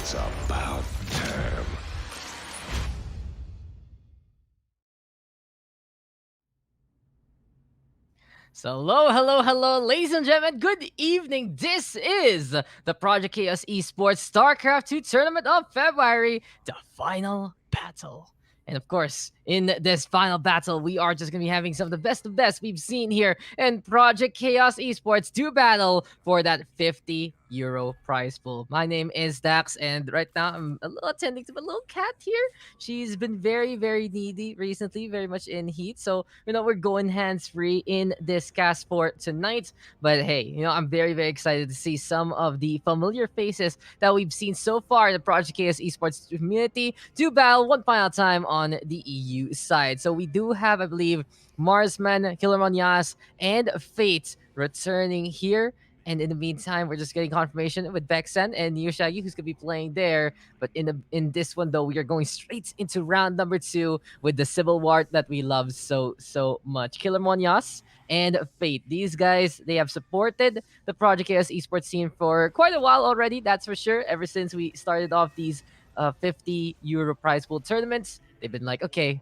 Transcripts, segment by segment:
It's about time. So, hello, ladies and gentlemen. Good evening. This is the Project Chaos Esports StarCraft 2 Tournament of February, the final battle. And of course, in this final battle, we are just going to be having some of the best we've seen here in Project Chaos Esports to battle for that €50 prize pool. My name is Dax, and right now I'm a little attending to my little cat here. She's been very needy recently, very much in heat. So, we're going hands free in this cast for tonight. But hey, I'm very excited to see some of the familiar faces that we've seen so far in the Project KS Esports community to battle one final time on the EU side. So we do have, I believe, Marsman, Killer Monyas, and Fate returning here. And in the meantime, we're just getting confirmation with Bexen and Yushagi, who's gonna be playing there. But in this one though, we are going straight into round number 2 with the Civil War that we love so much. Killer Monyas and Fate. These guys, they have supported the Project AS esports scene for quite a while already, that's for sure. Ever since we started off these €50 prize pool tournaments, they've been like, okay,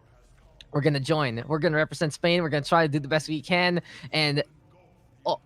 we're gonna join. We're gonna represent Spain. We're gonna try to do the best we can. And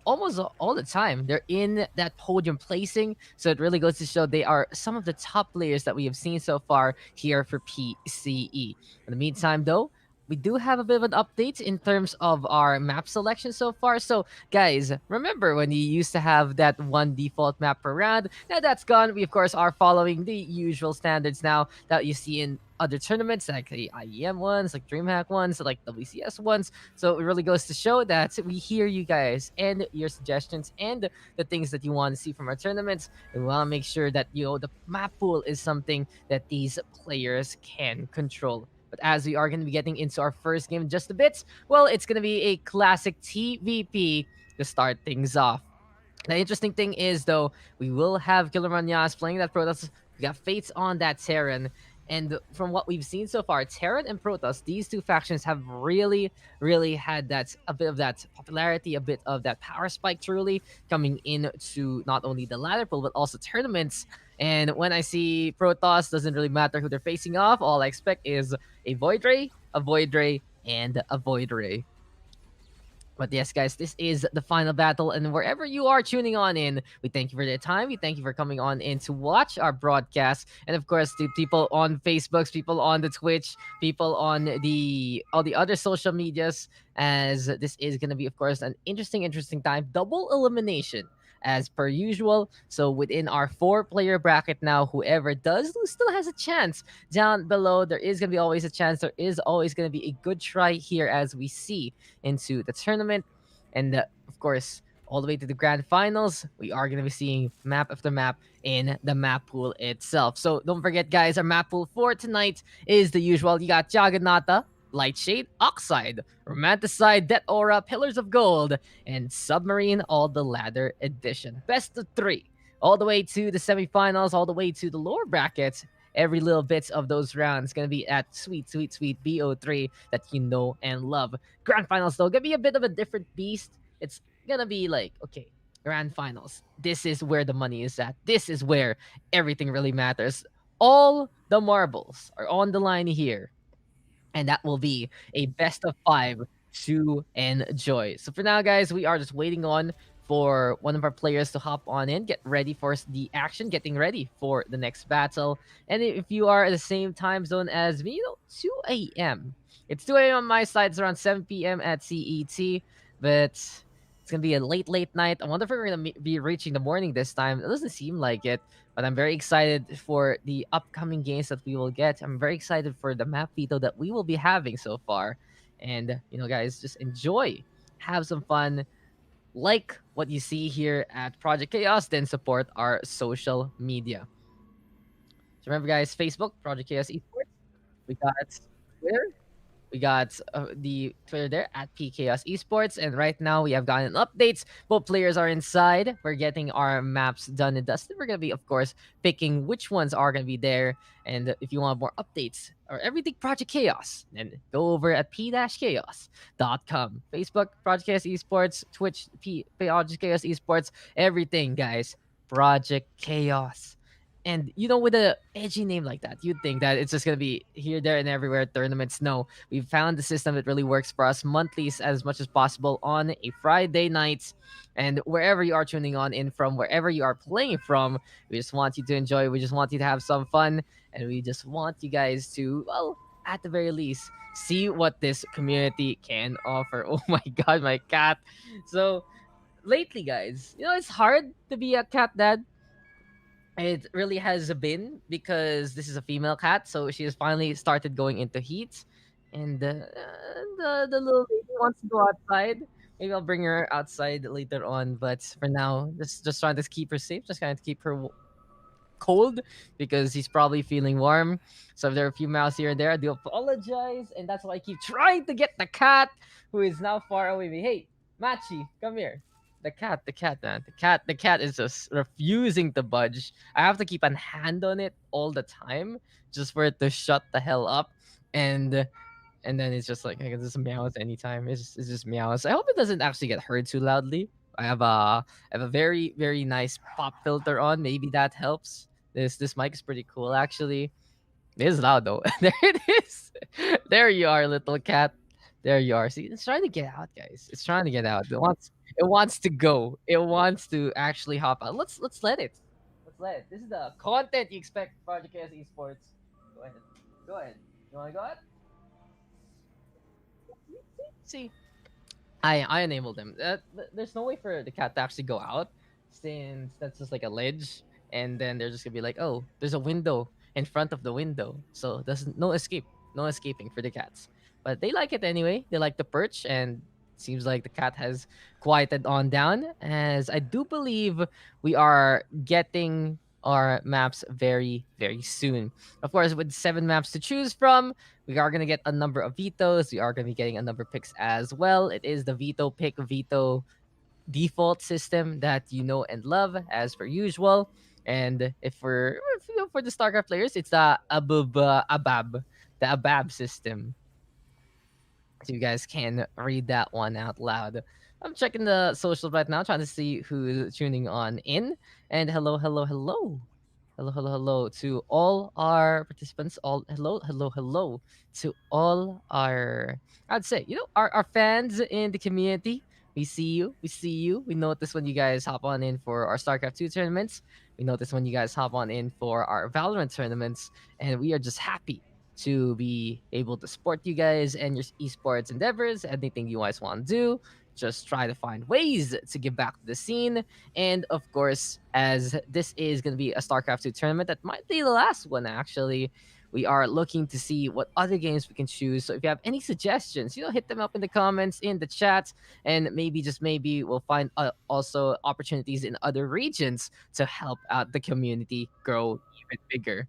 almost all the time they're in that podium placing, so it really goes to show they are some of the top players that we have seen so far here for PCE. In the meantime though, we do have a bit of an update in terms of our map selection so far. So guys, remember when you used to have that one default map per round? Now that's gone. We of course are following the usual standards now that you see in other tournaments, like the IEM ones, like DreamHack ones, like WCS ones. So it really goes to show that we hear you guys and your suggestions and the things that you want to see from our tournaments. And we want to make sure that the map pool is something that these players can control. But as we are going to be getting into our first game in just a bit, well, it's going to be a classic TVP to start things off. The interesting thing is, though, we will have Killer Manyas playing that Protoss. We got Fates on that Terran. And from what we've seen so far, Terran and Protoss, these two factions have really had that a bit of that popularity, a bit of that power spike truly coming into not only the ladder pool, but also tournaments. And when I see Protoss, doesn't really matter who they're facing off. All I expect is a Void Ray, a Void Ray, and a Void Ray. But yes, guys, this is the final battle. And wherever you are tuning on in, we thank you for the time. We thank you for coming on in to watch our broadcast. And of course, to people on Facebooks, people on the Twitch, people on all the other social medias, as this is going to be, of course, an interesting time. Double elimination as per usual. So within our 4-player bracket now, whoever does lose still has a chance down below. There is going to be always a chance. There is always going to be a good try here as we see into the tournament. And of course, all the way to the grand finals, we are going to be seeing map after map in the map pool itself. So don't forget, guys, our map pool for tonight is the usual. You got Jagannatha, Lightshade, Oxide, Romanticide, Death Aura, Pillars of Gold, and Submarine All the Ladder Edition. Best of 3. All the way to the semifinals, all the way to the lower brackets. Every little bit of those rounds gonna be at sweet BO3 that you know and love. Grand finals though, gonna be a bit of a different beast. It's gonna be like, okay, grand finals. This is where the money is at. This is where everything really matters. All the marbles are on the line here, and that will be a best of 5 to enjoy. So for now, guys, we are just waiting on for one of our players to hop on in, get ready for the action, getting ready for the next battle. And if you are at the same time zone as me, 2 a.m. It's 2 a.m. on my side. It's around 7 p.m. at CET, but it's gonna be a late night. I wonder if we're gonna be reaching the morning this time. It doesn't seem like it, but I'm very excited for the upcoming games that we will get. I'm very excited for the map veto that we will be having so far. And, guys, just enjoy, have some fun, like what you see here at Project Chaos, then support our social media. So remember, guys, Facebook, Project Chaos Esports. We got Twitter, we got the Twitter there at PKS Esports, and right now we have gotten updates. Both players are inside. We're getting our maps done and dusted. We're gonna be, of course, picking which ones are gonna be there. And if you want more updates or everything Project Chaos, then go over at p-chaos.com. Facebook, Project Chaos Esports, Twitch, Project Chaos Esports, everything, guys. Project Chaos. And with a edgy name like that, you'd think that it's just gonna be here, there, and everywhere tournaments. No, we've found the system that really works for us monthlies as much as possible on a Friday night. And wherever you are tuning on in from, wherever you are playing from, we just want you to enjoy. We just want you to have some fun. And we just want you guys to, well, at the very least, see what this community can offer. Oh my god, my cat. So lately, guys, it's hard to be a cat dad. It really has been because this is a female cat, so she has finally started going into heat, and the little lady wants to go outside. Maybe I'll bring her outside later on, but for now, just trying to keep her safe, just trying to keep her cold because he's probably feeling warm. So if there are a few mouse here and there, I do apologize, and that's why I keep trying to get the cat who is now far away. Hey, Machi, come here. The cat, man. The cat is just refusing to budge. I have to keep a hand on it all the time just for it to shut the hell up. And then it's just like I can just meows anytime. It's just meows. I hope it doesn't actually get heard too loudly. I have a very very nice pop filter on. Maybe that helps. This mic is pretty cool actually. It is loud though. There it is. There you are, little cat. There you are. See, it's trying to get out, guys. It's trying to get out. It wants to go. It wants to actually hop out. Let's let it. Let's let it. This is the content you expect from Project KS Esports. Go ahead. Go ahead. You wanna go ahead? See, I enabled them. There's no way for the cat to actually go out since that's just like a ledge, and then they're just gonna be like, oh, there's a window in front of the window, so there's no escape, no escaping for the cats. But they like it anyway. They like the perch, and seems like the cat has quieted on down. As I do believe we are getting our maps very very soon. Of course, with 7 maps to choose from, we are going to get a number of vetoes. We are going to be getting a number of picks as well. It is the veto pick veto default system that you know and love as per usual. And for the StarCraft players, it's the ABAB system. So you guys can read that one out loud. I'm checking the socials right now, trying to see who's tuning on in. And hello, hello, hello. Hello, hello, hello to all our participants. All hello, hello, hello to all our I'd say, our fans in the community. We see you. We see you. We notice when you guys hop on in for our StarCraft 2 tournaments. We notice when you guys hop on in for our Valorant tournaments. And we are just happy to be able to support you guys and your esports endeavors. Anything you guys want to do, just try to find ways to give back to the scene. And of course, as this is going to be a StarCraft 2 tournament, that might be the last one actually. We are looking to see what other games we can choose. So if you have any suggestions, hit them up in the comments, in the chat, and maybe just maybe we'll find also opportunities in other regions to help out the community grow even bigger.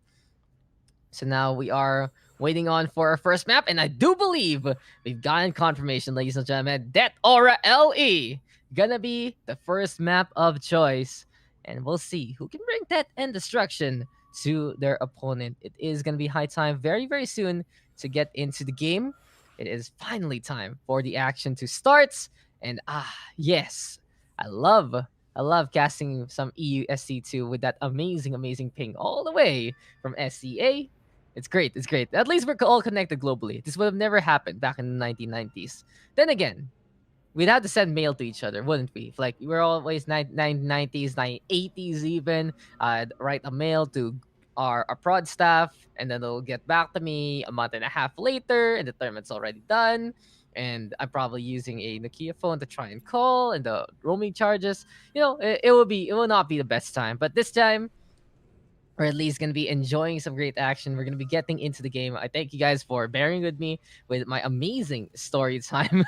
So now we are waiting on for our first map, and I do believe we've gotten confirmation, ladies and gentlemen, that Aura LE gonna be the first map of choice. And we'll see who can bring death and destruction to their opponent. It is gonna be high time very, very soon to get into the game. It is finally time for the action to start. And yes, I love I love casting some EU SC2 with that amazing, amazing ping all the way from SCA. It's great. It's great. At least we're all connected globally. This would have never happened back in the 1990s. Then again, we'd have to send mail to each other, wouldn't we? If, like, we're always 1990s, 1980s even. I'd write a mail to our prod staff, and then they'll get back to me a month and a half later, and the tournament's already done. And I'm probably using a Nokia phone to try and call, and the roaming charges. It will not be the best time, but this time or at least going to be enjoying some great action. We're going to be getting into the game. I thank you guys for bearing with me with my amazing story time.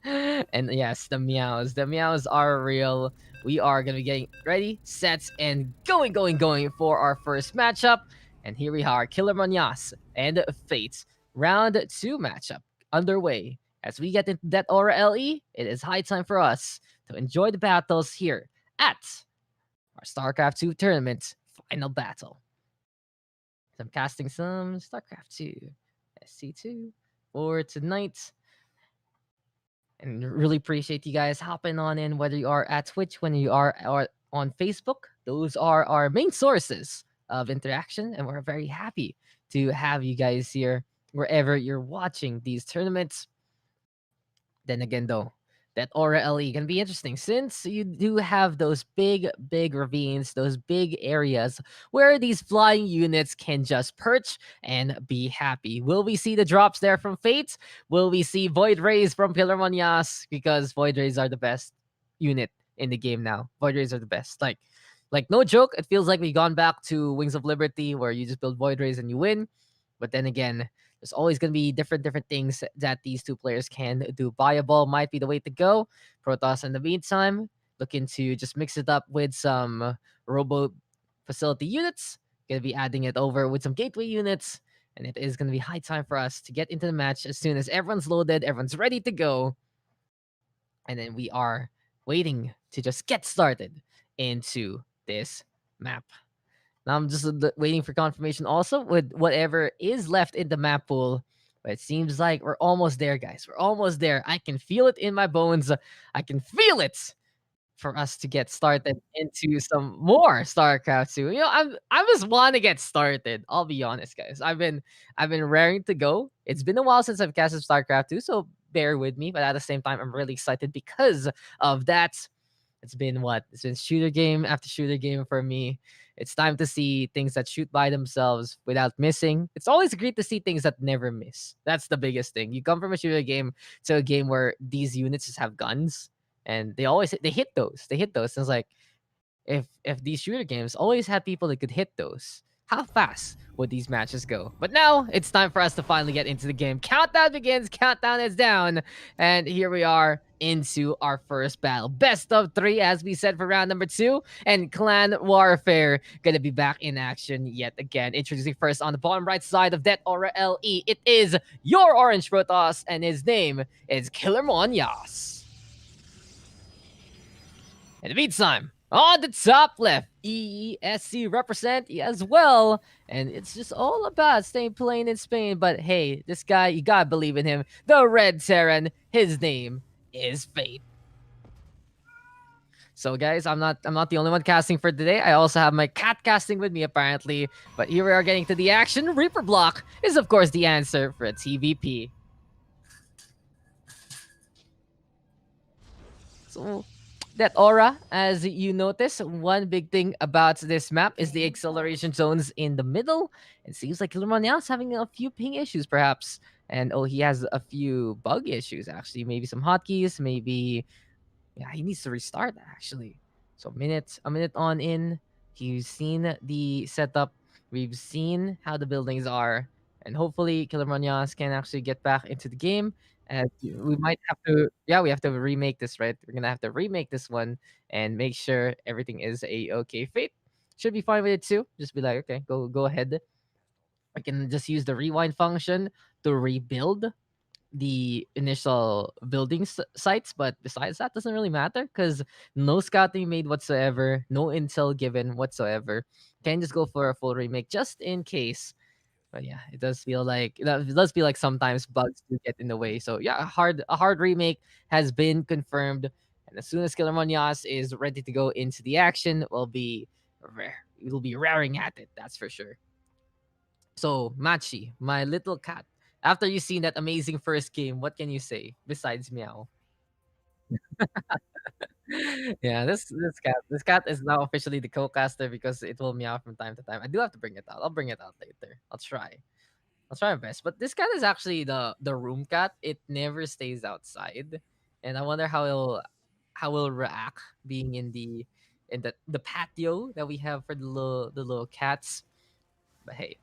And yes, the meows. The meows are real. We are going to be getting ready, set, and going, going, going for our first matchup. And here we are, Killer Manyas and Fate. Round 2 matchup underway. As we get into that Aura LE, it is high time for us to enjoy the battles here at our StarCraft 2 tournament final battle. So I'm casting some StarCraft 2, SC2 for tonight. And really appreciate you guys hopping on in, whether you are at Twitch, when you are or on Facebook. those are our main sources of interaction, and we're very happy to have you guys here wherever you're watching these tournaments. Then again, though, that Aura LE can be interesting since you do have those big ravines, those big areas where these flying units can just perch and be happy. Will we see the drops there from Fate? Will we see Void Rays from Pillar Monyas? Because Void Rays are the best unit in the game now. Void Rays are the best. Like no joke, it feels like we've gone back to Wings of Liberty where you just build Void Rays and you win. But then again, there's always going to be different things that these two players can do. Viable might be the way to go. Protoss, in the meantime, looking to just mix it up with some robo facility units. Going to be adding it over with some gateway units. And it is going to be high time for us to get into the match as soon as everyone's loaded, everyone's ready to go. And then we are waiting to just get started into this map. Now I'm just waiting for confirmation also with whatever is left in the map pool. But it seems like we're almost there, guys. We're almost there. I can feel it in my bones. I can feel it for us to get started into some more StarCraft 2. I just want to get started. I'll be honest, guys. I've been raring to go. It's been a while since I've casted StarCraft 2, so bear with me. But at the same time, I'm really excited because of that. It's been what? It's been shooter game after shooter game for me. It's time to see things that shoot by themselves without missing. It's always great to see things that never miss. That's the biggest thing. You come from a shooter game to a game where these units just have guns, and they hit those. They hit those. And it's like if these shooter games always had people that could hit those, how fast would these matches go? But now it's time for us to finally get into the game. Countdown begins, countdown is down, and here we are into our first battle. Best of 3, as we said, for round number 2, and Clan Warfare gonna be back in action yet again. Introducing first on the bottom right side of that Aura LE, it is your Orange Protoss, and his name is Killer Monyas. In the meantime, on the top left, EESC represent as well. And it's just all about staying plain in Spain. But hey, this guy, you gotta believe in him. The Red Terran, his name is Fate. So guys, I'm not the only one casting for today. I also have my cat casting with me apparently. But here we are getting to the action. Reaper Block is of course the answer for a TVP. So that Aura, as you notice, one big thing about this map is the acceleration zones in the middle. It seems like Killer Monyas having a few ping issues, perhaps. And he has a few bug issues, actually. Maybe some hotkeys, maybe... Yeah, he needs to restart, actually. So a minute on in, he's seen the setup. We've seen how the buildings are. And hopefully, Killer Monyas can actually get back into the game. And we might have to, yeah, we have to remake this, right? We're gonna have to remake this one and make sure everything is okay. Fate should be fine with it too. Just be like, okay, go ahead. I can just use the rewind function to rebuild the initial building sites, but besides that, doesn't really matter because no scouting made whatsoever, no intel given whatsoever. Can just go for a full remake just in case. But yeah, it does feel like sometimes bugs do get in the way. So yeah, a hard remake has been confirmed, and as soon as Killer Monyas is ready to go into the action, we'll be raring at it. That's for sure. So Machi, my little cat, after you seen that amazing first game, what can you say besides meow? Yeah, this cat is now officially the co-caster because it will meow from time to time. I do have to bring it out. I'll bring it out later. I'll try. I'll try my best. But this cat is actually the room cat. It never stays outside, and I wonder how it'll react being in the patio that we have for the little cats. But hey,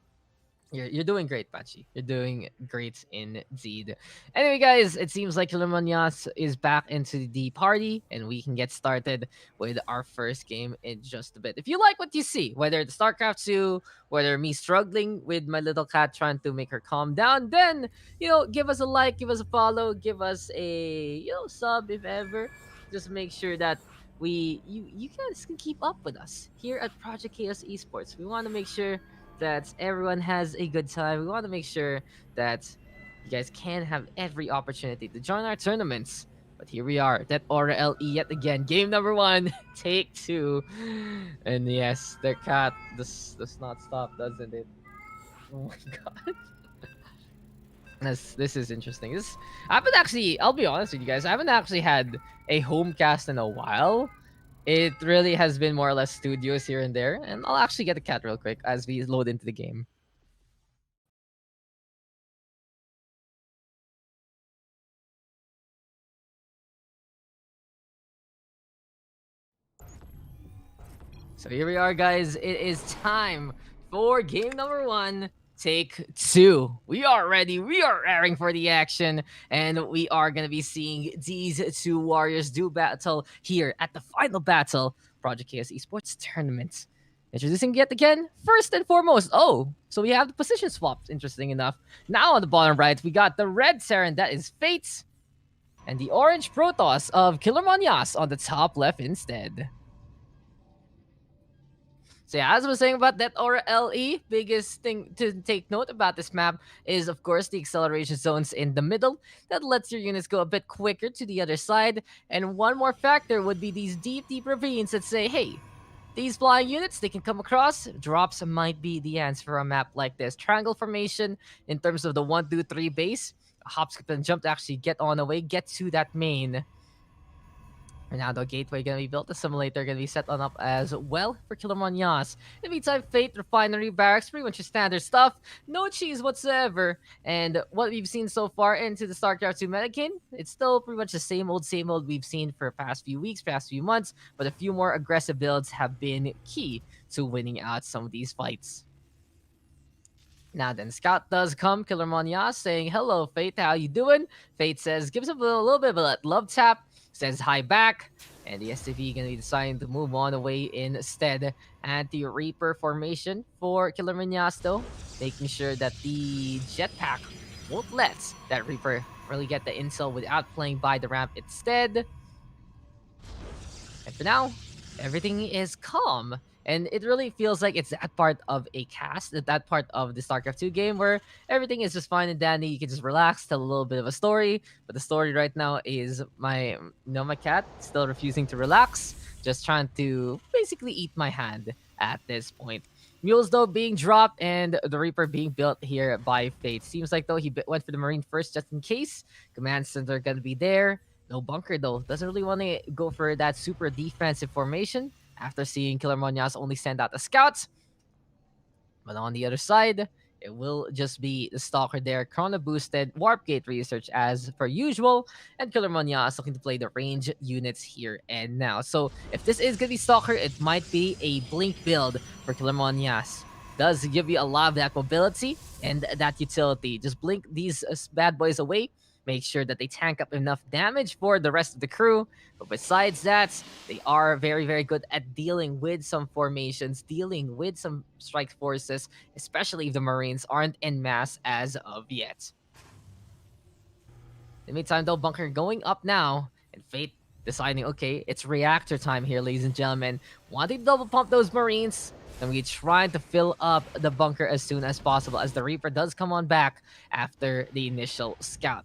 you're doing great, Pachi. You're doing great indeed. Anyway, guys, it seems like Lemonias is back into the party, and we can get started with our first game in just a bit. If you like what you see, whether it's StarCraft 2, whether me struggling with my little cat trying to make her calm down, then give us a like, give us a follow, give us a sub if ever. Just make sure that you guys can keep up with us here at Project Chaos Esports. We want to make sure that everyone has a good time. We want to make sure that you guys can have every opportunity to join our tournaments. But here we are, that Aura LE yet again. Game number one, take two. And yes, their cat does not stop, doesn't it? Oh my god. This is interesting. This I haven't actually, I'll be honest with you guys, I haven't actually had a home cast in a while. It really has been more or less studios here and there. And I'll actually get the cat real quick as we load into the game. So here we are, guys. It is time for game number one. Take two. We are ready. We are raring for the action. And we are going to be seeing these two warriors do battle here at the final battle Project Chaos Esports Tournament. Introducing yet again, first and foremost. Oh, so we have the position swapped, interesting enough. Now on the bottom right, we got the red Saren, that is Fate. And the orange Protoss of Killer Monyas on the top left instead. So yeah, as I was saying about that Aura LE, biggest thing to take note about this map is of course the acceleration zones in the middle that lets your units go a bit quicker to the other side. And one more factor would be these deep ravines that say, hey, these flying units, they can come across. Drops might be the answer for a map like this. Triangle formation in terms of the 1-2-3 base. Hop, skip, and jump to actually get on the way, get to that main. And now the gateway gonna be built, the simulator gonna be set on up as well for Killer Monyas. In the meantime, Fate, Refinery, Barracks, pretty much your standard stuff. No cheese whatsoever. And what we've seen so far into the StarCraft 2 metagame, it's still pretty much the same old we've seen for past few weeks, past few months, but a few more aggressive builds have been key to winning out some of these fights. Now then, Scout does come, Killer Monyas, saying, hello, Fate, how you doing? Fate says, gives him a little bit of a love tap, says hi back, and the STV gonna be deciding to move on away instead. Anti-Reaper formation for Killer Monyas, though, making sure that the jetpack won't let that Reaper really get the intel without playing by the ramp instead. And for now, everything is calm. And it really feels like it's that part of a cast, that part of the StarCraft 2 game where everything is just fine and dandy. You can just relax, tell a little bit of a story. But the story right now is my cat still refusing to relax, just trying to basically eat my hand at this point. Mules, though, being dropped and the Reaper being built here by Fate. Seems like, though, he went for the Marine first just in case. Command center gonna be there. No bunker though. Doesn't really want to go for that super defensive formation after seeing Killer Monyas only send out the scouts. But on the other side, it will just be the Stalker there, Chrono boosted, Warp Gate research as per usual, and Killer Monyas looking to play the range units here and now. So if this is going to be Stalker, it might be a Blink build for Killer Monyas. Does give you a lot of that mobility and that utility. Just blink these bad boys away. Make sure that they tank up enough damage for the rest of the crew. But besides that, they are very good at dealing with some formations, dealing with some strike forces, especially if the Marines aren't en masse as of yet. In the meantime, though, bunker going up now, and Fate deciding, okay, it's reactor time here, ladies and gentlemen. Wanting to double pump those Marines, and we trying to fill up the bunker as soon as possible, as the Reaper does come on back after the initial scout.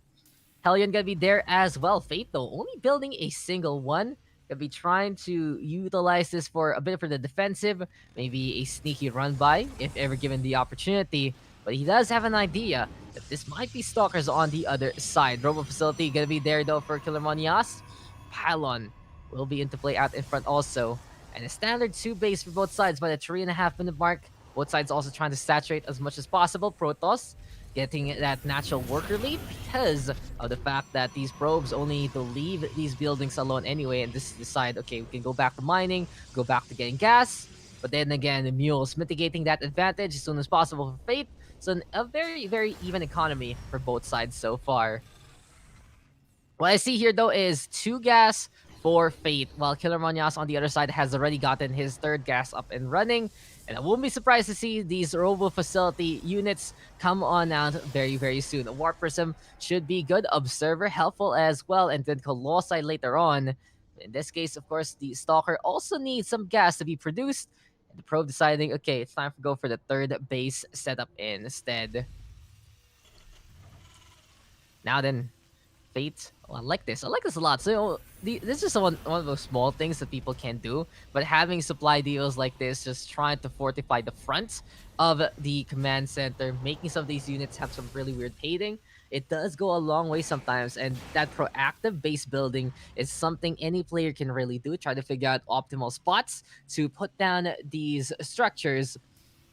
Hellion gonna be there as well. Fate, though, only building a single one. Gonna be trying to utilize this for a bit for the defensive, maybe a sneaky run by if ever given the opportunity. But he does have an idea that this might be Stalkers on the other side. Robo Facility gonna be there though for Killer Monyas. Pylon will be into play out in front also. And a standard 2 base for both sides by the 3.5-minute mark. Both sides also trying to saturate as much as possible. Protoss getting that natural worker lead because of the fact that these probes only need to leave these buildings alone anyway and just decide, okay, we can go back to mining, go back to getting gas. But then again, the mules mitigating that advantage as soon as possible for Fate. So a very even economy for both sides so far. What I see here though is 2 gas for Fate, while Killer Monyas on the other side has already gotten his 3rd gas up and running. And I won't be surprised to see these Robo Facility units come on out very soon. A Warp Prism should be good. Observer helpful as well. And then Colossi later on. In this case, of course, the Stalker also needs some gas to be produced. And the Probe deciding, okay, it's time to go for the 3rd base setup instead. Now then, Fate. Oh, I like this. I like this a lot. So this is one of those small things that people can do, but having supply deals like this, just trying to fortify the front of the command center, making some of these units have some really weird paying. It does go a long way sometimes, and that proactive base building is something any player can really do. Try to figure out optimal spots to put down these structures,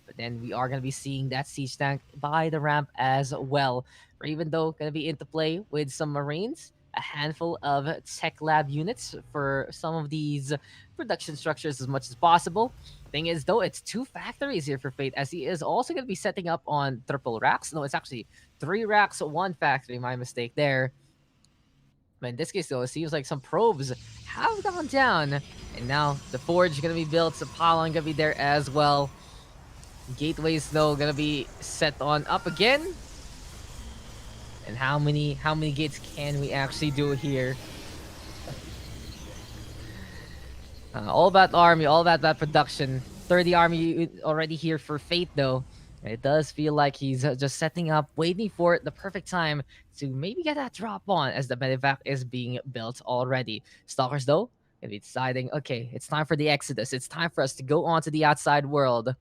but then we are going to be seeing that siege tank by the ramp as well. Or even though going to be into play with some marines, a handful of tech lab units for some of these production structures as much as possible. Thing is, though, it's two factories here for Fate, as he is also going to be setting up on triple racks. No, it's actually 3 racks, one factory. My mistake there. But in this case, though, it seems like some probes have gone down. And now the forge is going to be built. Some pylon going to be there as well. Gateways though gonna be set on up again. And how many gates can we actually do here? All about army, all about that production. 30 army already here for Fate though. And it does feel like he's just setting up, waiting for the perfect time to maybe get that drop on as the medevac is being built already. Stalkers though, gonna be deciding, okay, it's time for the exodus. It's time for us to go on to the outside world.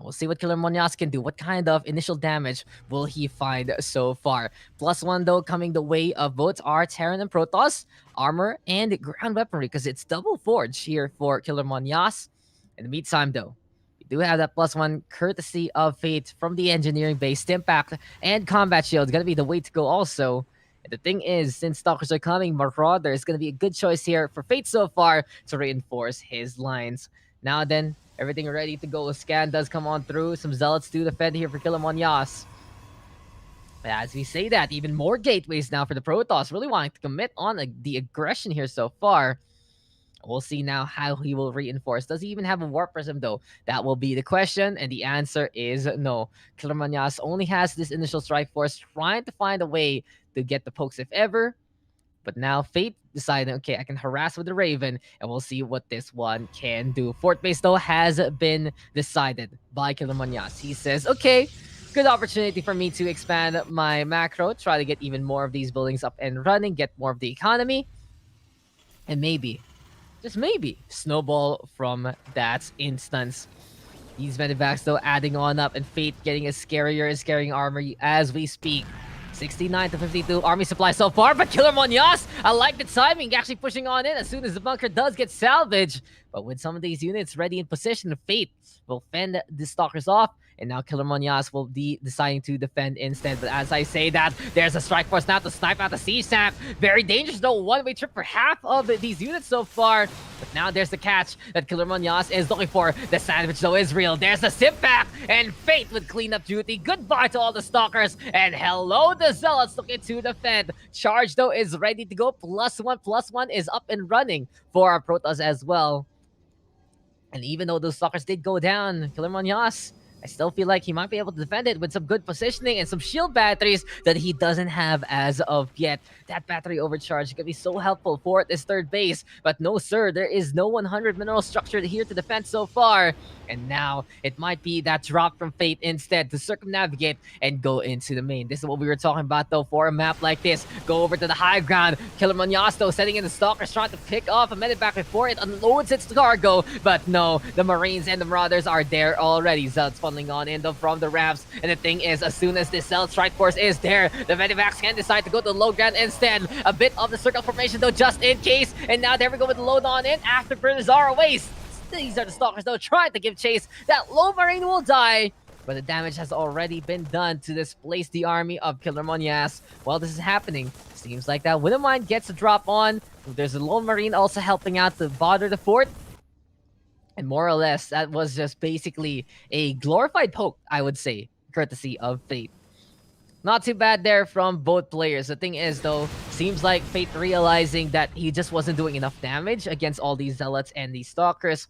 We'll see what Killer Monyas can do. What kind of initial damage will he find so far? +1 though coming the way of both our Terran and Protoss, armor and ground weaponry, because it's double forge here for Killer Monyas. In the meantime though, we do have that +1 courtesy of Fate from the engineering base. Impact and combat shield gonna be the way to go also. And the thing is, since Stalkers are coming, Marauder is gonna be a good choice here for Fate so far to reinforce his lines. Now then, everything ready to go. A scan does come on through. Some zealots do defend here for Kilamonyas. But as we say that, even more gateways now for the Protoss. Really wanting to commit on the aggression here so far. We'll see now how he will reinforce. Does he even have a Warp Prism though? That will be the question, and the answer is no. Kilamonyas only has this initial strike force, trying to find a way to get the pokes if ever. But now Fate decided, okay, I can harass with the Raven, and we'll see what this one can do. Fort base, though, has been decided by Killer Monyas. He says, okay, good opportunity for me to expand my macro, try to get even more of these buildings up and running, get more of the economy, and maybe, just maybe, snowball from that instance. These medevacs, though, adding on up, and Fate getting a scarier and scaring armor as we speak. 69 to 52 army supply so far, but Killer Monyas, I like the timing, actually pushing on in as soon as the bunker does get salvaged. But with some of these units ready in position, Fate will fend the stalkers off, and now Killer Monyas will be deciding to defend instead. But as I say that, there's a strike force now to snipe out the siege tank. Very dangerous though, one-way trip for half of these units so far. But now there's the catch that Killer Monyas is looking for. The sandwich though is real. There's the sip back, and Fate with cleanup duty. Goodbye to all the stalkers, and hello the zealots looking to defend. Charge though is ready to go. +1/+1 is up and running for our Protoss as well. And even though those stalkers did go down, Killer Monyas, I still feel like he might be able to defend it with some good positioning and some shield batteries that he doesn't have as of yet. That battery overcharge can be so helpful for this third base. But no, sir, there is no 100 mineral structure here to defend so far. And now it might be that drop from Fate instead to circumnavigate and go into the main. This is what we were talking about though for a map like this. Go over to the high ground. Killer Monyas though setting in the stalkers, trying to pick off a medevac before it unloads its cargo. But no, the Marines and the Marauders are there already. Zealots funneling on in though from the ramps. And the thing is, as soon as this Zealot strike force is there, the medevacs can decide to go to the low ground instead. A bit of the circle formation though just in case. And now there we go with the load on in. Afterburners are away. These are the stalkers though trying to give chase. That low marine will die, but the damage has already been done to displace the army of Killer Monyas. While this is happening, seems like that Widowmine gets a drop on. There's a lone marine also helping out to bother the fort. And more or less, that was just basically a glorified poke, I would say, courtesy of Fate. Not too bad there from both players. The thing is, though, seems like Fate realizing that he just wasn't doing enough damage against all these zealots and these stalkers.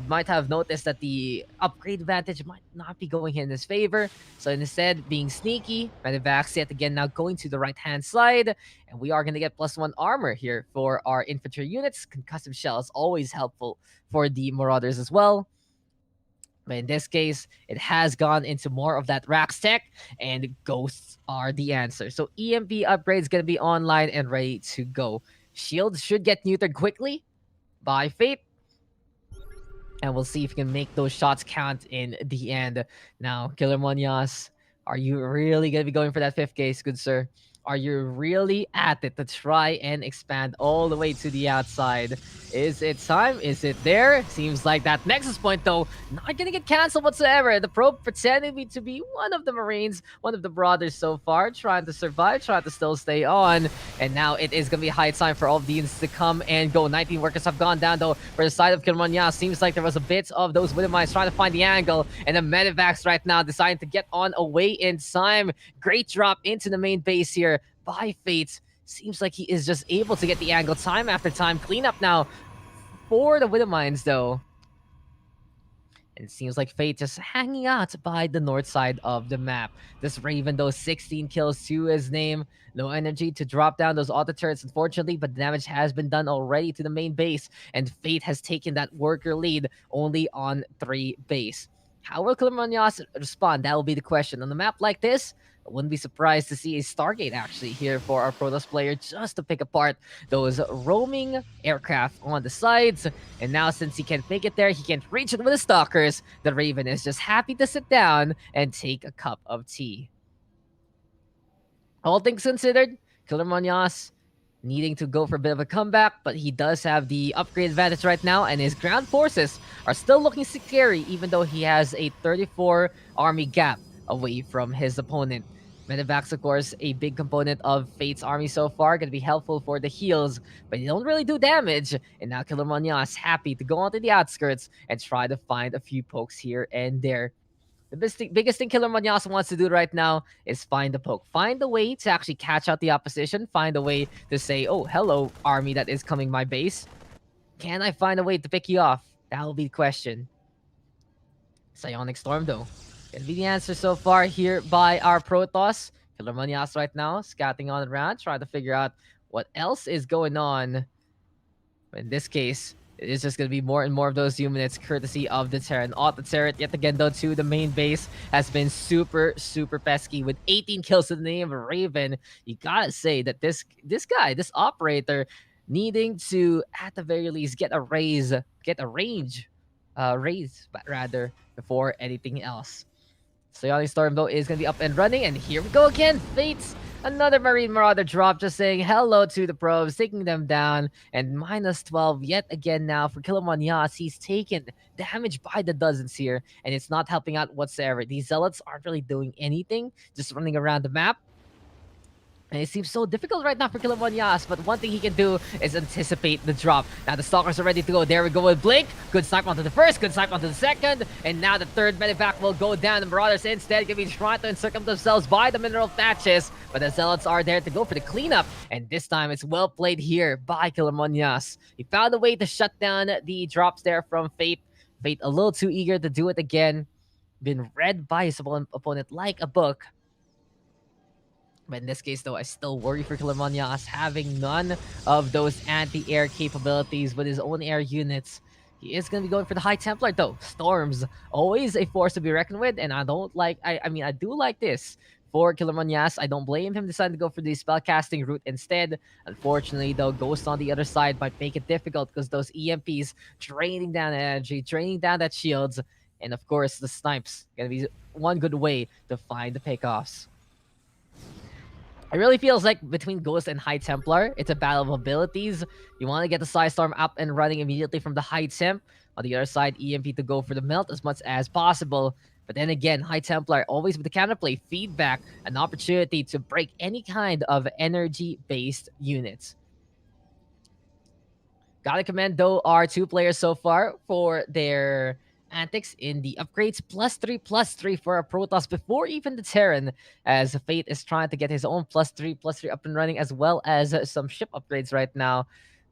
Might have noticed that the upgrade advantage might not be going in his favor. So instead, being sneaky, Medevacs yet again now going to the right-hand side. And we are going to get +1 armor here for our infantry units. Concussive shells always helpful for the Marauders as well. But in this case, it has gone into more of that Rax tech, and ghosts are the answer. So EMP upgrade is going to be online and ready to go. Shield should get neutered quickly by Fate, and we'll see if you can make those shots count in the end. Now, Killer Munoz, are you really going to be going for that fifth case, good sir? Are you really at it to try and expand all the way to the outside? Is it time? Is it there? Seems like that Nexus point, though, not gonna get canceled whatsoever. The probe pretended me to be one of the Marines, one of the brothers so far, trying to survive, trying to still stay on. And now it is gonna be high time for all of the units to come and go. 19 workers have gone down, though, for the side of Kilmanya. Seems like there was a bit of those Widow Mines trying to find the angle, and the Medivacs right now deciding to get on away in time. Great drop into the main base here by Fate. Seems like he is just able to get the angle time after time. Clean up now for the Widow Mines, though. And it seems like Fate just hanging out by the north side of the map. This Raven, though, 16 kills to his name. No energy to drop down those auto turrets, unfortunately, but the damage has been done already to the main base, and Fate has taken that worker lead only on 3 base. How will Clemonias respond? That will be the question. On a map like this, I wouldn't be surprised to see a Stargate actually here for our Protoss player just to pick apart those roaming aircraft on the sides. And now, since he can't make it there, he can't reach it with the Stalkers. The Raven is just happy to sit down and take a cup of tea. All things considered, Killer Munoz needing to go for a bit of a comeback, but he does have the upgrade advantage right now, and his ground forces are still looking scary, even though he has a 34 army gap away from his opponent. Medivacs, of course, a big component of Fate's army so far, going to be helpful for the heals, but they don't really do damage. And now Killer Munoz happy to go onto the outskirts and try to find a few pokes here and there. The biggest thing Killer Munoz wants to do right now is find the poke. Find a way to actually catch out the opposition. Find a way to say, oh, hello, army that is coming my base. Can I find a way to pick you off? That will be the question. Psionic Storm, though. Gonna be the answer so far here by our Protoss. Killer Munoz right now, scouting on around, trying to figure out what else is going on. In this case, it is just going to be more and more of those units courtesy of the Terran. Auto turret, yet again, though, to the main base has been super, super pesky with 18 kills to the name of Raven. You gotta say that this guy, this operator, needing to, at the very least, get a raise, but rather, before anything else. Psionic Storm, though, is going to be up and running, and here we go again. Fates, another Marine Marauder drop, just saying hello to the probes, taking them down, and minus 12 yet again now for Killer Munoz. He's taken damage by the dozens here, and it's not helping out whatsoever. These Zealots aren't really doing anything, just running around the map. And it seems so difficult right now for Killer Munoz, but one thing he can do is anticipate the drop. Now the Stalkers are ready to go. There we go with Blink. Good snipe onto the first, good snipe onto the second, and now the third Medivac will go down. The Marauders instead can be trying to encircle themselves by the mineral thatches, but the Zealots are there to go for the cleanup, and this time it's well played here by Killer Munoz. He found a way to shut down the drops there from Fate. Fate a little too eager to do it again. Been read by his opponent like a book. But in this case, though, I still worry for Killer Munoz having none of those anti-air capabilities with his own air units. He is going to be going for the High Templar, though. Storms, always a force to be reckoned with, and I don't like... I mean, I do like this for Killer Munoz. I don't blame him deciding to go for the spellcasting route instead. Unfortunately, though, Ghost on the other side might make it difficult because those EMPs draining down energy, draining down that shields, and of course, the snipes. Going to be one good way to find the pickoffs. It really feels like between Ghost and High Templar, it's a battle of abilities. You want to get the Psystorm up and running immediately from the High Temp. On the other side, EMP to go for the melt as much as possible. But then again, High Templar always with the counterplay, feedback, an opportunity to break any kind of energy-based units. Gotta commend, though, our 2 players so far for their antics in the upgrades. +3/+3 for our Protoss before even the Terran, as Fate is trying to get his own +3/+3 up and running, as well as some ship upgrades right now.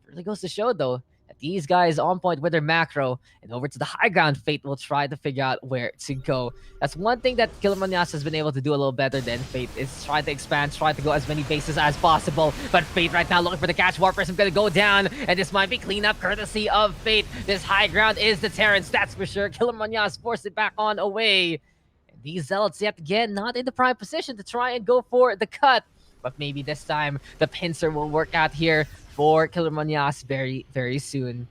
It really goes to show, though, These guys on point with their macro, and over to the high ground, Fate will try to figure out where to go. That's one thing that Killermanias has been able to do a little better than Fate, is try to expand, try to go as many bases as possible. But Fate right now looking for the catch. Warpress is going to go down, and this might be cleanup courtesy of Fate. This high ground is the Terrans, that's for sure. Killermanias forced it back on away. And these Zealots yet again not in the prime position to try and go for the cut. But maybe this time the pincer will work out here for Killermanias very, very soon.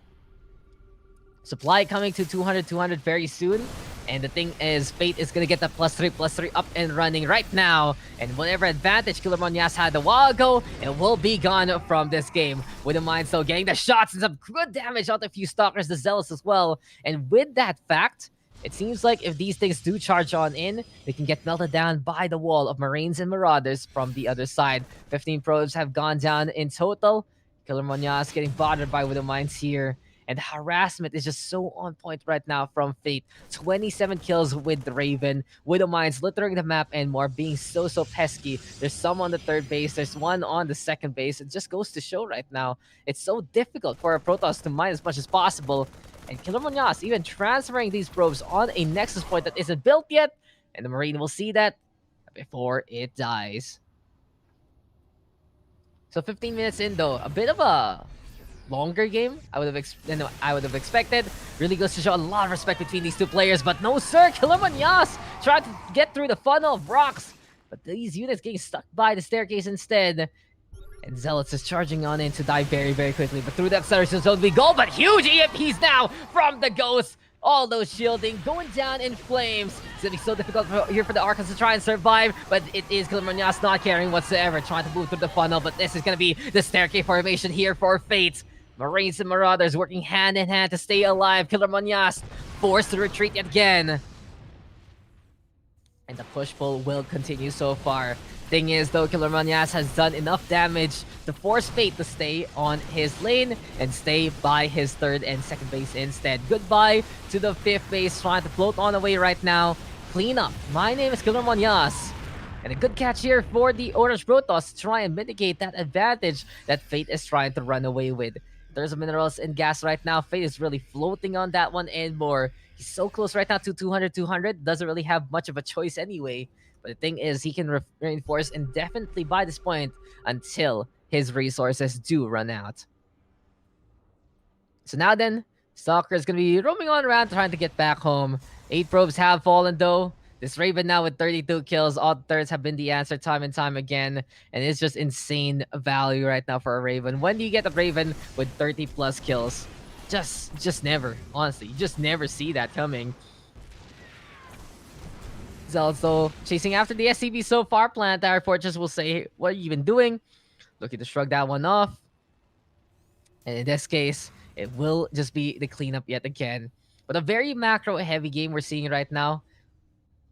Supply coming to 200 very soon. And the thing is, Fate is going to get the +3/+3 up and running right now. And whatever advantage Killermanias had a while ago, it will be gone from this game. With the Mind Stone getting the shots and some good damage on a few Stalkers, the Zealots as well. And with that fact, it seems like if these things do charge on in, they can get melted down by the wall of Marines and Marauders from the other side. 15 probes have gone down in total. Killermanias getting bothered by Widow Mines here. And harassment is just so on point right now from Fate. 27 kills with the Raven. Widow Mines littering the map and more, being so pesky. There's some on the third base. There's one on the second base. It just goes to show right now. It's so difficult for a Protoss to mine as much as possible. And Killermanias even transferring these probes on a Nexus point that isn't built yet. And the Marine will see that before it dies. So 15 minutes in though, a bit of a longer game I would have expected. Really goes to show a lot of respect between these two players, but no sir, Killermanias tried to get through the funnel of rocks, but these units getting stuck by the staircase instead. And Zealots is charging on in to die very, very quickly, but through that acceleration zone we go, but huge EMPs now from the Ghost. All those shielding going down in flames. It's gonna be so difficult here for the Archons to try and survive, but it is Killermanias not caring whatsoever, trying to move through the funnel, but this is gonna be the staircase formation here for Fate. Marines and Marauders working hand in hand to stay alive. Killermanias forced to retreat yet again. And the push-pull will continue so far. Thing is, though, Killermanias has done enough damage to force Fate to stay on his lane and stay by his third and second base instead. Goodbye to the fifth base, trying to float on away right now. Clean up. My name is Killermanias. And a good catch here for the Orange Protoss to try and mitigate that advantage that Fate is trying to run away with. There's minerals and gas right now. Fate is really floating on that one and more. He's so close right now to 200. Doesn't really have much of a choice anyway. But the thing is, he can reinforce indefinitely by this point until his resources do run out. So now then, Stalker is going to be roaming on around trying to get back home. 8 probes have fallen though. This Raven now with 32 kills. All thirds have been the answer time and time again. And it's just insane value right now for a Raven. When do you get a Raven with 30 plus kills? Just never. Honestly, you just never see that coming. Zealots though chasing after the SCV so far. Planetary Fortress will say, what are you even doing? Looking to shrug that one off. And in this case, it will just be the cleanup yet again. But a very macro heavy game we're seeing right now.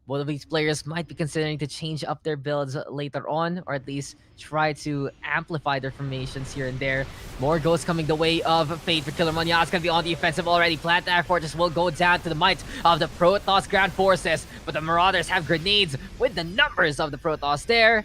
Both of these players might be considering to change up their builds later on, or at least try to amplify their formations here and there. More ghosts coming the way of Fate for Killermanias. It's going to be on the offensive already. Planetary Fortress will go down to the might of the Protoss ground forces, but the Marauders have grenades with the numbers of the Protoss there.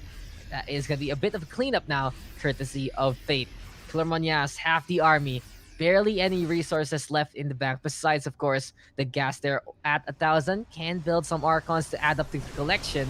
That is going to be a bit of a cleanup now, courtesy of Fate. Killermanias, half the army. Barely any resources left in the bank, besides, of course, the gas there at 1,000. Can build some Archons to add up to the collection.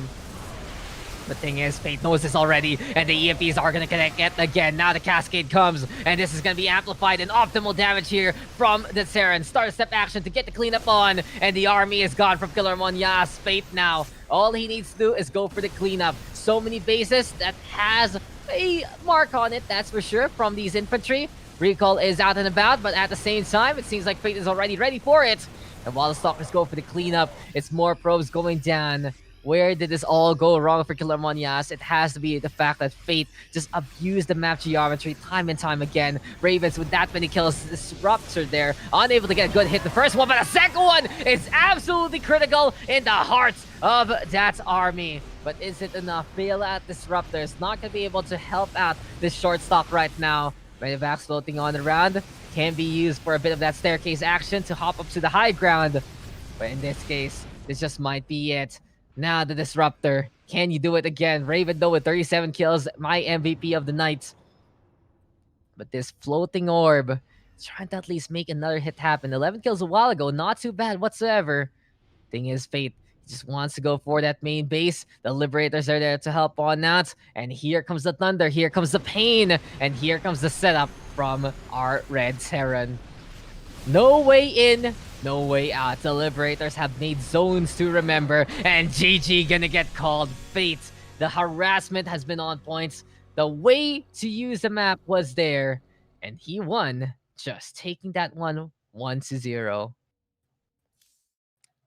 The thing is, Fate knows this already, and the EMPs are going to connect yet again. Now the Cascade comes, and this is going to be amplified and optimal damage here from the Terran. Start step action to get the cleanup on, and the army is gone from Killermanias. Fate now, all he needs to do is go for the cleanup. So many bases that has a mark on it, that's for sure, from these infantry. Recall is out and about, but at the same time, it seems like Fate is already ready for it. And while the Stalkers go for the cleanup, it's more probes going down. Where did this all go wrong for Killermanias? It has to be the fact that Fate just abused the map geometry time and time again. Ravens with that many kills, Disruptor there, unable to get a good hit. The first one, but the second one is absolutely critical in the heart of that army. But is it enough? Bailout Disruptor is not going to be able to help out this short stock right now. Medivac's floating on around. Can be used for a bit of that staircase action to hop up to the high ground. But in this case, this just might be it. Now the Disruptor. Can you do it again? Raven though with 37 kills. My MVP of the night. But this floating orb trying to at least make another hit happen. 11 kills a while ago, not too bad whatsoever. Thing is, Fate just wants to go for that main base. The Liberators are there to help on that. And here comes the thunder, here comes the pain, and here comes the setup from our Red Terran. No way in, no way out. The Liberators have made zones to remember, and GG gonna get called. Fate, the harassment has been on points. The way to use the map was there, and he won, just taking that one 1-0.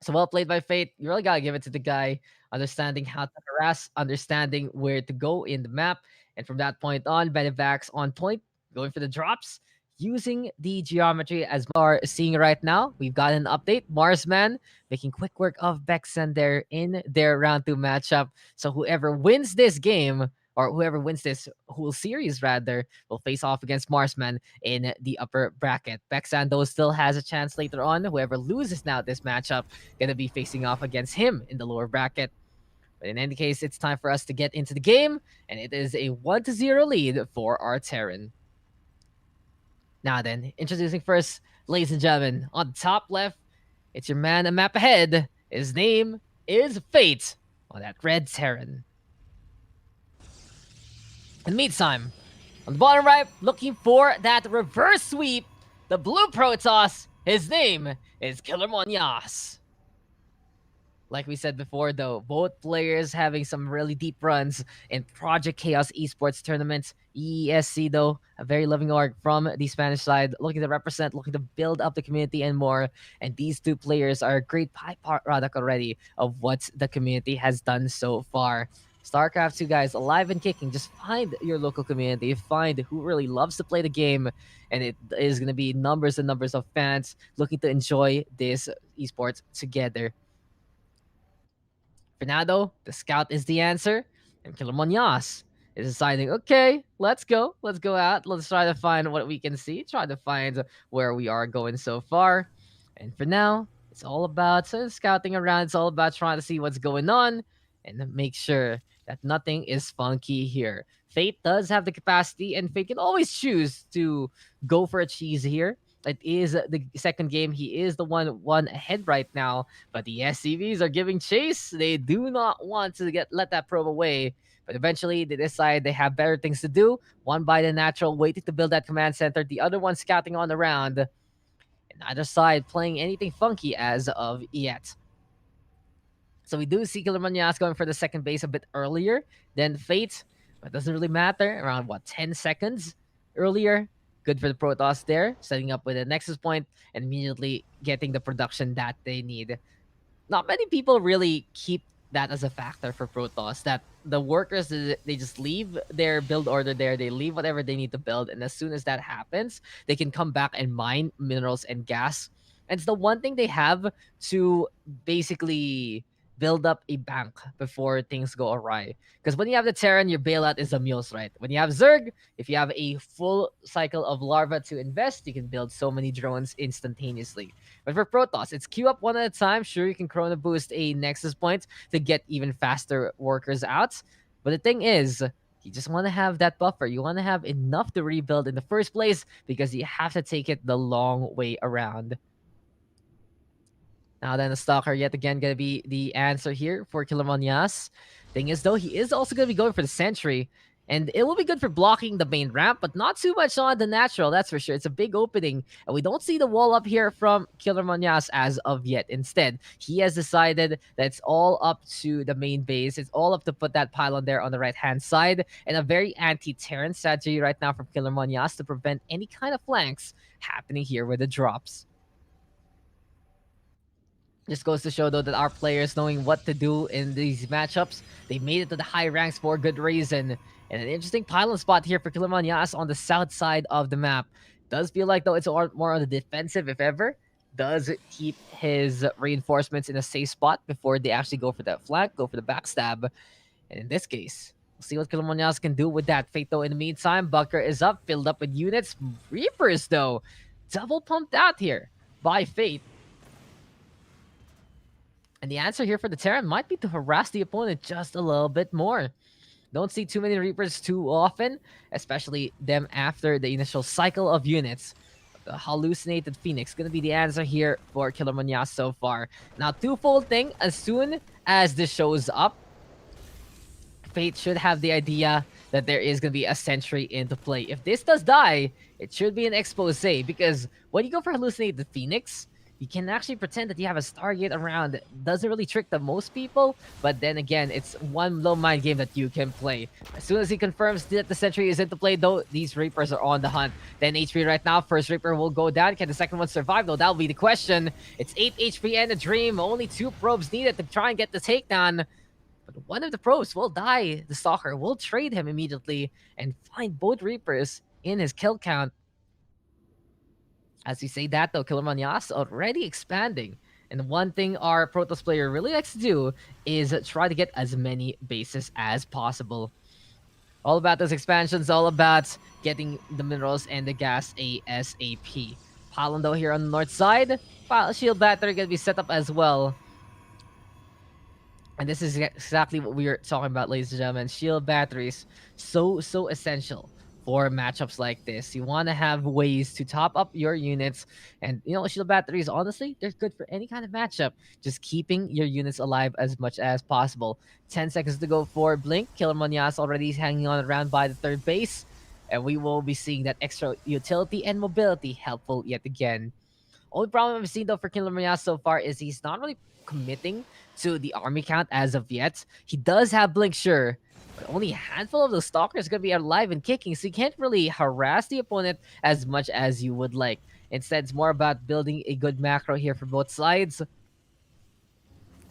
So well played by Fate. You really gotta give it to the guy, understanding how to harass, understanding where to go in the map, and from that point on, Benevax on point, going for the drops, using the geometry as we are seeing right now. We've got an update. Marsman making quick work of Bexen there in their round 2 matchup. So whoever wins this game, or whoever wins this whole series rather, will face off against Marsman in the upper bracket. Bexando still has a chance later on. Whoever loses now this matchup gonna be facing off against him in the lower bracket. But in any case, it's time for us to get into the game, and it is a 1-0 lead for our Terran. Now then, introducing first, ladies and gentlemen, on the top left, it's your man a map ahead. His name is Fate on that Red Terran. In the meantime, on the bottom right, looking for that reverse sweep, the blue Protoss, his name is Killer Monyas. Like we said before, though, both players having some really deep runs in Project Chaos Esports tournaments. EESC, though, a very loving org from the Spanish side, looking to represent, looking to build up the community and more. And these two players are a great product already of what the community has done so far. StarCraft 2 guys, alive and kicking. Just find your local community, find who really loves to play the game, and it is going to be numbers and numbers of fans looking to enjoy this esports together. For now, though, the scout is the answer, and Killer Monyas is deciding, okay, let's go. Let's go out. Let's try to find what we can see. Try to find where we are going so far. And for now, it's all about scouting around. It's all about trying to see what's going on and make sure that nothing is funky here. Fate does have the capacity, and Fate can always choose to go for a cheese here. It is the second game. He is the one ahead right now, but the SCVs are giving chase. They do not want to let that probe away. But eventually, they decide they have better things to do. One by the natural, waiting to build that command center. The other one scouting on the round. And neither side playing anything funky as of yet. So we do see Killer Manyas going for the second base a bit earlier than Fate. But it doesn't really matter. Around, 10 seconds earlier. Good for the Protoss there. Setting up with a Nexus point and immediately getting the production that they need. Not many people really keep that as a factor for Protoss, that the workers, they just leave their build order there, they leave whatever they need to build, and as soon as that happens, they can come back and mine minerals and gas. And it's the one thing they have to basically build up a bank before things go awry. Because when you have the Terran, your bailout is the mules, right? When you have Zerg, if you have a full cycle of larva to invest, you can build so many drones instantaneously. But for Protoss, it's queue up one at a time. Sure, you can chrono boost a Nexus point to get even faster workers out. But the thing is, you just want to have that buffer. You want to have enough to rebuild in the first place because you have to take it the long way around. Now then, the Stalker yet again going to be the answer here for Killer Monyas. Thing is, though, he is also going to be going for the Sentry. And it will be good for blocking the main ramp, but not too much on the natural, that's for sure. It's a big opening, and we don't see the wall up here from Killer Monyas as of yet. Instead, he has decided that it's all up to the main base. It's all up to put that pylon there on the right-hand side, and a very anti-Terran strategy right now from Killer Monyas to prevent any kind of flanks happening here with the drops. Just goes to show, though, that our players knowing what to do in these matchups, they made it to the high ranks for good reason. And an interesting pylon spot here for Killer Monyas on the south side of the map. Does feel like, though, it's more on the defensive, if ever. Does keep his reinforcements in a safe spot before they actually go for that flank, go for the backstab. And in this case, we'll see what Killer Monyas can do with that. Fate, though, in the meantime, Bunker is up, filled up with units. Reapers, though, double pumped out here by Fate. And the answer here for the Terran might be to harass the opponent just a little bit more. Don't see too many Reapers too often, especially them after the initial cycle of units. The hallucinated phoenix gonna be the answer here for Killer Munoz so far. Now, twofold thing. As soon as this shows up, Fate should have the idea that there is going to be a sentry into play. If this does die, it should be an expose, because when you go for Hallucinate the Phoenix, you can actually pretend that you have a Stargate around. Doesn't really trick the most people, but then again, it's one low mind game that you can play. As soon as he confirms that the sentry is into play, though, these Reapers are on the hunt. 10 HP right now. First Reaper will go down. Can the second one survive, though? That'll be the question. It's 8 HP and a dream. Only 2 probes needed to try and get the takedown. But one of the pros will die. The Stalker will trade him immediately and find both Reapers in his kill count. As we say that, though, Killer Munoz already expanding. And one thing our Protoss player really likes to do is try to get as many bases as possible. All about those expansions, all about getting the minerals and the gas ASAP. Pylon, though, here on the north side. Shield battery going to be set up as well. And this is exactly what we were talking about, ladies and gentlemen. Shield batteries, so essential for matchups like this. You want to have ways to top up your units. And, shield batteries, honestly, they're good for any kind of matchup. Just keeping your units alive as much as possible. 10 seconds to go for Blink. Killer Munoz already hanging on around by the third base. And we will be seeing that extra utility and mobility helpful yet again. Only problem I've seen, though, for Killer Munoz so far is he's not really committing to the army count as of yet. He does have Blink, sure, but only a handful of those Stalkers are going to be alive and kicking, so you can't really harass the opponent as much as you would like. Instead, it's more about building a good macro here for both sides.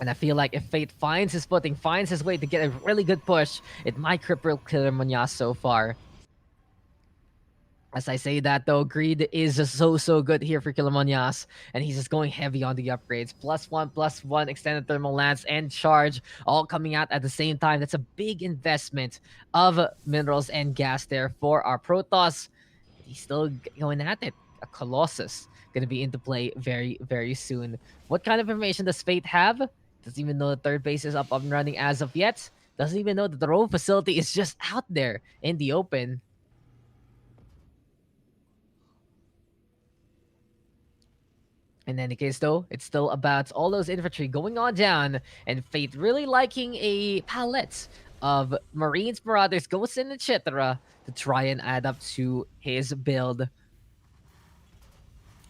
And I feel like if Fate finds his footing, finds his way to get a really good push, it might cripple Killer Munoz so far. As I say that, though, greed is just so good here for Killer Munoz, and he's just going heavy on the upgrades. +1/+1 extended thermal lance and charge all coming out at the same time. That's a big investment of minerals and gas there for our Protoss. But he's still going at it. A Colossus going to be into play very soon. What kind of information does Fate have? Doesn't even know the third base is up and running as of yet. Doesn't even know that the road facility is just out there in the open. In any case, though, it's still about all those infantry going on down, and Fate really liking a palette of Marines, Marauders, Ghosts, and etc. to try and add up to his build.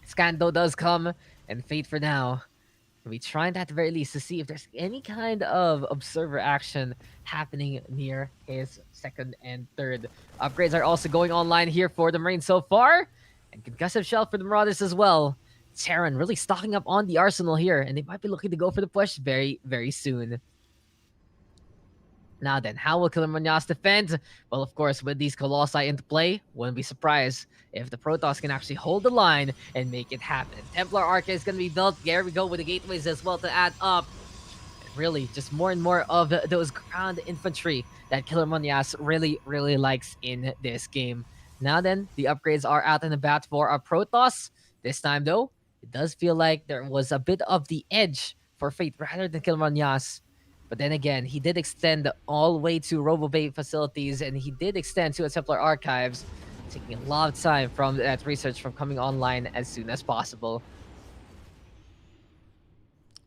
Scando does come, and Fate for now will be trying at the very least to see if there's any kind of observer action happening near his second and third. Upgrades are also going online here for the Marines so far, and concussive shell for the Marauders as well. Terran really stocking up on the arsenal here, and they might be looking to go for the push very soon. Now then, how will Killer Munoz defend? Well, of course, with these Colossi into play, wouldn't be surprised if the Protoss can actually hold the line and make it happen. Templar Arca is going to be built. There we go with the gateways as well to add up. Really, just more and more of those ground infantry that Killer Munoz really likes in this game. Now then, the upgrades are out and about for our Protoss. This time, though, it does feel like there was a bit of the edge for Fate rather than Killer Munoz. But then again, he did extend all the way to Robo Bay facilities, and he did extend to a Templar Archives, taking a lot of time from that research from coming online as soon as possible.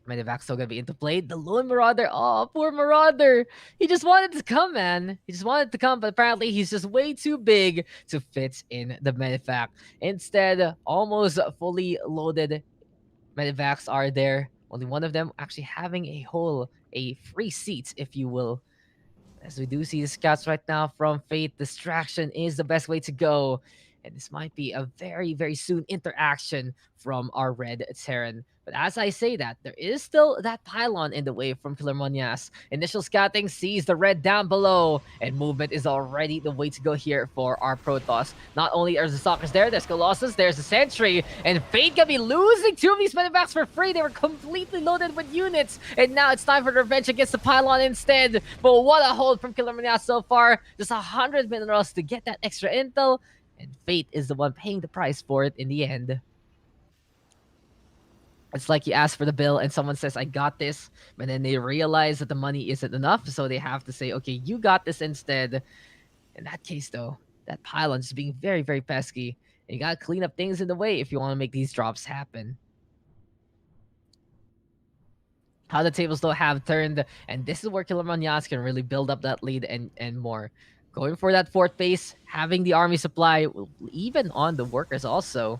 Medevac's still gonna be into play. The lone Marauder. Oh, poor Marauder. He just wanted to come, man. He just wanted to come, but apparently he's just way too big to fit in the Medevac. Instead, almost fully loaded Medevacs are there. Only one of them actually having a free seat, if you will. As we do see the scouts right now from Fate, distraction is the best way to go. And this might be a very soon interaction from our red Terran. But as I say that, there is still that pylon in the way from Killer Munoz. Initial scouting sees the red down below, and movement is already the way to go here for our Protoss. Not only are the Stalkers there, there's Colossus, there's the Sentry, and Fate gonna be losing 2 of these Medevacs for free. They were completely loaded with units, and now it's time for revenge against the pylon instead. But what a hold from Killer Munoz so far. Just 100 minerals to get that extra intel, and Fate is the one paying the price for it in the end. It's like you ask for the bill and someone says, I got this, but then they realize that the money isn't enough, so they have to say, okay, you got this instead. In that case, though, that pylon just being very pesky. You gotta clean up things in the way if you want to make these drops happen. How the tables though have turned, and this is where Killer Manyas can really build up that lead and more. Going for that fourth base, having the army supply, even on the workers also,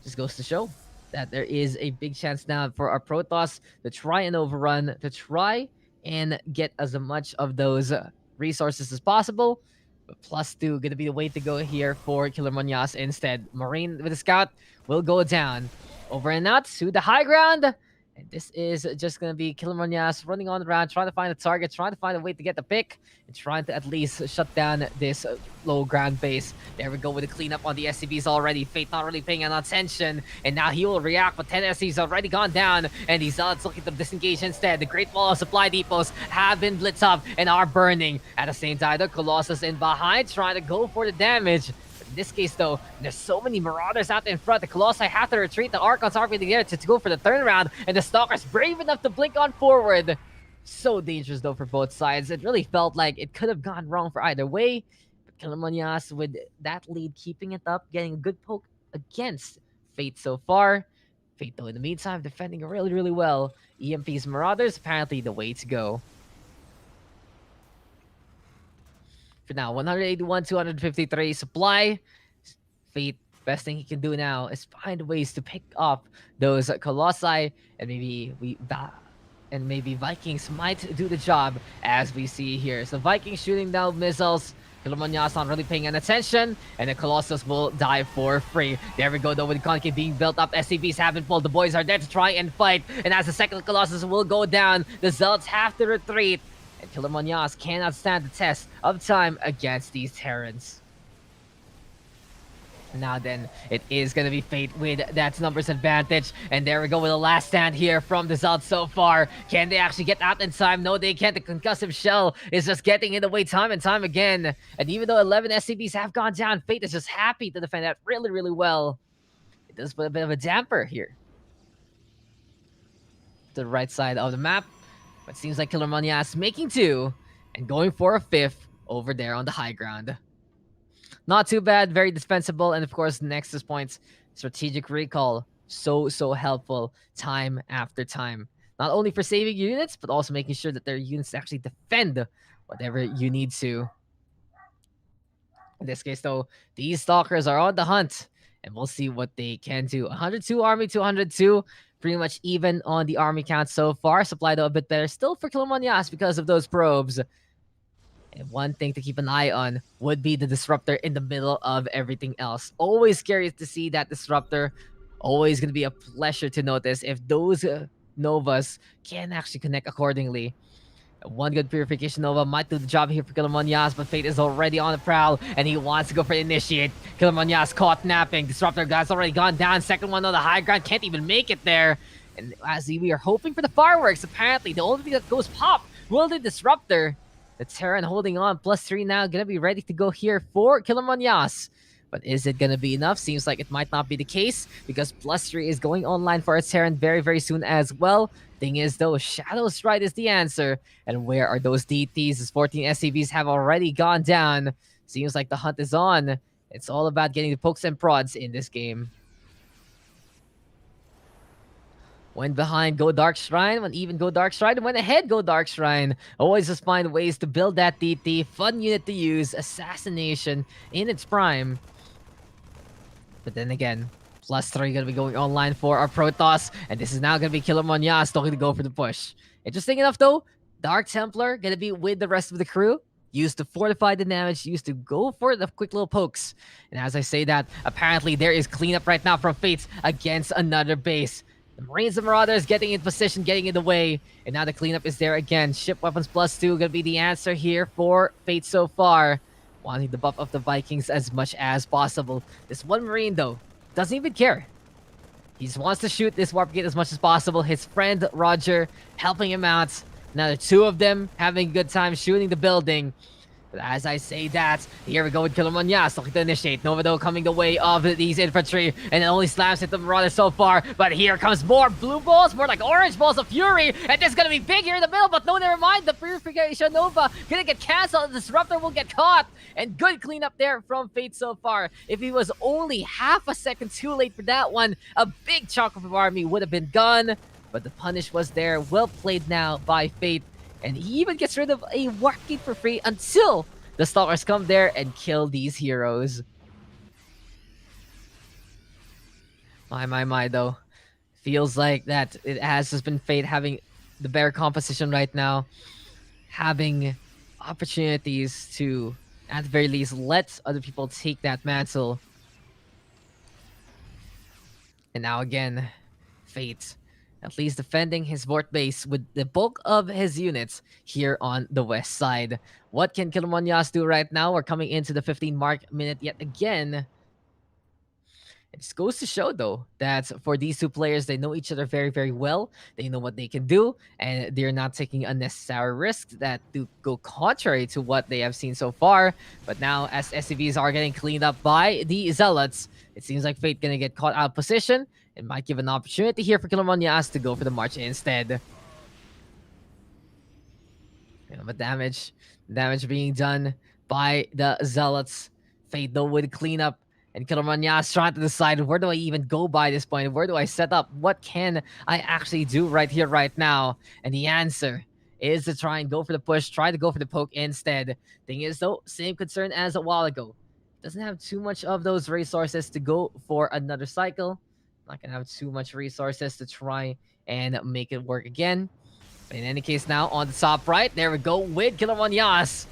just goes to show that there is a big chance now for our Protoss to try and overrun, to try and get as much of those resources as possible. But +2 gonna be the way to go here for Killer Manyas instead. Marine with a scout will go down. Over and out to the high ground. And this is just going to be Killer Manyas running on around, trying to find a target, trying to find a way to get the pick, and trying to at least shut down this low ground base. There we go with the cleanup on the SCVs already. Fate not really paying any attention, and now he will react, but 10 SCVs already gone down, and he's looking to disengage instead. The Great Wall of supply depots have been blitzed up and are burning. At the same time, the Colossus in behind, trying to go for the damage. In this case, though, there's so many Marauders out in front. The Colossi have to retreat. The Archons are really there to go for the turnaround. And the Stalkers brave enough to blink on forward. So dangerous, though, for both sides. It really felt like it could have gone wrong for either way. But Killer Manyas, with that lead, keeping it up, getting a good poke against Fate so far. Fate, though, in the meantime, defending really, really well. EMP's Marauders, apparently the way to go. For now, 181, 253 supply. Fate, best thing he can do now is find ways to pick up those Colossi, and maybe Vikings might do the job, as we see here. So Vikings shooting down missiles. Killer Manyas not really paying any attention, and the Colossus will die for free. There we go, though, with the concave being built up. SCVs haven't pulled. The boys are there to try and fight, and as the second Colossus will go down, the Zealots have to retreat. And Killer Manyas cannot stand the test of time against these Terrans. Now then, it is going to be Fate with that numbers advantage. And there we go with the last stand here from the Zealots so far. Can they actually get out in time? No, they can't. The concussive shell is just getting in the way time and time again. And even though 11 SCBs have gone down, Fate is just happy to defend that really, really well. It does put a bit of a damper here. To the right side of the map. But seems like Killer Manyas making 2 and going for a 5th over there on the high ground. Not too bad, very dispensable. And of course, Nexus points, strategic recall. So helpful time after time. Not only for saving units, but also making sure that their units actually defend whatever you need to. In this case, though, these Stalkers are on the hunt. And we'll see what they can do. 102 army, 202. Pretty much even on the army count so far. Supply, though, a bit better still for Killer Manyas because of those probes. And one thing to keep an eye on would be the Disruptor in the middle of everything else. Always scary to see that Disruptor. Always going to be a pleasure to notice if those Novas can actually connect accordingly. One good Purification Nova might do the job here for Killer Manyas, but Fate is already on the prowl, and he wants to go for Initiate. Killer Manyas caught napping. Disruptor guy's already gone down. Second one on the high ground, can't even make it there. And as we are hoping for the fireworks, apparently the only thing that goes pop will the Disruptor. The Terran holding on, +3 now, gonna be ready to go here for Killer Manyas. But is it gonna be enough? Seems like it might not be the case, because +3 is going online for a Terran very, very soon as well. Thing is, though, Shadow Stride is the answer. And where are those DTs? As 14 SCVs have already gone down. Seems like the hunt is on. It's all about getting the pokes and prods in this game. When behind, go Dark Shrine. When even, go Dark Shrine. And when ahead, go Dark Shrine. Always just find ways to build that DT. Fun unit to use. Assassination in its prime. But then again, +3 gonna be going online for our Protoss, and this is now gonna be Killer Manyas looking to go for the push. Interesting enough, though, Dark Templar gonna be with the rest of the crew, used to fortify the damage, used to go for the quick little pokes. And as I say that, apparently there is cleanup right now from Fates against another base. The Marines and Marauders getting in position, getting in the way, and now the cleanup is there again. Ship weapons +2 gonna be the answer here for Fate so far. Wanting the buff of the Vikings as much as possible. This one Marine, though, doesn't even care. He just wants to shoot this Warp Gate as much as possible. His friend Roger helping him out. Now the two of them having a good time shooting the building. But as I say that, here we go with Killer Munoz looking to initiate. Nova though coming the way of these infantry, and it only slams hit the Marauder so far. But here comes more blue balls, more like orange balls of Fury, and this is gonna be big here in the middle. But no, never mind. The Purification Nova gonna get canceled. The Disruptor will get caught, and good cleanup there from Fate so far. If he was only half a second too late for that one, a big chunk of his army would have been gone. But the punish was there. Well played now by Fate. And he even gets rid of a Wargate for free until the Stalkers come there and kill these heroes. My, though. Feels like that it has just been Fate having the better composition right now. Having opportunities to, at the very least, let other people take that mantle. And now again, Fate at least defending his fort base with the bulk of his units here on the west side. What can Kilomonyas do right now? We're coming into the 15 mark minute yet again. It just goes to show, though, that for these two players, they know each other very, very well. They know what they can do, and they're not taking unnecessary risks that do go contrary to what they have seen so far. But now, as SCVs are getting cleaned up by the Zealots, it seems like Fate gonna get caught out of position. It might give an opportunity here for Kilomonyas to go for the march instead. But damage being done by the Zealots. Fate, though, would clean up. And Kilomanyas trying to decide, where do I even go by this point? Where do I set up? What can I actually do right here, right now? And the answer is to try and go for the push, try to go for the poke instead. Thing is, though, same concern as a while ago. Doesn't have too much of those resources to go for another cycle. Not gonna have too much resources to try and make it work again. But in any case, now on the top right, there we go with Kilomanyas.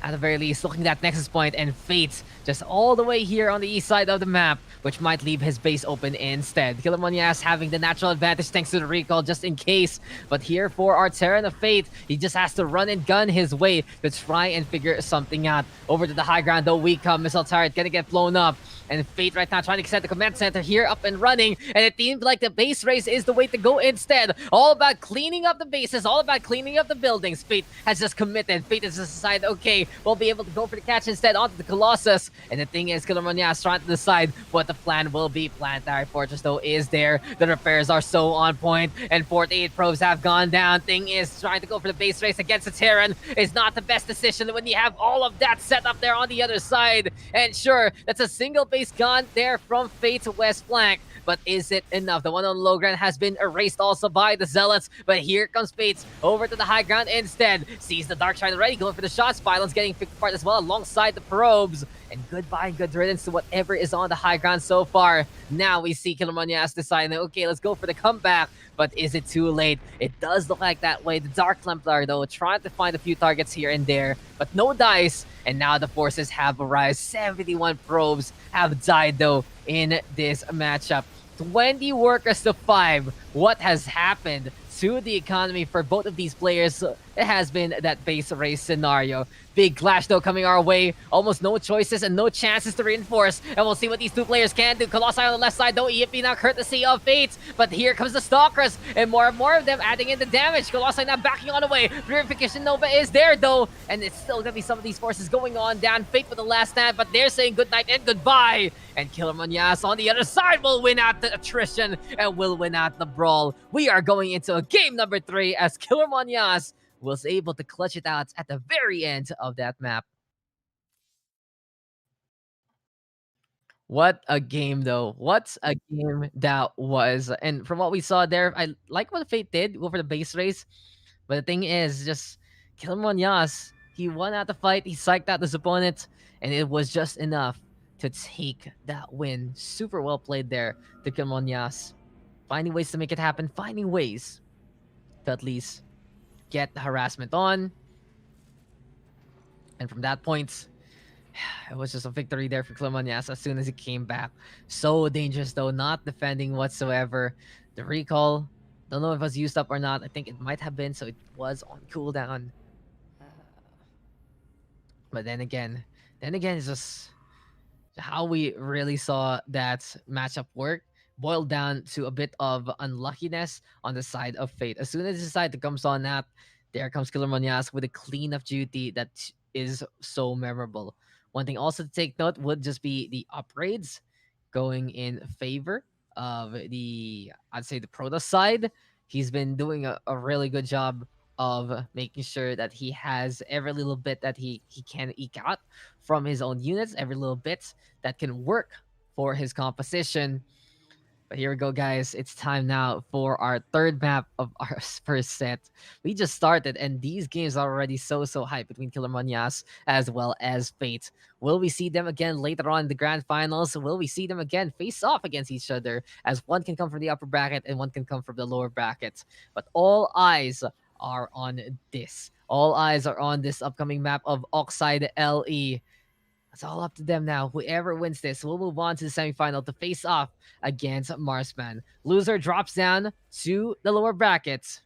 At the very least, looking at that Nexus point, and Fate just all the way here on the east side of the map, which might leave his base open instead. Kilomonyas having the natural advantage thanks to the recall just in case. But here for our Terran of Fate, he just has to run and gun his way to try and figure something out. Over to the high ground though, we come. Missile turret gonna get blown up. And Fate right now trying to set the command center here up and running. And it seems like the base race is the way to go instead. All about cleaning up the bases, all about cleaning up the buildings. Fate has just committed. Fate has just decided, okay, we'll be able to go for the catch instead onto the Colossus. And the thing is, Kilomonyas trying to decide what the plan will be. Planetary Fortress, though, is there. The repairs are so on point. And 48 probes have gone down. Thing is, trying to go for the base race against the Terran is not the best decision when you have all of that set up there on the other side. And sure, that's a single base gone there from Fate to west flank. But is it enough? The one on low ground has been erased also by the Zealots. But here comes Fate over to the high ground instead. Sees the Dark Shine already, going for the shots. Pylons getting picked apart as well alongside the probes. And goodbye, good riddance to whatever is on the high ground so far. Now we see Kilomonyas deciding, okay, let's go for the comeback. But is it too late? It does look like that way. The Dark Templar, though, trying to find a few targets here and there. But no dice. And now the forces have arrived. 71 probes have died, though, in this matchup. 20 workers to 5. What has happened to the economy for both of these players? It has been that base race scenario. Big clash, though, coming our way. Almost no choices and no chances to reinforce. And we'll see what these two players can do. Colossi on the left side, though. EFP now courtesy of Fate. But here comes the Stalkers. And more of them adding in the damage. Colossi now backing on the way. Purification Nova is there, though. And it's still going to be some of these forces going on down. Fate with the last stand. But they're saying goodnight and goodbye. And Kilomonyas on the other side will win out the attrition. And will win out the brawl. We are going into game number 3 as Kilomonyas was able to clutch it out at the very end of that map. What a game, though. What a game that was. And from what we saw there, I like what Fate did, go for the base race. But the thing is, just Kilomonyas, he won out the fight, he psyched out his opponent, and it was just enough to take that win. Super well played there to Kilomonyas. Finding ways to make it happen, finding ways to at least get the harassment on. And from that point, it was just a victory there for Kilomonyas as soon as he came back. So dangerous, though, not defending whatsoever. The recall, don't know if it was used up or not. I think it might have been, so it was on cooldown. But then again, it's just how we really saw that matchup work boiled down to a bit of unluckiness on the side of Fate. As soon as he decided to come on that, there comes Kilomonyas with a clean of duty that is so memorable. One thing also to take note would just be the upgrades going in favor of the, I'd say, the Protoss side. He's been doing a really good job of making sure that he has every little bit that he can eke out from his own units, every little bit that can work for his composition. But here we go, guys. It's time now for our third map of our first set. We just started, and these games are already so hyped between Killer Manyas as well as Fate. Will we see them again later on in the grand finals? Will we see them again face off against each other, as one can come from the upper bracket and one can come from the lower bracket? But all eyes are on this. All eyes are on this upcoming map of Oxide LE. It's all up to them now. Whoever wins this will move on to the semifinal to face off against Marsman. Loser drops down to the lower bracket.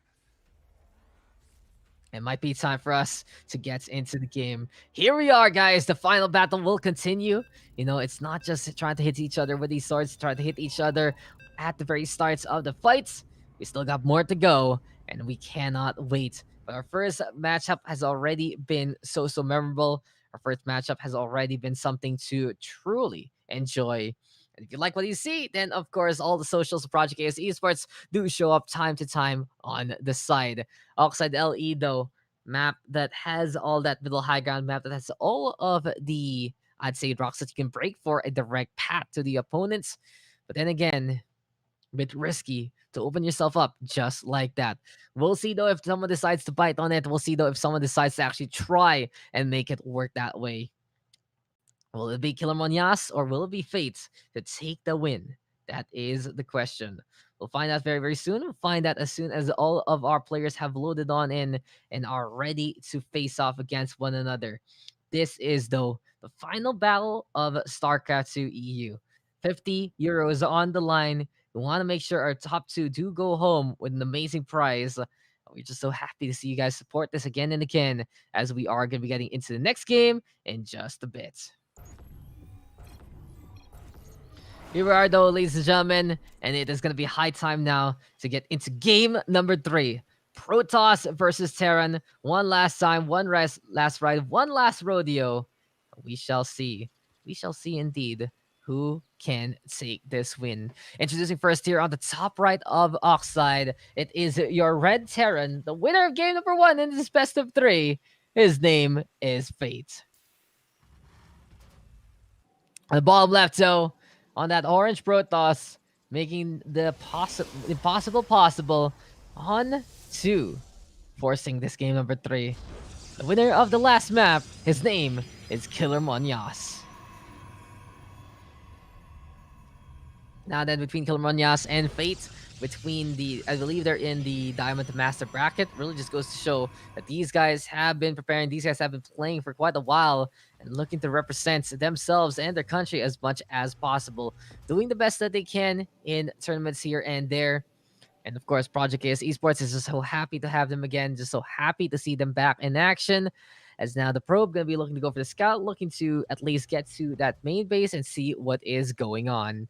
It might be time for us to get into the game. Here we are, guys. The final battle will continue. You know, it's not just trying to hit each other with these swords, trying to hit each other at the very starts of the fights. We still got more to go, and we cannot wait. But our first matchup has already been so memorable. Our first matchup has already been something to truly enjoy. And if you like what you see, then of course all the socials of Project AS Esports do show up time to time on the side. Oxide LE though, map that has all that middle high ground map that has all of the, I'd say, rocks that you can break for a direct path to the opponents. But then again, a bit risky to open yourself up just like that. We'll see though if someone decides to bite on it. We'll see though if someone decides to actually try and make it work that way. Will it be Killer Monyas or will it be Fate to take the win? That is the question. We'll find out very soon. We'll find out as soon as all of our players have loaded on in and are ready to face off against one another. This is, though, the final battle of StarCraft 2 EU. 50 euros on the line. We want to make sure our top two do go home with an amazing prize. We're just so happy to see you guys support this again and again as we are going to be getting into the next game in just a bit. Here we are, though, ladies and gentlemen, and it is going to be high time now to get into game number 3. Protoss versus Terran. One last time, last ride, one last rodeo. We shall see. We shall see indeed who can take this win. Introducing first here on the top right of Oxide, it is your red Terran, the winner of game number 1 in this best of 3. His name is Fate. On the bottom left, though, on that orange Protoss, making the impossible possible on 2, forcing this game number 3. The winner of the last map, his name is Killer Monyas. Now then, between Killer Monyas and Fate, between the, I believe they're in the Diamond Master bracket, really just goes to show that these guys have been preparing, these guys have been playing for quite a while and looking to represent themselves and their country as much as possible, doing the best that they can in tournaments here and there. And of course, Project AS Esports is just so happy to have them again, just so happy to see them back in action. As now the probe going to be looking to go for the scout, looking to at least get to that main base and see what is going on.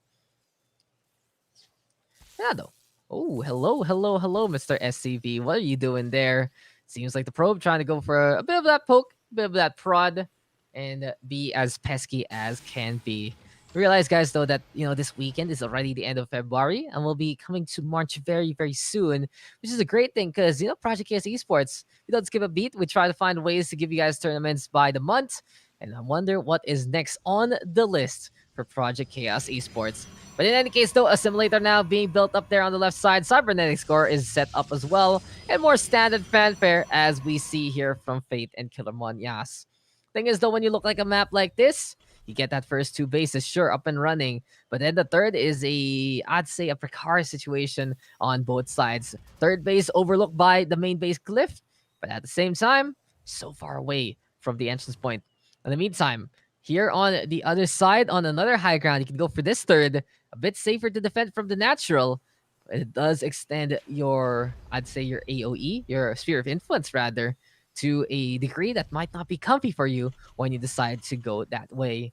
Yeah, though. Oh, hello, Mr. SCV. What are you doing there? Seems like the probe trying to go for a bit of that poke, a bit of that prod, and be as pesky as can be. Realize, guys, though, that, you know, this weekend is already the end of February, and we'll be coming to March very soon, which is a great thing because, you know, Project KS Esports, we don't skip a beat. We try to find ways to give you guys tournaments by the month, and I wonder what is next on the list for Project Chaos Esports. But in any case, though, a simulator now being built up there on the left side. Cybernetic score is set up as well, and more standard fanfare as we see here from Fate and Killer Monyas. Thing is, though, when you look like a map like this, you get that first 2 bases, sure, up and running. But then the third is I'd say, a precarious situation on both sides. Third base overlooked by the main base cliff, but at the same time, so far away from the entrance point. In the meantime, here on the other side, on another high ground, you can go for this third. A bit safer to defend from the natural. It does extend your, I'd say, your AoE, your sphere of influence, rather, to a degree that might not be comfy for you when you decide to go that way.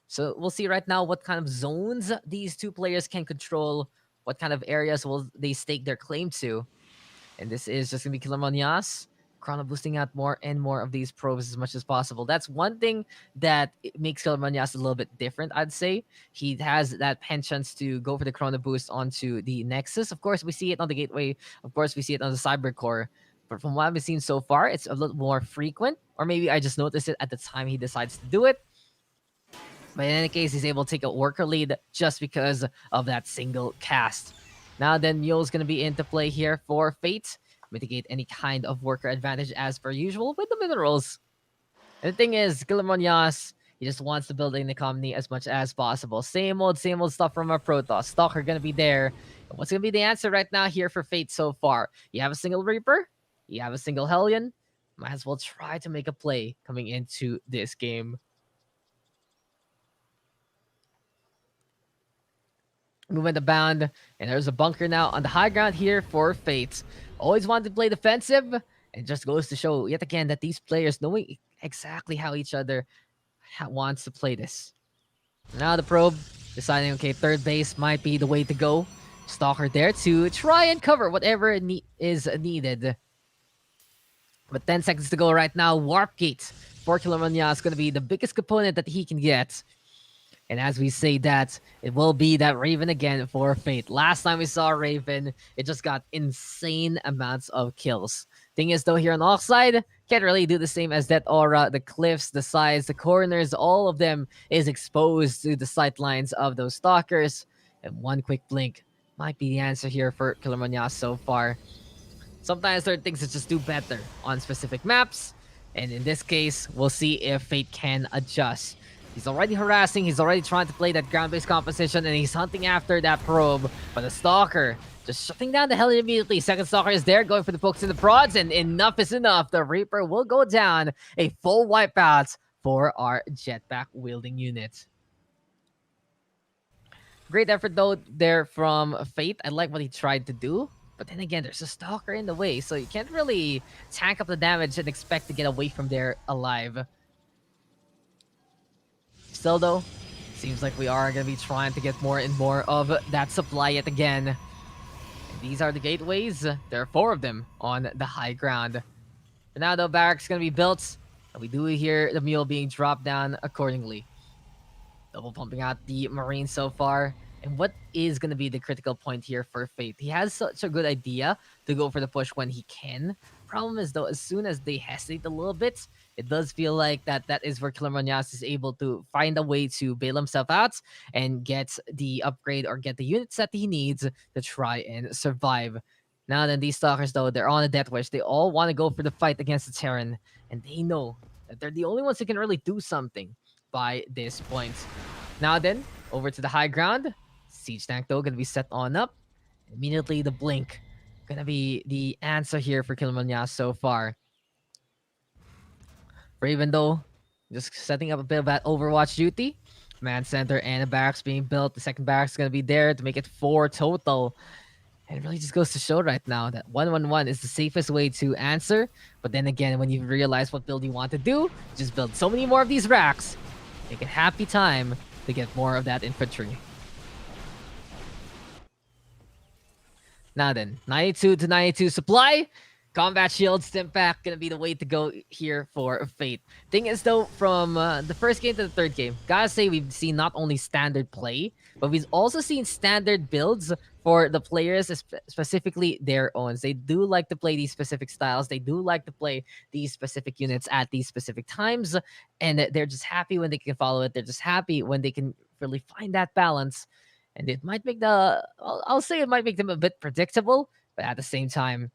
So we'll see right now what kind of zones these two players can control, what kind of areas will they stake their claim to. And this is just going to be Killer Monyas chrono boosting out more and more of these probes as much as possible. That's one thing that it makes Kilmanyas a little bit different, I'd say. He has that penchant to go for the chrono boost onto the Nexus. Of course, we see it on the Gateway. Of course, we see it on the Cyber Core. But from what I've seen so far, it's a little more frequent. Or maybe I just noticed it at the time he decides to do it. But in any case, he's able to take a worker lead just because of that single cast. Now then, Mule's going to be into play here for Fate. Mitigate any kind of worker advantage as per usual with the minerals. And the thing is, Guillermonias, he just wants to build in economy as much as possible. Same old stuff from our Protoss. Stalker going to be there. And what's going to be the answer right now here for Fate so far? You have a single Reaper. You have a single Hellion. Might as well try to make a play coming into this game. Movement abound, and there's a bunker now on the high ground here for Fate. Always wanted to play defensive, and just goes to show yet again that these players knowing exactly how each other wants to play this. Now the probe deciding, okay, third base might be the way to go. Stalker there to try and cover whatever is needed. But 10 seconds to go right now. Warp Gate for Kilomania is going to be the biggest component that he can get. And as we say that, it will be that Raven again for Fate. Last time we saw Raven, it just got insane amounts of kills. Thing is, though, here on Oxide, can't really do the same as that aura. The cliffs, the sides, the corners, all of them is exposed to the sight lines of those stalkers. And one quick blink might be the answer here for Killer Manyas so far. Sometimes there are things that just do better on specific maps. And in this case, we'll see if Fate can adjust. He's already harassing, he's already trying to play that ground-based composition, and he's hunting after that probe. But the Stalker just shutting down the Hellion immediately. Second Stalker is there, going for the pokes and the prods, and enough is enough. The Reaper will go down. A full wipeout for our jetpack-wielding unit. Great effort, though, there from Fate. I like what he tried to do. But then again, there's a Stalker in the way, so you can't really tank up the damage and expect to get away from there alive. Still, though, seems like we are going to be trying to get more and more of that supply yet again. And these are the gateways. There are 4 of them on the high ground. For now, though, barracks going to be built. And we do hear the mule being dropped down accordingly. Double pumping out the Marine so far. And what is going to be the critical point here for Fate? He has such a good idea to go for the push when he can. Problem is, though, as soon as they hesitate a little bit, it does feel like that is where Killer Manyas is able to find a way to bail himself out and get the upgrade or get the units that he needs to try and survive. Now then, these Stalkers, though, they're on a death wish. They all want to go for the fight against the Terran, and they know that they're the only ones who can really do something by this point. Now then, over to the high ground. Siege tank, though, going to be set on up. Immediately, the blink. Going to be the answer here for Kilmanyas so far. Raven, though, just setting up a bit of that Overwatch duty. Command center and a barracks being built. The second barracks is going to be there to make it 4 total. And it really just goes to show right now that 1-1-1 is the safest way to answer. But then again, when you realize what build you want to do, just build so many more of these racks. Make it happy time to get more of that infantry. Now then, 92 to 92 supply. Combat shield, stim pack, gonna be the way to go here for Fate. Thing is, though, from the first game to the third game, gotta say we've seen not only standard play, but we've also seen standard builds for the players, specifically their own. They do like to play these specific styles. They do like to play these specific units at these specific times, and they're just happy when they can follow it. They're just happy when they can really find that balance. And it might make I'll say it might make them a bit predictable, but at the same time,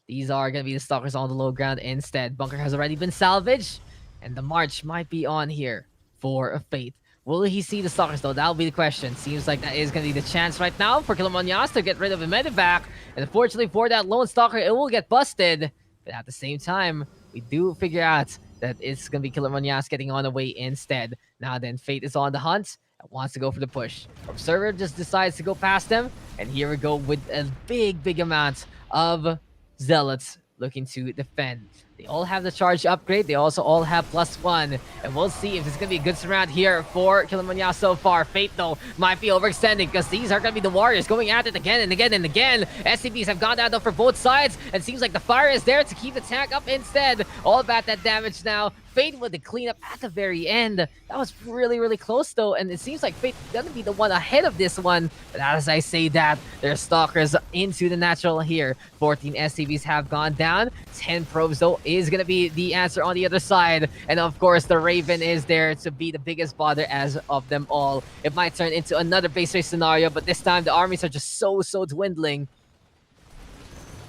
these are going to be the Stalkers on the low ground instead. Bunker has already been salvaged, and the march might be on here for a Fate. Will he see the Stalkers, though? That'll be the question. Seems like that is going to be the chance right now for Kilomanyas to get rid of a medevac. And unfortunately for that lone Stalker, it will get busted. But at the same time, we do figure out that it's going to be Kilomanyas getting on the way instead. Now then, Fate is on the hunt. Wants to go for the push. Observer just decides to go past them, and here we go with a big amount of Zealots looking to defend. They all have the charge upgrade. They also all have +1. And we'll see if it's going to be a good surround here for Kilimanya so far. Fate, though, might be overextending because these are going to be the Warriors going at it again and again and again. SCBs have gone down though for both sides. And seems like the fire is there to keep the tank up instead. All about that damage now. Fate with the cleanup at the very end. That was really, really close though. And it seems like Fate going to be the one ahead of this one. But as I say that, there's Stalkers into the natural here. 14 SCBs have gone down. 10 probes though is going to be the answer on the other side. And of course, the Raven is there to be the biggest bother as of them all. It might turn into another base race scenario, but this time the armies are just so dwindling.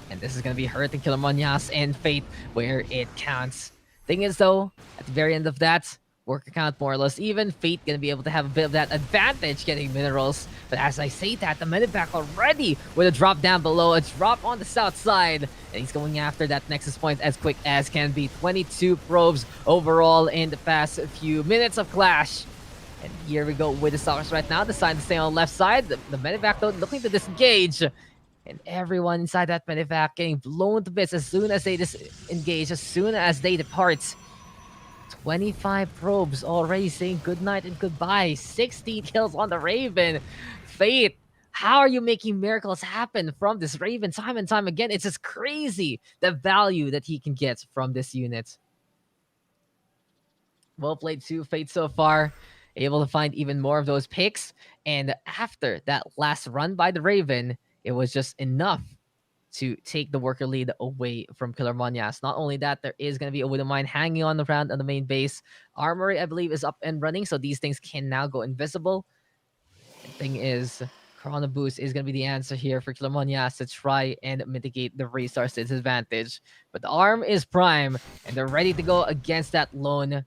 And this is going to be hurting Kilimanyas and Fate where it counts. Thing is though, at the very end of that, worker count more or less even. Fate gonna be able to have a bit of that advantage getting minerals. But as I say that, the medivac already with a drop down below, a drop on the south side. And he's going after that Nexus point as quick as can be. 22 probes overall in the past few minutes of Clash. And here we go with the Stalkers right now. Deciding to stay on the left side. The medivac though looking to disengage. And everyone inside that medevac getting blown to bits as soon as they disengage, as soon as they depart. 25 probes already saying goodnight and goodbye. 16 kills on the Raven. Fate, how are you making miracles happen from this Raven time and time again? It's just crazy the value that he can get from this unit. Well played too, Fate, so far. Able to find even more of those picks. And after that last run by the Raven, it was just enough to take the worker lead away from Killer Monyas. Not only that, there is going to be a Widow Mine hanging on the ground on the main base. Armory, I believe, is up and running, so these things can now go invisible. The thing is, Chrono Boost is going to be the answer here for Killer Monyas to try and mitigate the Restar's disadvantage. But the arm is prime, and they're ready to go against that lone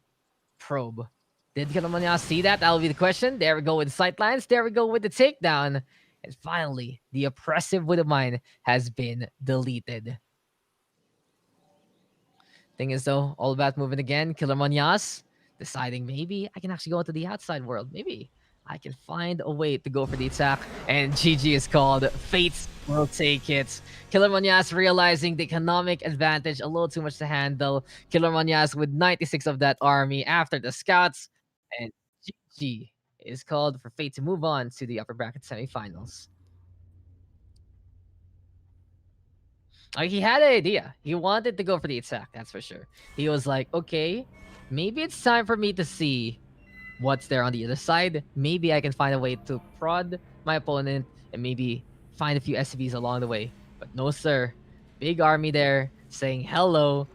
probe. Did Kilimanya see that? That'll be the question. There we go with the sightlines. There we go with the takedown. And finally, the oppressive Widow Mine has been deleted. Thing is though, all about moving again. Killer Manyas deciding maybe I can actually go into the outside world. Maybe I can find a way to go for the attack. And GG is called. Fates will take it. Killer Manyas realizing the economic advantage a little too much to handle. Killer Manyas with 96 of that army after the scouts. And GG is called for Fate to move on to the upper bracket semifinals. He had an idea. He wanted to go for the attack, that's for sure. He was like, okay, maybe it's time for me to see what's there on the other side. Maybe I can find a way to prod my opponent and maybe find a few SCVs along the way. But no, sir. Big army there saying hello.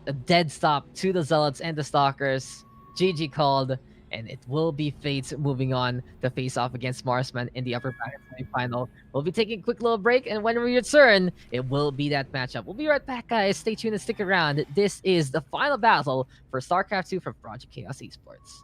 A dead stop to the Zealots and the Stalkers. GG called. And it will be Fates moving on to face off against Marsman in the upper bracket semifinal. We'll be taking a quick little break, and when we return, it will be that matchup. We'll be right back, guys. Stay tuned and stick around. This is the final battle for StarCraft 2 from Project Chaos Esports.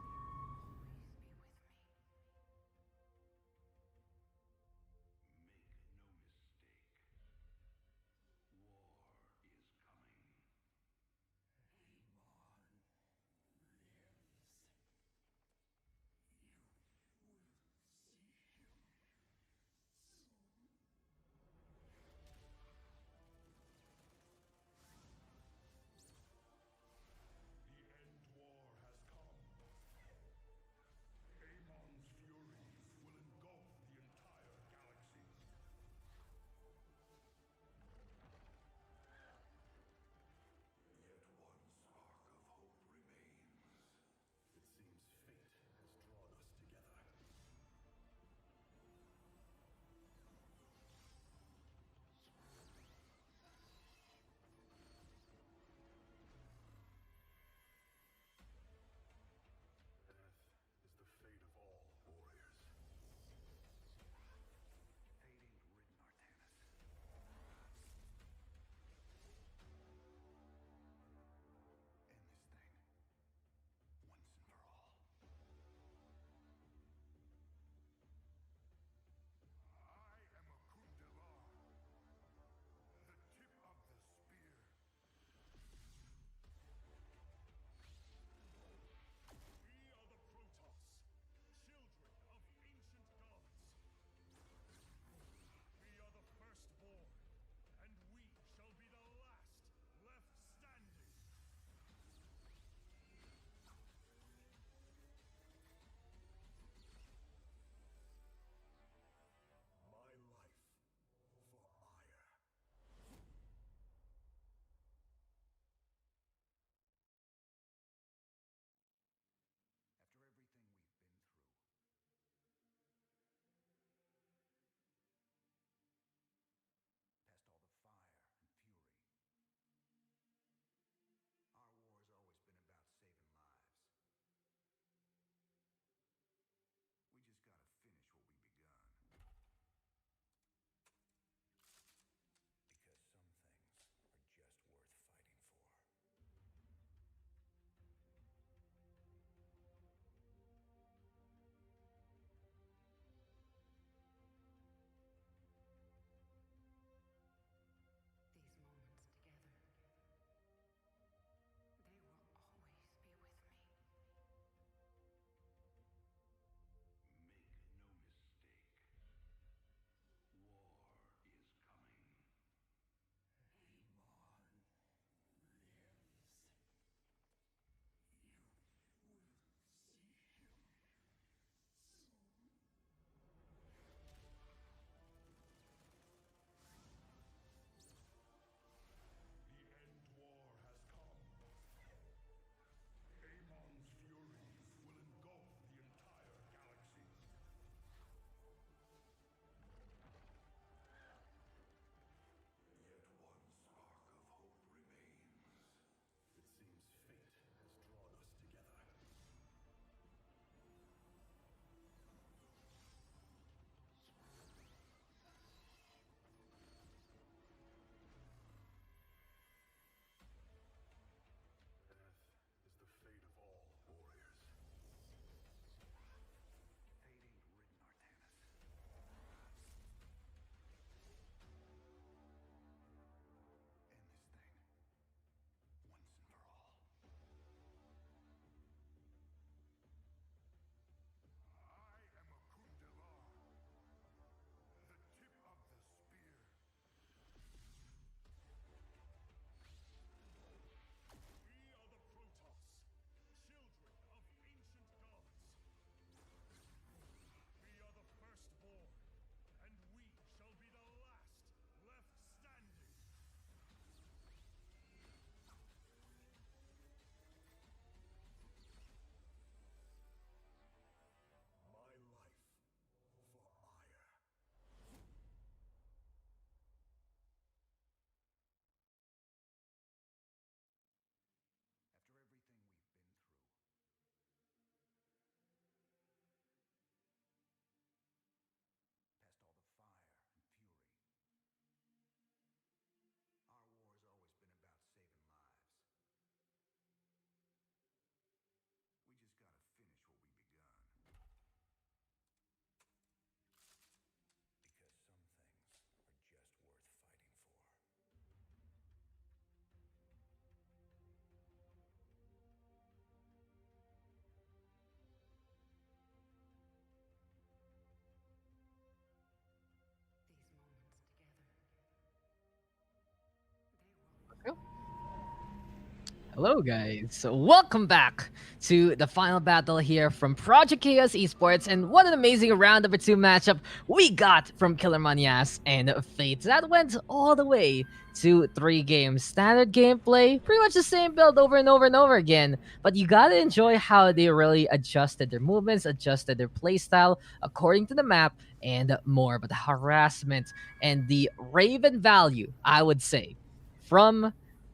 Hello, guys. So welcome back to the final battle here from Project Chaos Esports. And what an amazing round number two matchup we got from Killer Manias and Fate. That went all the way to 3 games. Standard gameplay, pretty much the same build over and over and over again. But you gotta enjoy how they really adjusted their movements, adjusted their playstyle according to the map, and more. But the harassment and the Raven value, I would say, from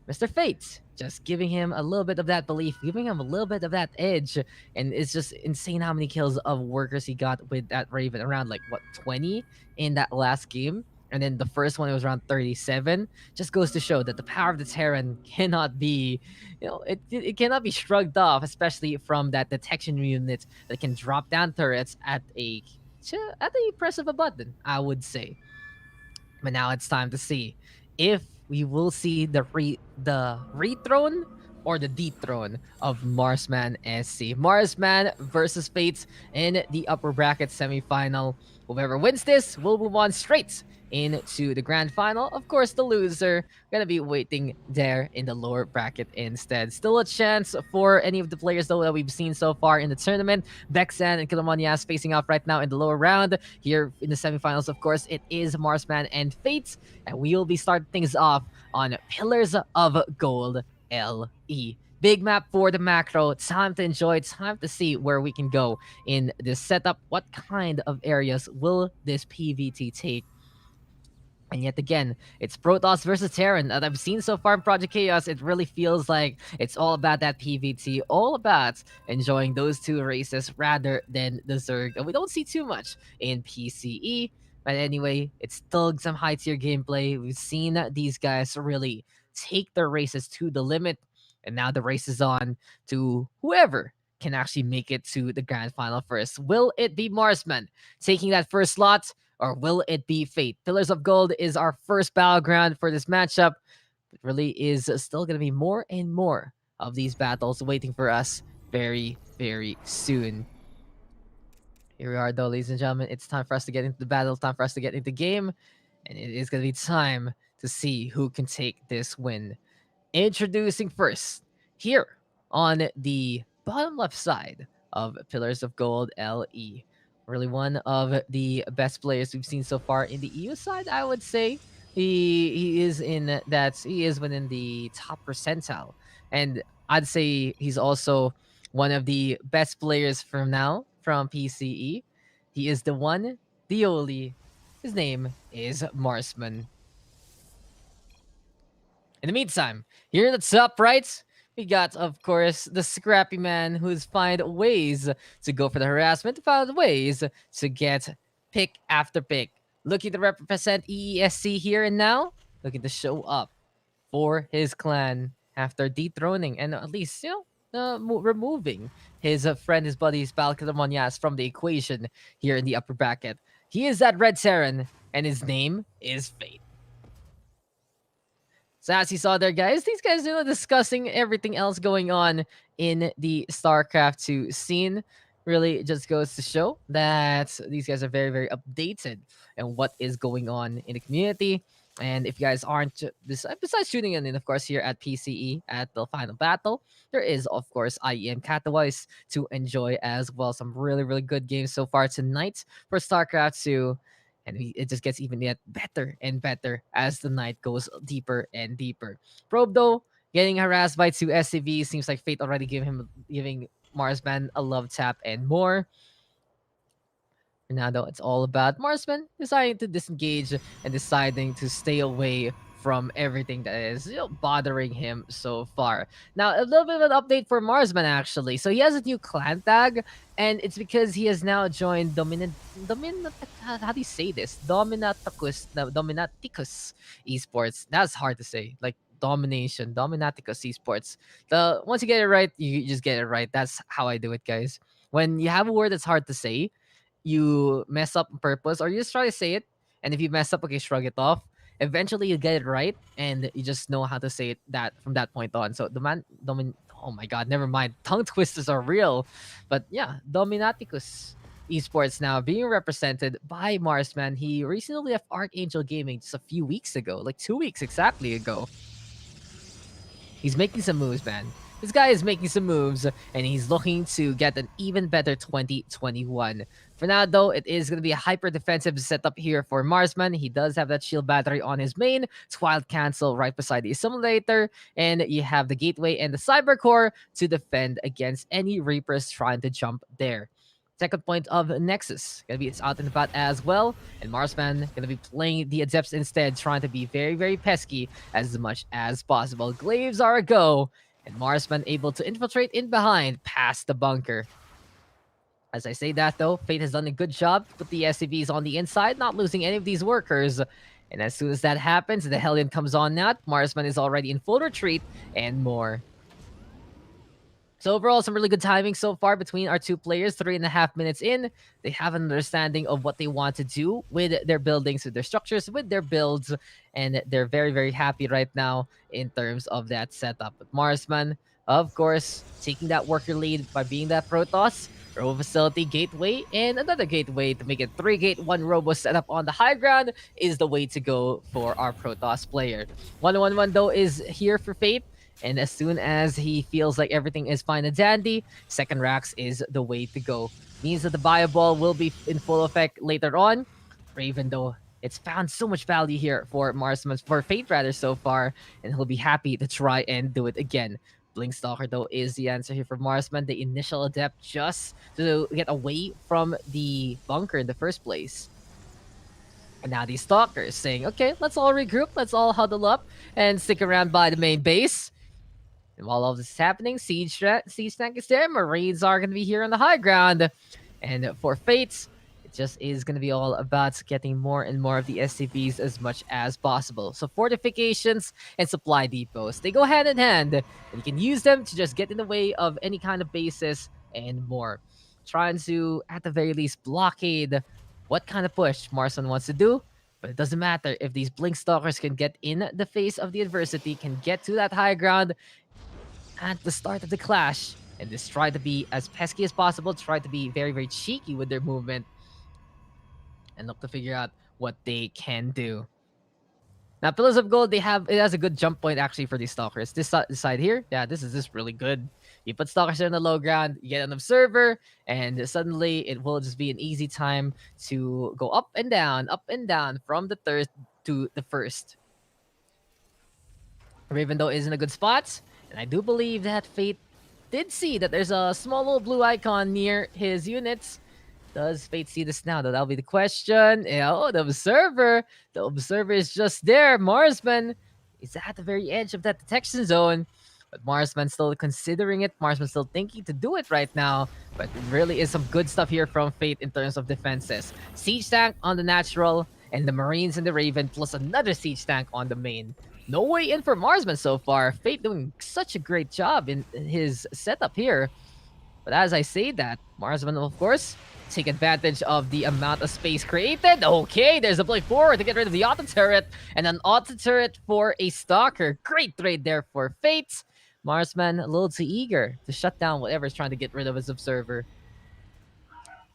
Mr. Fate, just giving him a little bit of that belief, giving him a little bit of that edge. And it's just insane how many kills of workers he got with that Raven. Around like what, 20 in that last game. And then the first one, it was around 37. Just goes to show that the power of the Terran cannot be, it cannot be shrugged off, especially from that detection unit that can drop down turrets at the press of a button, I would say. But now it's time to see if we will see the rethrone or the dethrone of Marsman SC. Marsman versus Fates in the upper bracket semifinal. Whoever wins this will move on straight into the grand final. Of course, the loser gonna be waiting there in the lower bracket instead. Still a chance for any of the players though that we've seen so far in the tournament. Bexan and Kilomanias facing off right now in the lower round. Here in the semifinals, of course, it is Marsman and Fate, and we will be starting things off on Pillars of Gold LE. Big map for the macro. Time to enjoy. Time to see where we can go in this setup. What kind of areas will this PVT take? And yet again, it's Protoss versus Terran that I've seen so far in Project Chaos. It really feels like it's all about that PVT, all about enjoying those two races rather than the Zerg. And we don't see too much in PCE. But anyway, it's still some high tier gameplay. We've seen these guys really take their races to the limit. And now the race is on to whoever can actually make it to the grand final first. Will it be Marsman taking that first slot? Or will it be Fate? Pillars of Gold is our first battleground for this matchup. It really is still going to be more and more of these battles waiting for us very, very soon. Here we are, though, ladies and gentlemen. It's time for us to get into the battle, time for us to get into the game. And it is going to be time to see who can take this win. Introducing first, here on the bottom left side of Pillars of Gold LE. Really one of the best players we've seen so far in the EU side, I would say. He is within the top percentile. And I'd say he's also one of the best players from now from PCE. He is the one, the only. His name is Marsman. In the meantime, here in the top right, we got, of course, the scrappy man who's find ways to go for the harassment, found ways to get pick after pick. Looking to represent EESC here and now, looking to show up for his clan after dethroning and at least, removing his friend, his buddy, his pal Kalamonyas from the equation here in the upper bracket. He is that Red Terran, and his name is Fate. So as you saw there, guys, these guys are discussing everything else going on in the StarCraft 2 scene. Really just goes to show that these guys are very, very updated and what is going on in the community. And if you guys aren't, besides tuning in, of course, here at PCE at the final battle, there is, of course, IEM Katowice to enjoy as well. Some really, really good games so far tonight for StarCraft 2. And it just gets even yet better and better as the night goes deeper and deeper. Probe, though, getting harassed by 2 SCVs. Seems like Fate already giving Marsman a love tap and more. Now, though, it's all about Marsman deciding to disengage and deciding to stay away from everything that is bothering him so far. Now, a little bit of an update for Marsman, actually. So he has a new clan tag, and it's because he has now joined how do you say this? Dominaticus Esports. That's hard to say. Like Dominaticus Esports. Once you get it right, you just get it right. That's how I do it, guys. When you have a word that's hard to say, you mess up on purpose, or you just try to say it, and if you mess up, okay, shrug it off. Eventually, you get it right, and you just know how to say it that from that point on. So oh my god, never mind. Tongue twisters are real, but yeah, Dominaticus Esports now being represented by Marsman. He recently left Archangel Gaming just a few weeks ago, like 2 weeks exactly ago. He's making some moves, man. This guy is making some moves, and he's looking to get an even better 2021. For now, though, it is going to be a hyper defensive setup here for Marsman. He does have that shield battery on his main, Wild Cancel right beside the assimilator, and you have the gateway and the cyber core to defend against any Reapers trying to jump there. Second point of Nexus. Gonna be out and about as well. And Marsman gonna be playing the Adepts instead, trying to be very, very pesky as much as possible. Glaives are a go. And Marsman able to infiltrate in behind past the bunker. As I say that though, Fate has done a good job to put the SCVs on the inside, not losing any of these workers. And as soon as that happens, the Hellion comes on now. Marsman is already in full retreat and more. So overall, some really good timing so far between our two players. 3.5 minutes in, they have an understanding of what they want to do with their buildings, with their structures, with their builds, and they're very, very happy right now in terms of that setup. But Marsman, of course, taking that worker lead by being that Protoss, Robo Facility, Gateway, and another Gateway to make it 3-gate, 1 Robo setup on the high ground is the way to go for our Protoss player. 1-1-1 though is here for Fate. And as soon as he feels like everything is fine and dandy, second racks is the way to go. Means that the bio ball will be in full effect later on. Raven, though, it's found so much value here for Marsman, for Fate rather, so far, and he'll be happy to try and do it again. Blinkstalker, though, is the answer here for Marsman, the initial adept, just to get away from the bunker in the first place. And now these stalkers saying, okay, let's all regroup, let's all huddle up and stick around by the main base. And while all this is happening, Siege Tank is there. Marines are going to be here on the high ground. And for Fates, it just is going to be all about getting more and more of the SCVs as much as possible. So fortifications and supply depots, they go hand in hand. And you can use them to just get in the way of any kind of bases and more. Trying to, at the very least, blockade what kind of push Marsman wants to do. But it doesn't matter if these Blink Stalkers can get in the face of the adversity, can get to that high ground at the start of the clash, and just try to be as pesky as possible, try to be very, very cheeky with their movement, and look to figure out what they can do. Now, Pillars of Gold, it has a good jump point actually for these stalkers. This side here, yeah, this is just really good. You put stalkers in the low ground, you get an observer, and suddenly it will just be an easy time to go up and down from the third to the first. Raven, though, is in a good spot. And I do believe that Fate did see that there's a small little blue icon near his units. Does Fate see this now? That'll be the question. Oh, the observer. The observer is just there. Marsman is at the very edge of that detection zone. But Marsman still considering it. Marsman still thinking to do it right now. But it really is some good stuff here from Fate in terms of defenses. Siege tank on the natural. And the Marines and the Raven plus another siege tank on the main. No way in for Marsman so far. Fate doing such a great job in his setup here. But as I say that, Marsman will, of course, take advantage of the amount of space created. Okay, there's a play forward to get rid of the auto turret. And an auto turret for a stalker. Great trade there for Fate. Marsman a little too eager to shut down whatever's trying to get rid of his observer.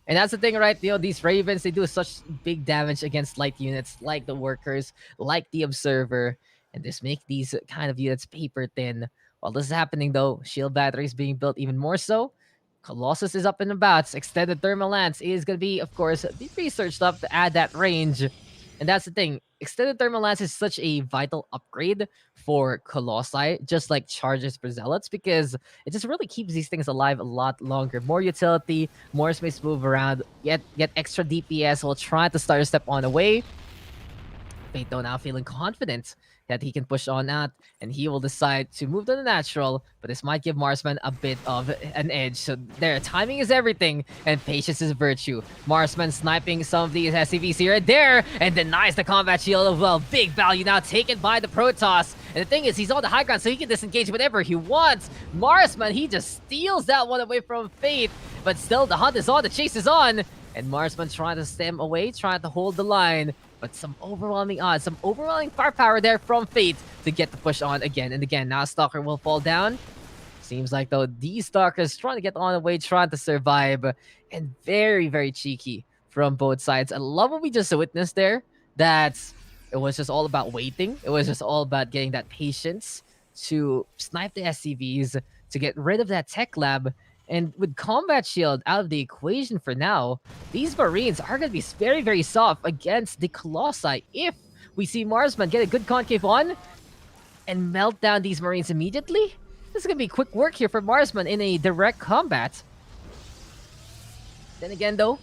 And that's the thing, right? You know, these Ravens, they do such big damage against light units like the workers, like the observer. And just make these kind of units paper thin. While this is happening, though, shield battery is being built even more so. Colossus is up and about. Extended Thermal Lance is going to be, of course, be researched up to add that range. And that's the thing. Extended Thermal Lance is such a vital upgrade for Colossi, just like Charges for Zealots, because it just really keeps these things alive a lot longer. More utility, more space to move around, get extra DPS while trying to start a step on the way. Fate, though, now feeling confident that he can push on out, and he will decide to move to the natural, but this might give Marsman a bit of an edge. So there, timing is everything, and patience is virtue. Marsman sniping some of these SCVs here and there, and denies the combat shield as well. Big value now taken by the Protoss. And the thing is, he's on the high ground, so he can disengage whenever he wants. Marsman, he just steals that one away from Fate, but still, the hunt is on, the chase is on, and Marsman trying to stem away, trying to hold the line. But some overwhelming odds, some overwhelming firepower there from Fate to get the push on again and again. Now Stalker will fall down. Seems like, though, these Stalkers trying to get on the way, trying to survive. And very, very cheeky from both sides. I love what we just witnessed there. That it was just all about waiting. It was just all about getting that patience to snipe the SCVs, to get rid of that tech lab. And with Combat Shield out of the equation for now, these Marines are going to be very, very soft against the Colossi. If we see Marsman get a good concave on and melt down these Marines immediately, this is going to be quick work here for Marsman in a direct combat. Then again, though,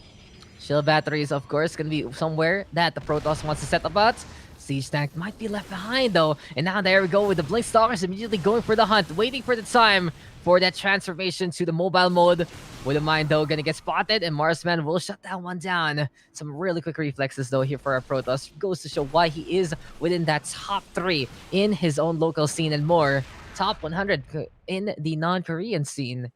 shield batteries, of course, going to be somewhere that the Protoss wants to set about. Siege tank might be left behind, though. And now there we go with the Blink Stalkers immediately going for the hunt, waiting for the time for that transformation to the mobile mode. Wouldn't mind, though, gonna get spotted, and Marsman will shut that one down. Some really quick reflexes, though, here for our Protoss. Goes to show why he is within that top 3 in his own local scene and more. Top 100 in the non-Korean scene.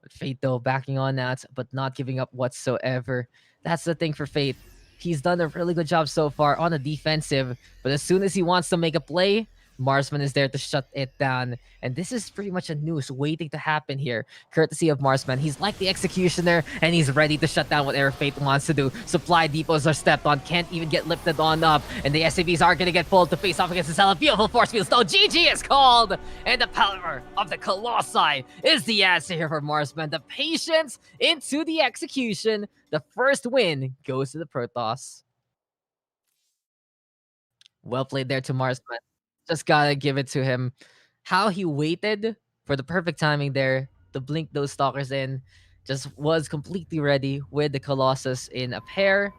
But Fate, though, backing on that, but not giving up whatsoever. That's the thing for Fate. He's done a really good job so far on the defensive, but as soon as he wants to make a play, Marsman is there to shut it down. And this is pretty much a noose waiting to happen here, courtesy of Marsman. He's like the executioner, and he's ready to shut down whatever Fate wants to do. Supply depots are stepped on, can't even get lifted on up, and the SCVs are going to get pulled to face off against the Cell. Beautiful force fields, though. GG is called, and the power of the Colossi is the answer here for Marsman. The patience into the execution. The first win goes to the Protoss. Well played there to Marsman. Just gotta give it to him. How he waited for the perfect timing there to blink those stalkers in. Just was completely ready with the Colossus in a pair.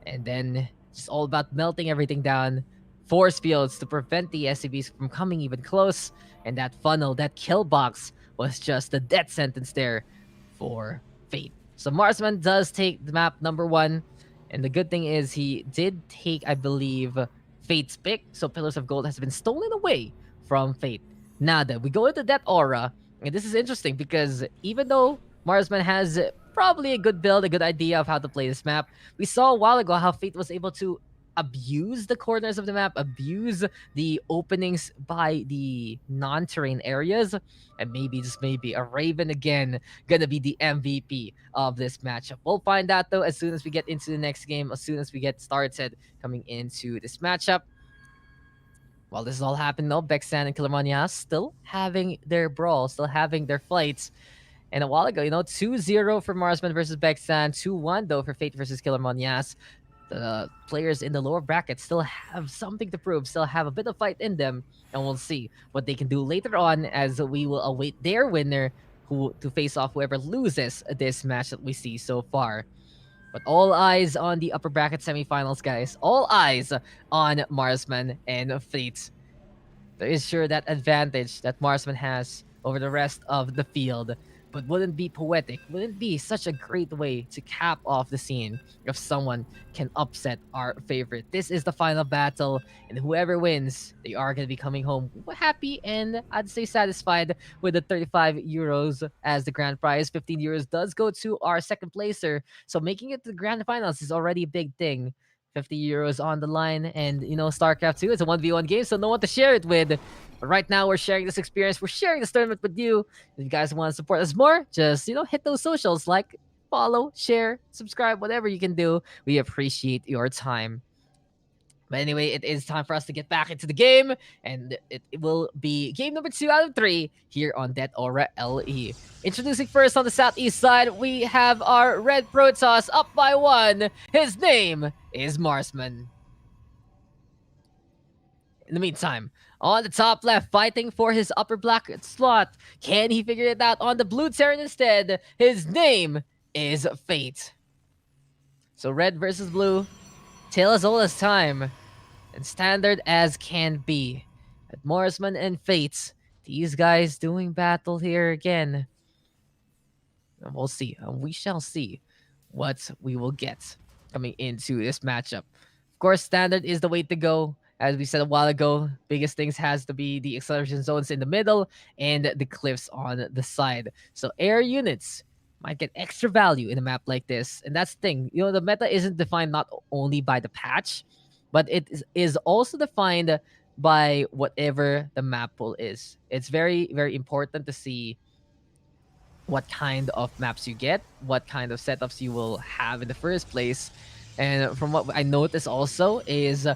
And then just all about melting everything down. Force fields to prevent the SCVs from coming even close. And that funnel, that kill box, was just a death sentence there for Fate. So Marsman does take the map number 1. And the good thing is he did take, I believe, Fate's pick. So Pillars of Gold has been stolen away from Fate. Now that we go into that aura, and this is interesting because even though Marsman has probably a good build, a good idea of how to play this map, we saw a while ago how Fate was able to abuse the corners of the map, abuse the openings by the non-terrain areas, and maybe, just maybe, a Raven again gonna be the MVP of this matchup. We'll find out, though, as soon as we get into the next game, as soon as we get started coming into this matchup. While this is all happening, though, Bexan and Killermania still having their brawl, still having their fights. And a while ago, 2-0 for Marsman versus Bexan, 2-1, though, for Fate versus Killermanias. The players in the lower bracket still have something to prove, still have a bit of fight in them, and we'll see what they can do later on as we will await their winner to face off whoever loses this match that we see so far. But all eyes on the upper bracket semifinals, guys. All eyes on Marsman and Fate. There is sure that advantage that Marsman has over the rest of the field. But wouldn't be poetic, wouldn't be such a great way to cap off the scene if someone can upset our favorite. This is the final battle, and whoever wins, they are going to be coming home happy and I'd say satisfied with the 35 euros as the grand prize. 15 euros does go to our second placer, so making it to the grand finals is already a big thing. 50 euros on the line, and StarCraft 2, it's a 1v1 game, so no one to share it with. But right now, we're sharing this experience, we're sharing this tournament with you. If you guys want to support us more, just hit those socials, like, follow, share, subscribe, whatever you can do. We appreciate your time. But anyway, it is time for us to get back into the game, and it will be game number 2 out of 3 here on Det Aura LE. Introducing first on the southeast side, we have our Red Protoss up by 1. His name is Marsman. In the meantime, on the top left, fighting for his upper black slot. Can he figure it out on the blue Terran instead? His name is Fate. So red versus blue, tale as old as time, and standard as can be. At Marsman and Fates, these guys doing battle here again. And we'll see. We shall see what we will get coming into this matchup. Of course, standard is the way to go. As we said a while ago, biggest things has to be the acceleration zones in the middle and the cliffs on the side. So air units might get extra value in a map like this. And that's the thing. The meta isn't defined not only by the patch, but it is also defined by whatever the map pool is. It's very, very important to see what kind of maps you get, what kind of setups you will have in the first place. And from what I noticed also is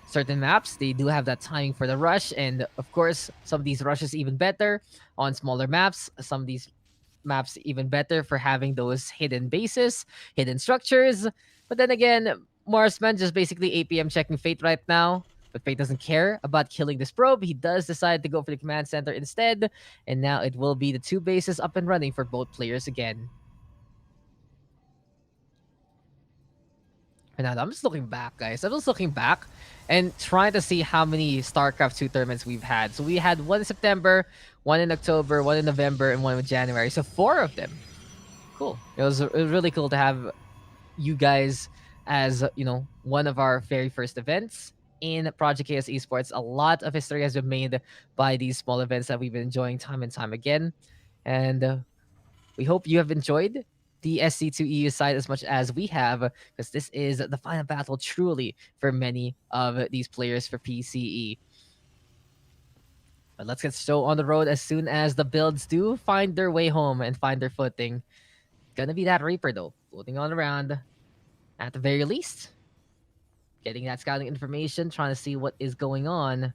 certain maps, they do have that timing for the rush. And of course, some of these rushes even better on smaller maps. Some of these maps even better for having those hidden bases, hidden structures. But then again, Marsman just basically APM checking Fate right now. But Fate doesn't care about killing this probe. He does decide to go for the command center instead. And now it will be the two bases up and running for both players again. And now I'm just looking back, guys. I'm just looking back and trying to see how many StarCraft 2 tournaments we've had. So we had one in September, one in October, one in November, and one in January. So 4 of them. Cool. It was really cool to have you guys as, one of our very first events in Project KS Esports. A lot of history has been made by these small events that we've been enjoying time and time again. And we hope you have enjoyed the SC2EU side as much as we have, because this is the final battle truly for many of these players for PCE. But let's get show on the road as soon as the builds do find their way home and find their footing. Gonna be that Reaper though, floating on around at the very least. Getting that scouting information, trying to see what is going on.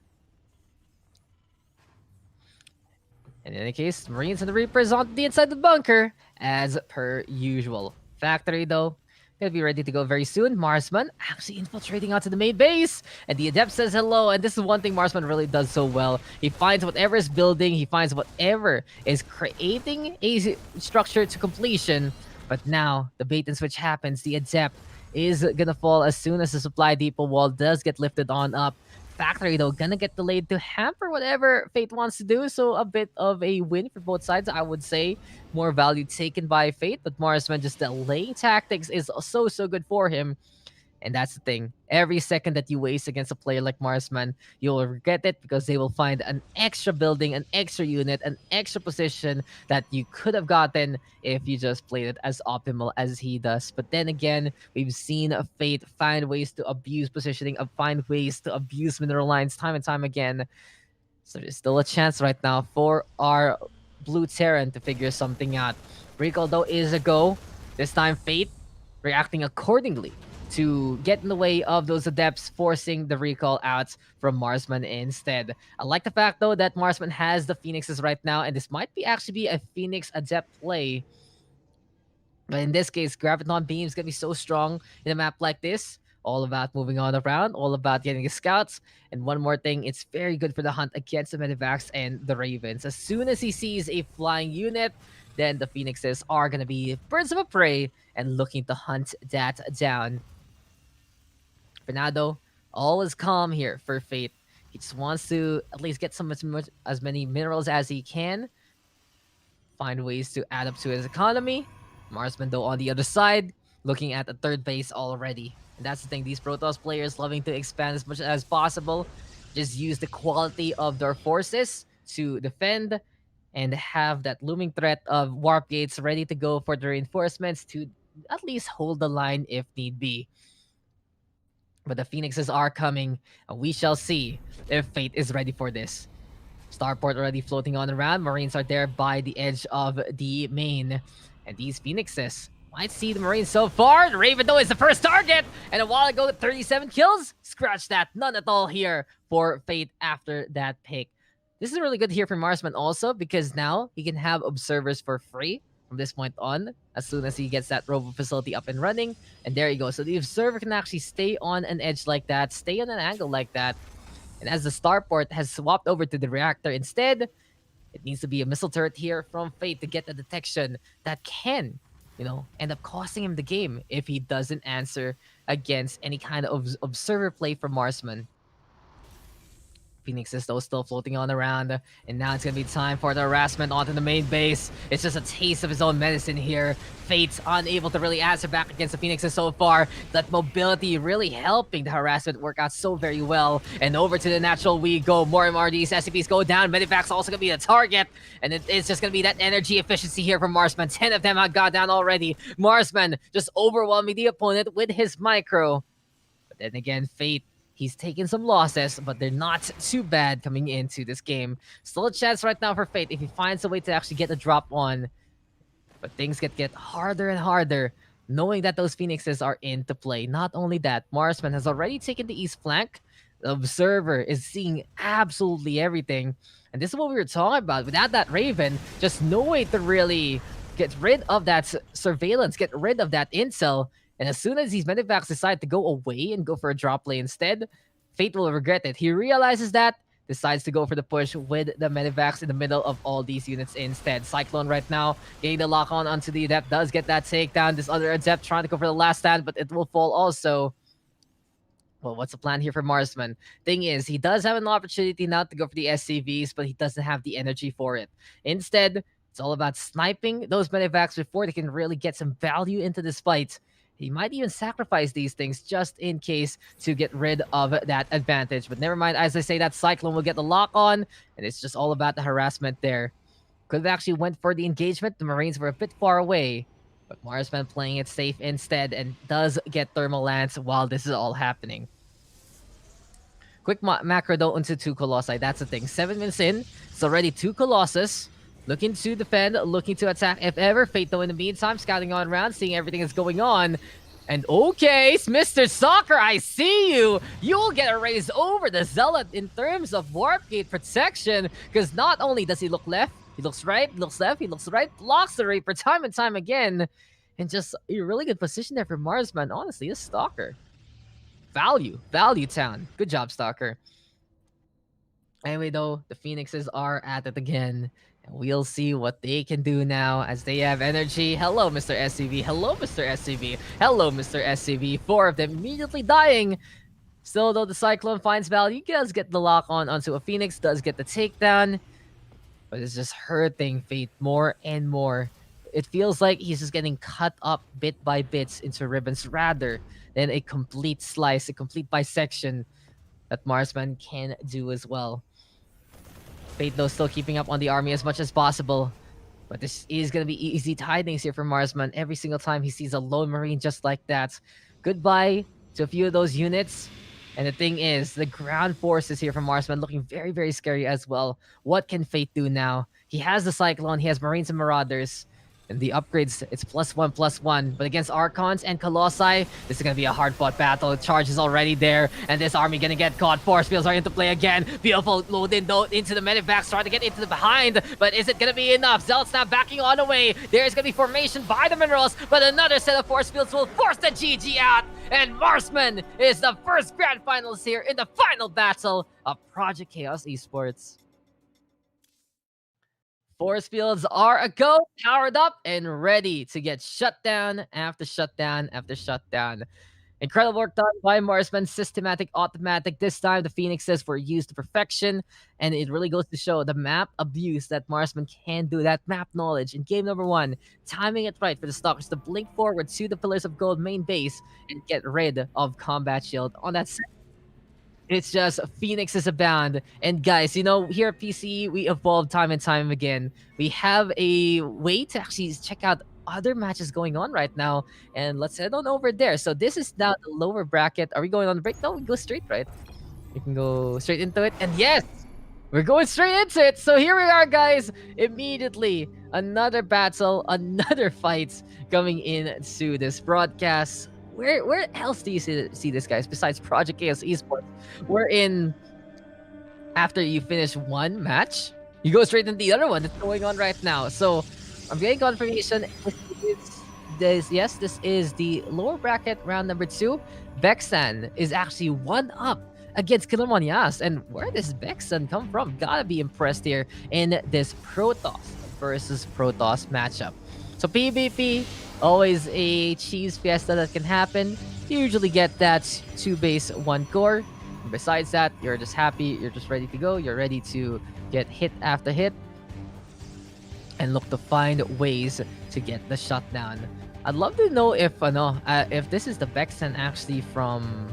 And in any case, Marines and the Reapers on the inside the bunker, as per usual. Factory, though, gonna be ready to go very soon. Marsman actually infiltrating onto the main base, and the Adept says hello, and this is one thing Marsman really does so well. He finds whatever is building, he finds whatever is creating a structure to completion, but now the bait and switch happens. The Adept is gonna fall as soon as the supply depot wall does get lifted on up. Factory, though, gonna get delayed to hamper whatever Fate wants to do. So a bit of a win for both sides, I would say. More value taken by Fate, but Marsman just delaying tactics is so good for him. And that's the thing. Every second that you waste against a player like Marsman, you'll regret it, because they will find an extra building, an extra unit, an extra position that you could have gotten if you just played it as optimal as he does. But then again, we've seen Fate find ways to abuse positioning, find ways to abuse mineral lines time and time again. So there's still a chance right now for our Blue Terran to figure something out. Recall, though, is a go. This time, Fate reacting accordingly to get in the way of those Adepts, forcing the recall out from Marsman instead. I like the fact, though, that Marsman has the Phoenixes right now, and this might actually be a Phoenix Adept play. But in this case, Graviton Beam is going to be so strong in a map like this. All about moving on around, all about getting the scouts. And one more thing, it's very good for the hunt against the Medivacs and the Ravens. As soon as he sees a flying unit, then the Phoenixes are going to be birds of a prey and looking to hunt that down. For now, though, all is calm here for Fate. He just wants to at least get as many minerals as he can. Find ways to add up to his economy. Marsman, though, on the other side, looking at the third base already. And that's the thing, these Protoss players loving to expand as much as possible. Just use the quality of their forces to defend and have that looming threat of warp gates ready to go for the reinforcements to at least hold the line if need be. But the Phoenixes are coming, and we shall see if Fate is ready for this. Starport already floating on around. Marines are there by the edge of the main. And these Phoenixes might see the Marines so far. The Raven, though, is the first target. And a while ago, 37 kills. Scratch that. None at all here for Fate after that pick. This is really good here for Marsman also, because now he can have observers for free from this point on, as soon as he gets that robo facility up and running. And there you go. So the observer can actually stay on an edge like that, stay on an angle like that. And as the starport has swapped over to the reactor instead, it needs to be a missile turret here from Fate to get the detection that can, end up costing him the game if he doesn't answer against any kind of observer play from Marsman. Phoenix is still floating on around, and now it's gonna be time for the harassment onto the main base. It's just a taste of his own medicine here. Fate's unable to really answer back against the Phoenixes so far. That mobility really helping the harassment work out so very well. And over to the natural we go. More and more these SCPs go down. Medivac's also gonna be the target, and it's just gonna be that energy efficiency here from Marsman. 10 of them have got down already. Marsman just overwhelming the opponent with his micro. But then again, Fate, he's taken some losses, but they're not too bad coming into this game. Still a chance right now for Fate if he finds a way to actually get a drop on. But things get harder and harder, knowing that those Phoenixes are into play. Not only that, Marsman has already taken the east flank. The observer is seeing absolutely everything. And this is what we were talking about. Without that Raven, just no way to really get rid of that surveillance, get rid of that intel. And as soon as these medivacs decide to go away and go for a drop play instead, Fate will regret it. He realizes that, decides to go for the push with the medivacs in the middle of all these units instead. Cyclone right now getting the lock on onto the Adept, does get that takedown. This other Adept trying to go for the last stand, but it will fall also. Well, what's the plan here for Marsman? Thing is, he does have an opportunity now to go for the SCVs, but he doesn't have the energy for it. Instead, it's all about sniping those medivacs before they can really get some value into this fight. He might even sacrifice these things just in case to get rid of that advantage. But never mind, as I say, that Cyclone will get the lock on, and it's just all about the harassment there. Could have actually went for the engagement. The Marines were a bit far away, but Marsman playing it safe instead and does get Thermal Lance while this is all happening. Quick macro though into 2 Colossi. That's the thing. 7 minutes in. It's already 2 Colossus. Looking to defend, looking to attack if ever. Fate though in the meantime, scouting on around, seeing everything that's going on. And okay, Mr. Soccer, I see you. You'll get a raise over the Zealot in terms of Warp Gate protection. Because not only does he look left, he looks right, he looks left, he looks right, blocks the Reaper time and time again. And just a really good position there for Marsman. Honestly, a Stalker. Value town. Good job, Stalker. Anyway, though, the Phoenixes are at it again. And we'll see what they can do now as they have energy. Hello, Mr. SCV. Hello, Mr. SCV. Hello, Mr. SCV. 4 of them immediately dying. Still, though, the Cyclone finds value. He does get the lock on onto a Phoenix. Does get the takedown. But it's just hurting Fate more and more. It feels like he's just getting cut up bit by bits into ribbons rather than a complete slice, a complete bisection that Marsman can do as well. Fate though still keeping up on the army as much as possible. But this is going to be easy tidings here for Marsman. Every single time he sees a lone Marine just like that. Goodbye to a few of those units. And the thing is, the ground forces here from Marsman looking very, very scary as well. What can Fate do now? He has the Cyclone, he has Marines and Marauders. And the upgrades, it's +1/+1. But against Archons and Colossi, this is going to be a hard-fought battle. The charge is already there. And this army going to get caught. Force fields are into play again. Beautiful load in though into the medivacs, trying to get into the behind. But is it going to be enough? Zealot's now backing on away. There's going to be formation by the Minerals. But another set of force fields will force the GG out. And Marsman is the first grand finals here in the final battle of Project Chaos Esports. Force fields are a go, powered up and ready to get shutdown after shutdown after shutdown. Incredible work done by Marsman. Systematic, automatic. This time the Phoenixes were used to perfection, and it really goes to show the map abuse that Marsman can do. That map knowledge in game number 1, timing it right for the Stalkers to blink forward to the Pillars of Gold main base and get rid of Combat Shield. On that it's just Phoenixes abound. And guys, you know, here at PCE, we evolve time and time again. We have a way to actually check out other matches going on right now. And let's head on over there. So this is now the lower bracket. Are we going on the break? No, we go straight, right? We can go straight into it. And yes, we're going straight into it. So here we are, guys. Immediately, another battle, another fight coming into this broadcast. Where else do you see this, guys, besides Project Chaos Esports? We're in, after you finish one match, you go straight into the other one that's going on right now. So I'm getting confirmation. This is the lower bracket round number 2. Bexan is actually 1 up against Kilomonias. And where does Bexan come from? Gotta be impressed here in this Protoss versus Protoss matchup. So PvP, always a cheese fiesta that can happen. You usually get that 2 base, 1 core. And besides that, you're just happy, you're just ready to go. You're ready to get hit after hit and look to find ways to get the shutdown. I'd love to know if this is the Bexan actually from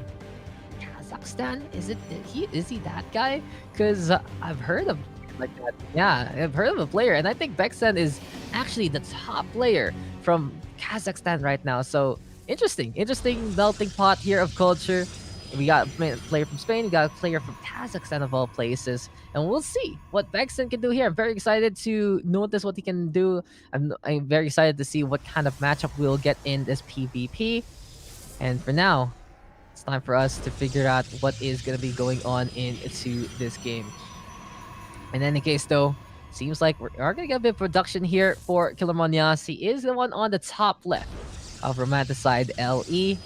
Kazakhstan. Is he that guy? Because I've heard of like that. Yeah, I've heard of a player, and I think Bexan is actually the top player from Kazakhstan right now. So interesting melting pot here of culture. We got a player from Spain, we got a player from Kazakhstan of all places, and we'll see what Bexan can do here. I'm very excited to notice what he can do. I'm very excited to see what kind of matchup we'll get in this PvP. And for now, It's time for us to figure out what is going to be going on into this game. In any case, though, seems like we are going to get a bit of production here for Killer Monyas. He is the one on the top left of Romanticide LE.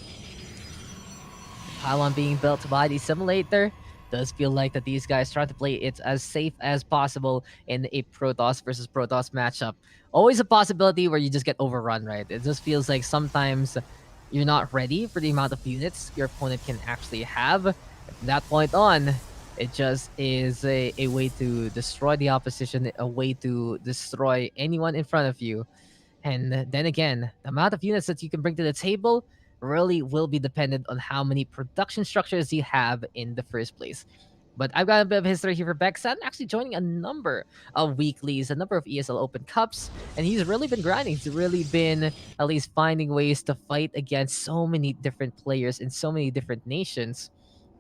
Pylon being built by the simulator. Does feel like that these guys try to play it as safe as possible in a Protoss versus Protoss matchup. Always a possibility where you just get overrun, right? It just feels like sometimes you're not ready for the amount of units your opponent can actually have. From that point on, it just is a way to destroy the opposition, a way to destroy anyone in front of you. And then again, the amount of units that you can bring to the table really will be dependent on how many production structures you have in the first place. But I've got a bit of history here for Beksan, actually joining a number of weeklies, a number of ESL Open Cups, and he's really been grinding. He's really been at least finding ways to fight against so many different players in so many different nations.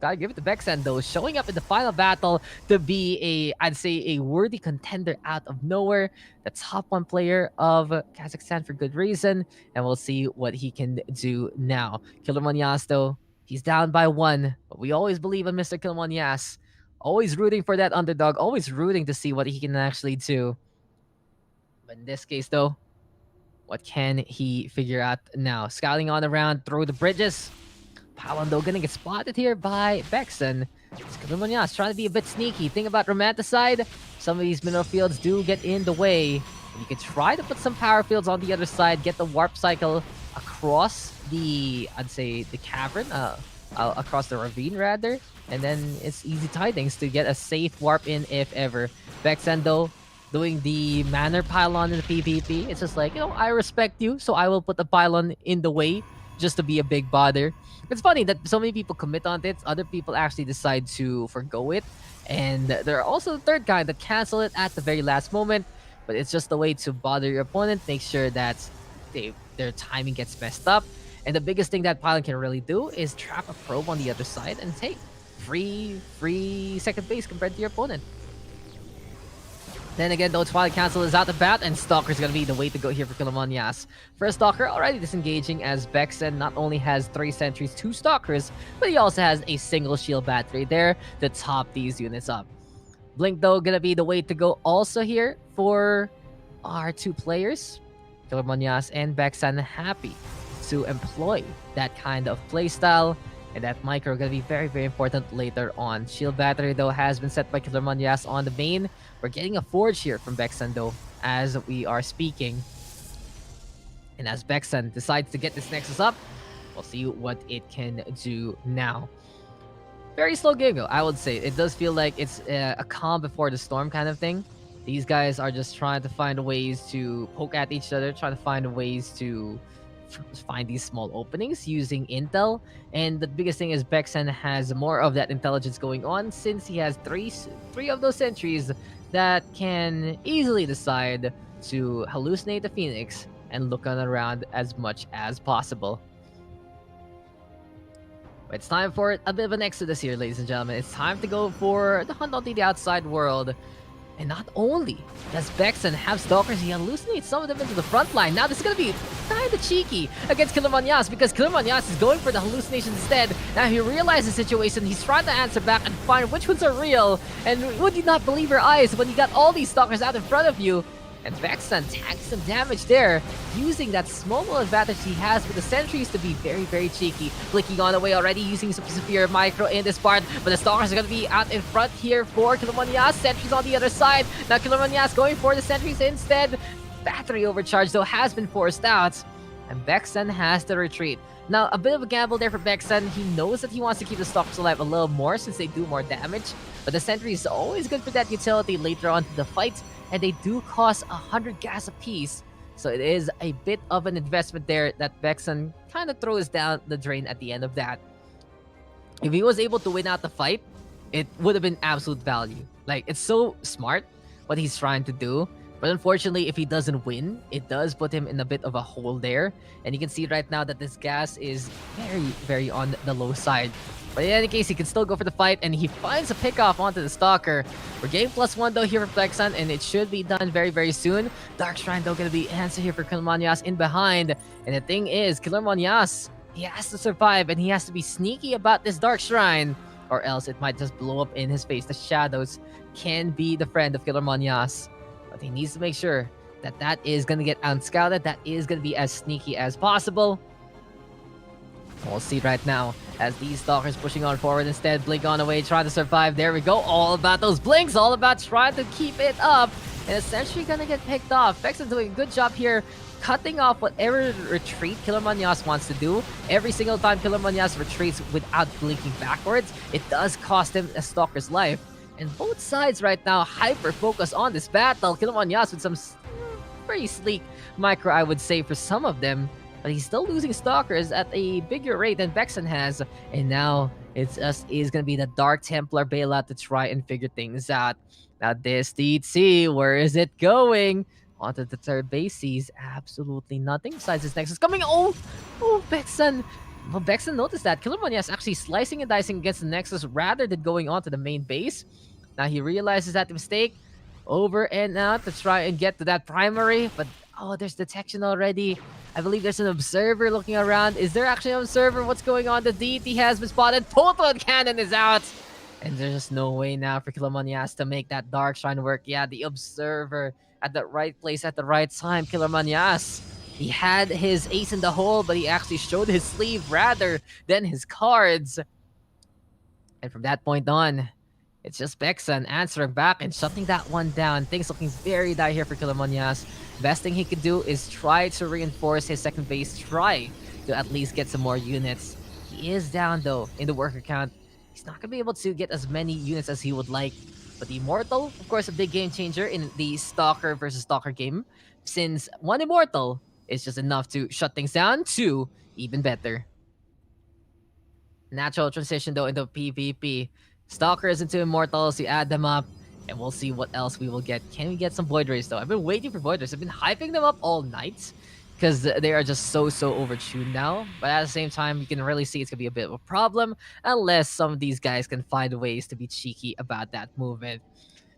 Gotta give it to Beksan though, showing up in the final battle to be I'd say a worthy contender out of nowhere. The top one player of Kazakhstan for good reason, and we'll see what he can do now. Killer Monyas though, he's down by 1, but we always believe in Mr. Killer Monyas. Always rooting for that underdog, always rooting to see what he can actually do. But in this case though, what can he figure out now? Scouting on around through the bridges. Pylon though gonna get spotted here by Beksan. Monyas trying to be a bit sneaky. Think about Romanticide. Some of these mineral fields do get in the way. And you can try to put some power fields on the other side, get the warp cycle across the, I'd say, the cavern, across the ravine rather. And then it's easy tidings to get a safe warp in if ever. Beksan though, doing the manor pylon in the PvP. It's just like, I respect you, so I will put the pylon in the way just to be a big bother. It's funny that so many people commit on it, other people actually decide to forgo it, and there are also the third kind that cancel it at the very last moment, but it's just a way to bother your opponent, make sure that their timing gets messed up. And the biggest thing that Pylon can really do is trap a probe on the other side and take free second base compared to your opponent. Then again, though, Twilight Council is out about, and Stalker's gonna be the way to go here for Killer Monyas. First Stalker already disengaging, as Beksan not only has 3 sentries, 2 Stalkers, but he also has a single shield battery there to top these units up. Blink, though, gonna be the way to go also here for our 2 players. Killer Monyas and Beksan happy to employ that kind of playstyle. And that micro gonna be very, very important later on. Shield battery, though, has been set by Killer Monyas on the main. We're getting a forge here from Beksan, though, as we are speaking. And as Beksan decides to get this Nexus up, we'll see what it can do now. Very slow game, though, I would say. It does feel like it's a calm before the storm kind of thing. These guys are just trying to find ways to poke at each other, trying to find ways to find these small openings using intel. And the biggest thing is Beksan has more of that intelligence going on, since he has three of those sentries that can easily decide to hallucinate the Phoenix and look on around as much as possible. But it's time for a bit of an exodus here, ladies and gentlemen. It's time to go for the hunt onto the outside world. And not only does Beksan have Stalkers, he hallucinates some of them into the front line. Now this is going to be kinda cheeky against Killer Monyas, because Killer Monyas is going for the hallucinations instead. Now he realizes the situation, he's trying to answer back and find which ones are real. And would you not believe your eyes when you got all these Stalkers out in front of you? And Beksan tanks some damage there, using that small little advantage he has with the sentries to be very, very cheeky. Blinking on the way already, using some severe micro in this part, but the Stalkers are going to be out in front here for Killer Monyas. Sentries on the other side. Now Killer Monyas going for the sentries instead. Battery overcharge, though, has been forced out, and Beksan has to retreat. Now, a bit of a gamble there for Beksan. He knows that he wants to keep the Stalkers alive a little more since they do more damage, but the sentry is always good for that utility later on in the fight, and they do cost 100 gas apiece. So it is a bit of an investment there that Beksan kind of throws down the drain at the end of that. If he was able to win out the fight, it would have been absolute value. Like, it's so smart what he's trying to do. But unfortunately, if he doesn't win, it does put him in a bit of a hole there. And you can see right now that this gas is very, very on the low side. But in any case, he can still go for the fight, and he finds a pickoff onto the Stalker. We're getting +1 though here for Beksan, and it should be done very, very soon. Dark Shrine though gonna be answer here for Killer Monyas in behind. And the thing is, Killer Monyas He has to survive, and he has to be sneaky about this Dark Shrine, or else it might just blow up in his face. The shadows can be the friend of Killer Monyas, but he needs to make sure that that is going to get unscouted, that is going to be as sneaky as possible. We'll see right now as these stalkers pushing on forward instead. Blink on away, trying to survive. There we go. All about those blinks, all about trying to keep it up. And essentially gonna get picked off. Vexen doing a good job here, cutting off whatever retreat Killer Monyas wants to do. Every single time Killer Monyas retreats without blinking backwards, it does cost him a stalker's life. And both sides right now hyper focus on this battle. Killer Monyas with some pretty sleek micro, I would say, for some of them. But he's still losing stalkers at a bigger rate than Vexen has. And now it's just is going to be the Dark Templar bailout to try and figure things out. Now this DT, where is it going? Onto the third base, sees absolutely nothing besides his Nexus coming. Oh, Vexen. Well, Vexen noticed that. Killer Monyas actually slicing and dicing against the Nexus rather than going onto the main base. Now he realizes that mistake. Over and out to try and get to that primary. But, oh, there's detection already. I believe there's an observer looking around. Is there actually an observer? What's going on? The DT has been spotted. Photon cannon is out. And there's just no way now for Killer Monyas to make that Dark Shrine work. Yeah, the observer at the right place at the right time. Killer Monyas. He had his ace in the hole, but he actually showed his sleeve rather than his cards. And from that point on, it's just Vexen answering back and shutting that one down. Things looking very dire here for Killer Monyas. Best thing he could do is try to reinforce his second base, try to at least get some more units. He is down though in the worker count. He's not going to be able to get as many units as he would like. But the Immortal, of course, a big game changer in the Stalker versus Stalker game. Since one Immortal is just enough to shut things down, two, even better. Natural transition though into PvP. Stalkers into Immortals, you add them up, and we'll see what else we will get. Can we get some Void Rays though? I've been waiting for Void Rays. I've been hyping them up all night because they are just so overtuned now. But at the same time, you can really see it's going to be a bit of a problem unless some of these guys can find ways to be cheeky about that movement.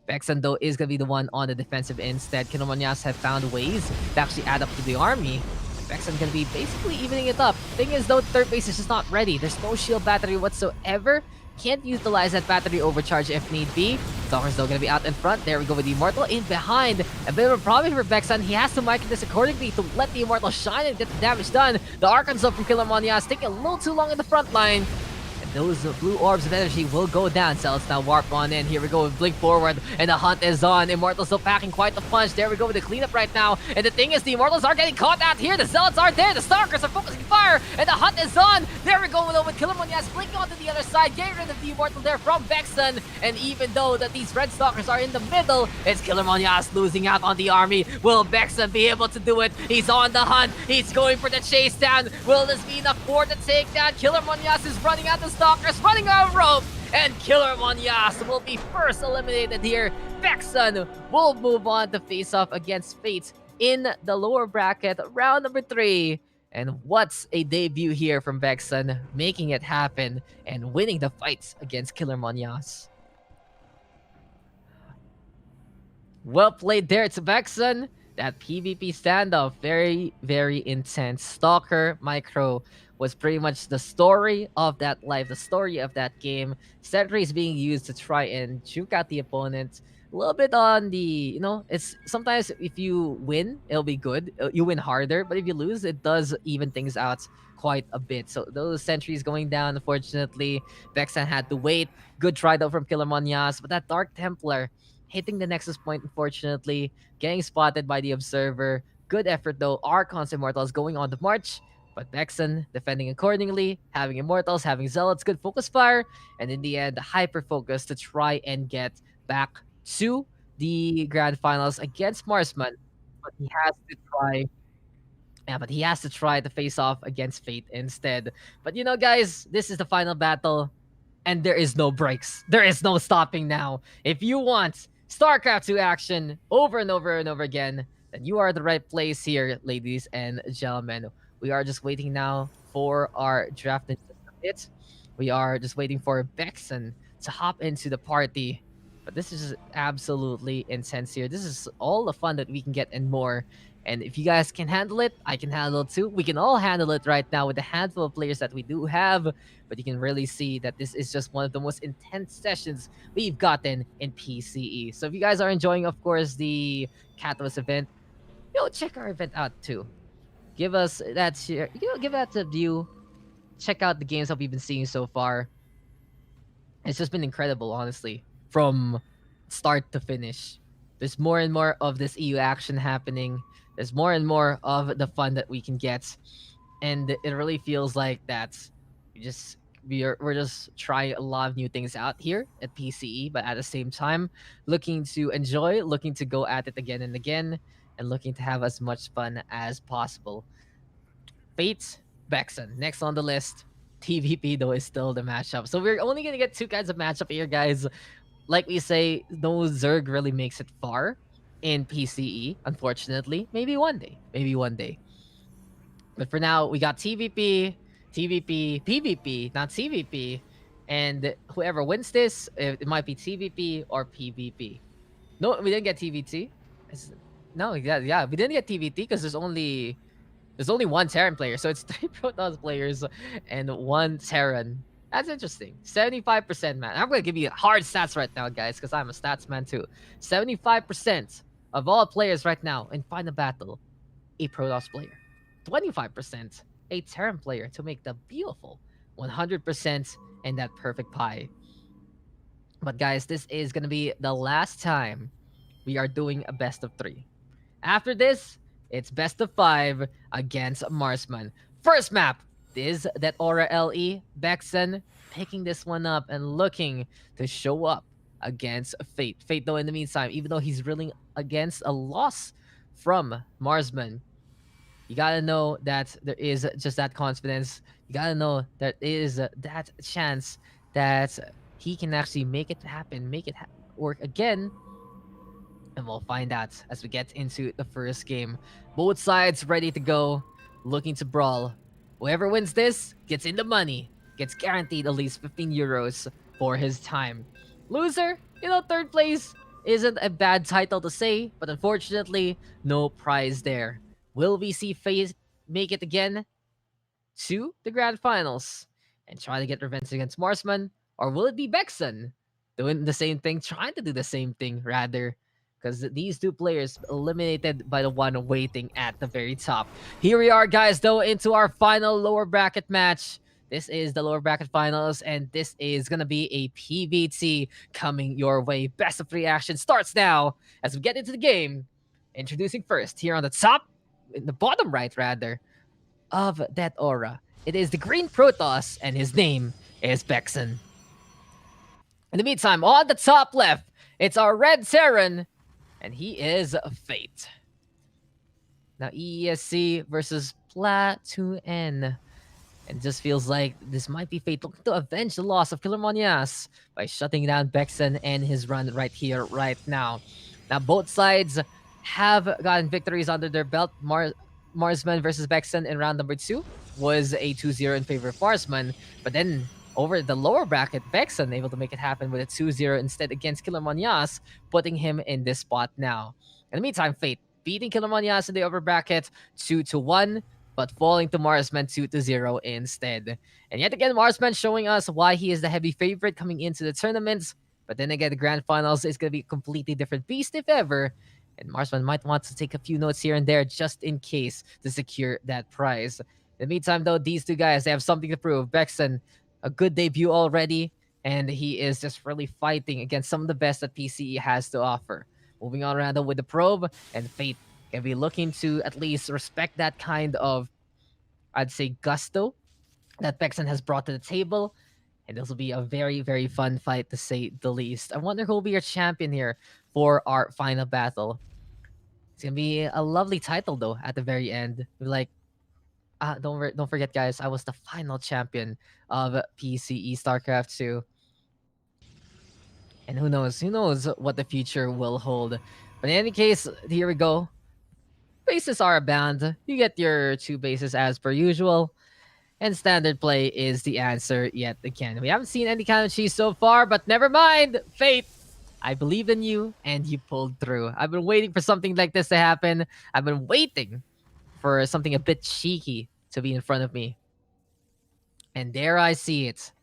Vexen though is going to be the one on the defensive instead. Killer Monyas have found ways to actually add up to the army. Vexen going to be basically evening it up. Thing is though, third base is just not ready. There's no shield battery whatsoever. Can't utilize that battery overcharge if need be. Stalker's though gonna be out in front. There we go with the Immortal in behind. A bit of a problem for Vexen. He has to micro this accordingly to let the Immortal shine and get the damage done. The Arkansas from Killer Monyas taking a little too long in the front line. And those blue orbs of energy will go down. Zealots now warp on in. Here we go with Blink forward. And the hunt is on. Immortals still packing quite the punch. There we go with the cleanup right now. And the thing is, the Immortals are getting caught out here. The Zealots are there. The Stalkers are focusing fire. And the hunt is on. There we go with Killer Monyas blinking onto the other side. Getting rid of the Immortal there from Vexen. And even though that these Red Stalkers are in the middle, it's Killer Monyas losing out on the army. Will Vexen be able to do it? He's on the hunt. He's going for the chase down. Will this be enough for the takedown? Killer Monyas is running out the Stalkers, running out of rope. And Killer Monyas will be first eliminated here. Vexen will move on to face off against Fate in the lower bracket, round number 3. And what's a debut here from Vexen, making it happen and winning the fights against Killer Monyas. Well played there to Vexen. That PvP standoff, very intense. Stalker Micro was pretty much the story of that life, the story of that game. Sentries being used to try and juke out the opponent. A little bit on the, it's sometimes if you win, it'll be good. You win harder, but if you lose, it does even things out quite a bit. So those sentries going down, unfortunately. Vexen had to wait. Good try though from Killer Monyas, but that Dark Templar hitting the Nexus point, unfortunately, getting spotted by the Observer. Good effort though. Archons Immortals going on the march, but Vexen defending accordingly, having Immortals, having Zealots, good focus fire, and in the end, hyper focus to try and get back to the grand finals against Marsman. But he has to try. Yeah, but he has to try to face off against Fate instead. But guys, this is the final battle, and there is no breaks. There is no stopping now. If you want StarCraft 2 action over and over and over again, then you are the right place here, ladies and gentlemen. We are just waiting now for our draft. We are just waiting for Vexen to hop into the party. But this is absolutely intense here. This is all the fun that we can get and more. And if you guys can handle it, I can handle it too. We can all handle it right now with the handful of players that we do have. But you can really see that this is just one of the most intense sessions we've gotten in PCE. So if you guys are enjoying, of course, the Catalyst event, check our event out too. Give us that share, give that a view. Check out the games that we've been seeing so far. It's just been incredible, honestly, from start to finish. There's more and more of this EU action happening. There's more and more of the fun that we can get, and it really feels like that we're just trying a lot of new things out here at PCE, but at the same time, looking to enjoy, looking to go at it again and again, and looking to have as much fun as possible. Fate, Bexon, next on the list. TVP though is still the matchup. So we're only gonna get two kinds of matchup here, guys. Like we say, no Zerg really makes it far in PCE, unfortunately. Maybe one day. Maybe one day. But for now, we got TVP, TVP, PvP, not CVP. And whoever wins this, it might be TVP or PvP. No, we didn't get TVT. No, yeah, we didn't get TVT because there's only one Terran player, so it's 3 Protoss players and 1 Terran. That's interesting. 75%, man. I'm going to give you hard stats right now, guys, because I'm a stats man too. 75% of all players right now in Final Battle, a Protoss player. 25%, a Terran player to make the beautiful 100% and that perfect pie. But guys, this is going to be the last time we are doing a best of 3. After this, it's best of 5 against Marsman. First map is that Aura LE. Bexon picking this one up and looking to show up against Fate. Fate, though, in the meantime, even though he's reeling against a loss from Marsman, you gotta know that there is just that confidence. You gotta know there is that chance that he can actually make it happen, make it work again. And we'll find out as we get into the first game. Both sides ready to go, looking to brawl. Whoever wins this gets in the money, gets guaranteed at least 15 euros for his time. Loser, third place isn't a bad title to say, but unfortunately, no prize there. Will we see FaZe make it again to the grand finals and try to get revenge against Marsman? Or will it be Bexon doing the same thing, trying to do the same thing, rather? Because these two players eliminated by the one waiting at the very top. Here we are, guys, though, into our final lower bracket match. This is the lower bracket finals, and this is going to be a PVT coming your way. Best of 3 action starts now as we get into the game. Introducing first, here on the top, in the bottom right, rather, of that aura. It is the green Protoss, and his name is Bexon. In the meantime, on the top left, it's our red Terran, and he is Fate. Now, EESC versus Platoon N. And it just feels like this might be Fate looking to avenge the loss of Killer Monias by shutting down Bexon and his run right here, right now. Now, both sides have gotten victories under their belt. Marsman versus Bexon in round number 2 was a 2-0 in favor of Marsman. But then, over the lower bracket, Bexon able to make it happen with a 2-0 instead against Killer Monias, putting him in this spot now. In the meantime, Fate beating Killer Monias in the upper bracket 2-1, but falling to Marsman 2-0 instead. And yet again, Marsman showing us why he is the heavy favorite coming into the tournament. But then again, the grand finals is going to be a completely different beast if ever. And Marsman might want to take a few notes here and there just in case to secure that prize. In the meantime, though, these two guys, they have something to prove. Bexon, a good debut already, and he is just really fighting against some of the best that PCE has to offer. Moving on around with the probe, and Fate can be looking to at least respect that kind of, I'd say, gusto that Bexon has brought to the table. And this will be a very, very fun fight to say the least. I wonder who will be your champion here for our final battle. It's gonna be a lovely title though at the very end. Like, don't forget, guys, I was the final champion of PCE StarCraft 2. And who knows what the future will hold. But in any case, here we go. Bases are abound. You get your 2 bases as per usual. And standard play is the answer yet again. We haven't seen any kind of cheese so far, but never mind. Fate, I believed in you, and you pulled through. I've been waiting for something like this to happen. I've been waiting for something a bit cheeky to be in front of me. And there I see it.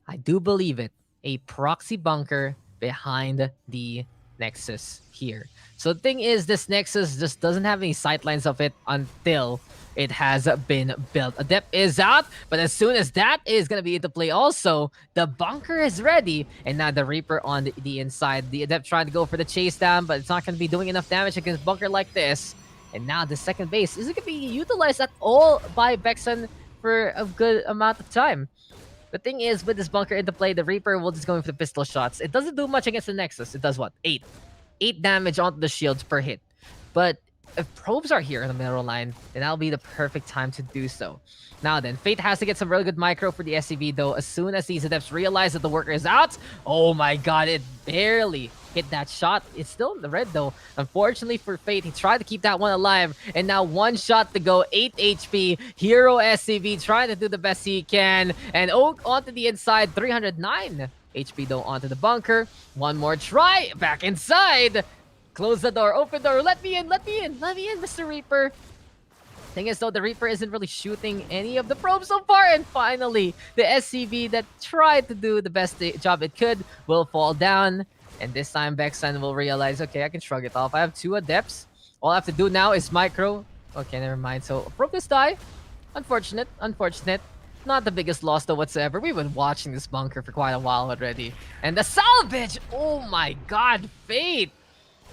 I do believe it. A proxy bunker behind the Nexus here. So the thing is, this Nexus just doesn't have any sightlines of it until it has been built. Adept is out, but as soon as that is going to be into play also, the bunker is ready. And now the Reaper on the inside. The Adept trying to go for the chase down, but it's not going to be doing enough damage against bunker like this. And now the second base isn't going to be utilized at all by Bexon for a good amount of time. The thing is, with this bunker into play, the Reaper will just go in for the pistol shots. It doesn't do much against the Nexus. It does what? 8. 8 damage onto the shields per hit. But if probes are here in the mineral line, then that'll be the perfect time to do so. Now then, Fate has to get some really good micro for the SCV though. As soon as these Adepts realize that the worker is out, oh my god, it barely hit that shot. It's still in the red though. Unfortunately for Fate, he tried to keep that one alive. And now one shot to go, 8 HP. Hero SCV trying to do the best he can. And Oak onto the inside, 309 HP though onto the bunker. One more try, back inside. Close the door, open the door, let me in, Mr. Reaper. Thing is though, the Reaper isn't really shooting any of the probes so far, and finally, the SCV that tried to do the best job it could will fall down. And this time, Bexan will realize, okay, I can shrug it off. I have 2 Adepts. All I have to do now is micro. Okay, never mind. So, probe this die. Unfortunate. Not the biggest loss though whatsoever. We've been watching this bunker for quite a while already. And the salvage! Oh my god, Fate!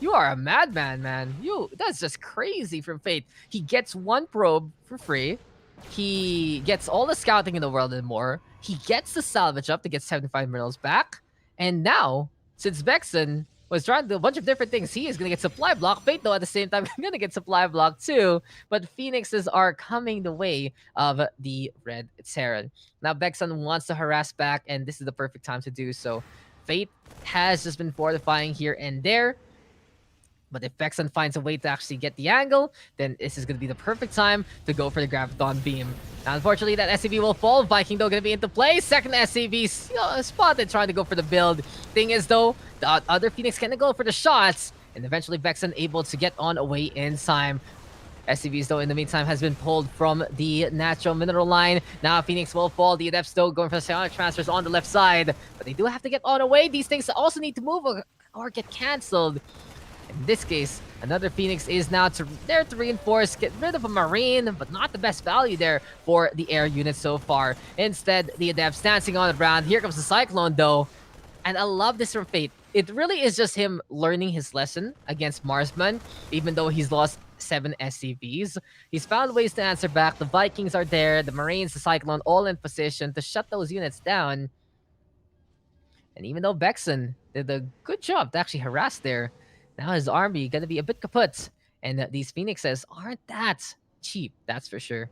You are a madman, man. That's just crazy from Fate. He gets 1 probe for free. He gets all the scouting in the world and more. He gets the salvage up to get 75 minerals back. And now, since Bexon was trying to do a bunch of different things, he is going to get supply block. Fate, though, at the same time, going to get supply block too. But Phoenixes are coming the way of the Red Terran. Now, Bexon wants to harass back, and this is the perfect time to do so. Fate has just been fortifying here and there. But if Bexon finds a way to actually get the angle, then this is going to be the perfect time to go for the Graviton Beam. Now, unfortunately, that SCV will fall. Viking, though, going to be into play. Second SCV spotted trying to go for the build. Thing is, though, the other Phoenix can go for the shots. And eventually, Bexon able to get on away in time. SCVs, though, in the meantime, has been pulled from the natural mineral line. Now, Phoenix will fall. The Adepts, though, going for the psionic transfers on the left side. But they do have to get on away. These things also need to move or get cancelled. In this case, another Phoenix is now there to reinforce, get rid of a Marine, but not the best value there for the air unit so far. Instead, the Adepts dancing on the ground. Here comes the Cyclone, though. And I love this from Fate. It really is just him learning his lesson against Marsman, even though he's lost 7 SCVs. He's found ways to answer back. The Vikings are there, the Marines, the Cyclone, all in position to shut those units down. And even though Bexon did a good job to actually harass there, now his army gonna be a bit kaput. And these Phoenixes aren't that cheap, that's for sure.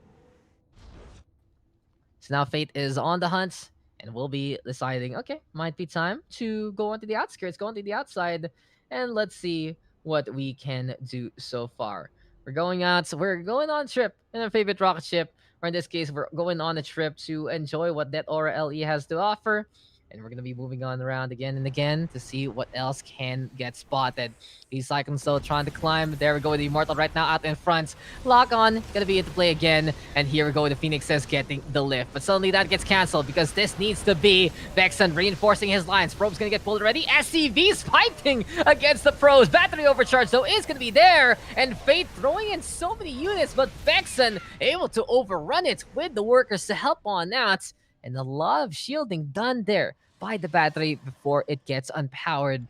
So now Fate is on the hunt and we'll be deciding, okay, might be time to go onto the outskirts, go onto the outside, and let's see what we can do so far. We're going out, so we're going on a trip in our favorite rocket ship, or in this case, we're going on a trip to enjoy what that Aura LE has to offer. And we're going to be moving on around again and again to see what else can get spotted. These Cyclones still trying to climb. There we go with the Immortal right now out in front. Lock on, going to be into play again. And here we go with the Phoenixes getting the lift. But suddenly that gets cancelled because this needs to be Bexon reinforcing his lines. Probe's going to get pulled already. SCV's fighting against the pros. Battery overcharge though is going to be there. And Fate throwing in so many units, but Bexon able to overrun it with the workers to help on out. And a lot of shielding done there by the battery before it gets unpowered.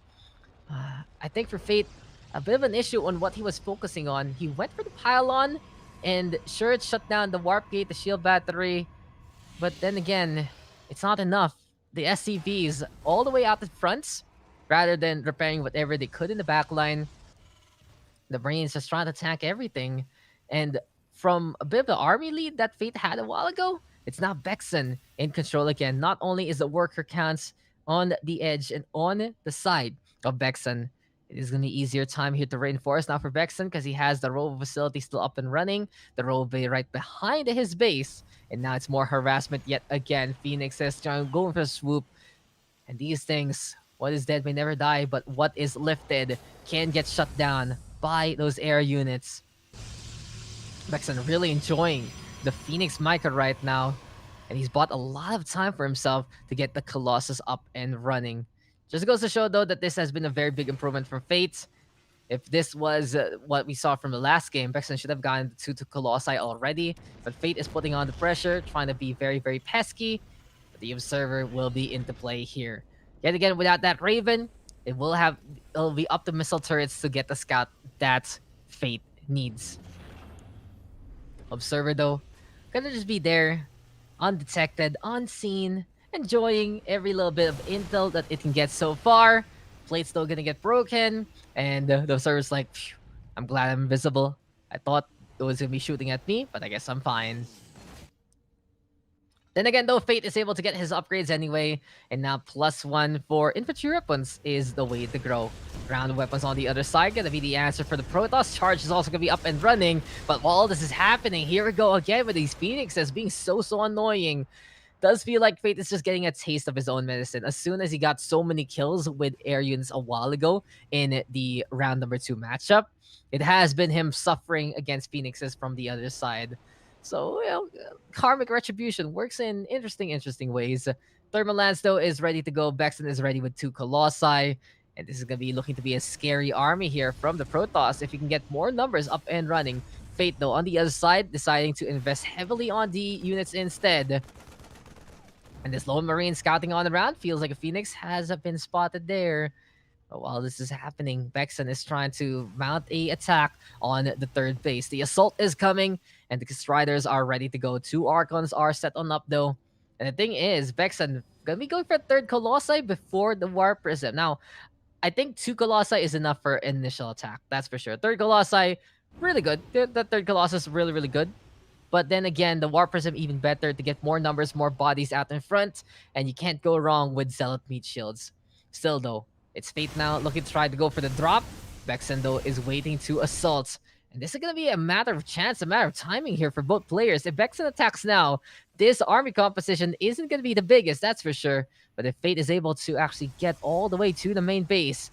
I think for Fate, a bit of an issue on what he was focusing on. He went for the pylon, and sure, it shut down the warp gate, the shield battery. But then again, it's not enough. The SCVs all the way out the front, rather than repairing whatever they could in the back line. The Marines just trying to tank everything. And from a bit of the army lead that Fate had a while ago, it's now Bexon in control again. Not only is the worker counts on the edge and on the side of Bexon, it is going to be easier time here to reinforce now for Bexon because he has the Robo facility still up and running. The Robo Bay right behind his base. And now it's more harassment yet again. Phoenix is going for a swoop. And these things What is dead may never die, but what is lifted can get shut down by those air units. Bexon really enjoying the Phoenix Micro right now, and he's bought a lot of time for himself to get the Colossus up and running. Just goes to show, though, that this has been a very big improvement from Fate. If this was what we saw from the last game, Bexon should have gotten to Colossi already, but Fate is putting on the pressure, trying to be very, very pesky, but the Observer will be into play here. Yet again, without that Raven, it'll be up to missile turrets to get the scout that Fate needs. Observer, though, gonna just be there, undetected, unseen, enjoying every little bit of intel that it can get so far. Plate's still gonna get broken, and the Observer's like, "Phew, I'm glad I'm invisible. I thought it was gonna be shooting at me, but I guess I'm fine." Then again, though, Fate is able to get his upgrades anyway, and now +1 for infantry weapons is the way to grow. Ground weapons on the other side gonna be the answer for the Protoss. Charge is also gonna be up and running, but while all this is happening, here we go again with these Phoenixes being so annoying. Does feel like Fate is just getting a taste of his own medicine as soon as he got so many kills with air units a while ago in the round number 2 matchup. It has been him suffering against Phoenixes from the other side. So, karmic retribution works in interesting ways. Thermal Lance, though, is ready to go. Bexon is ready with 2 Colossi. And this is going to be looking to be a scary army here from the Protoss if you can get more numbers up and running. Fate, though, on the other side, deciding to invest heavily on the units instead. And this lone Marine scouting on the ground feels like a Phoenix has been spotted there. But while this is happening, Bexon is trying to mount a attack on the third base. The assault is coming, and the Striders are ready to go. 2 Archons are set on up, though. And the thing is, Bexon gonna be going for a third Colossi before the Warp Prism. Now, I think 2 Colossi is enough for initial attack. That's for sure. Third Colossi, really good. The third Colossus is really good. But then again, the Warp Prism even better to get more numbers, more bodies out in front, and you can't go wrong with Zealot Meat Shields. Still, though, it's Fate now looking to try to go for the drop. Bexon, though, is waiting to assault. And this is going to be a matter of chance, a matter of timing here for both players. If Bexon attacks now, this army composition isn't going to be the biggest, that's for sure. But if Fate is able to actually get all the way to the main base,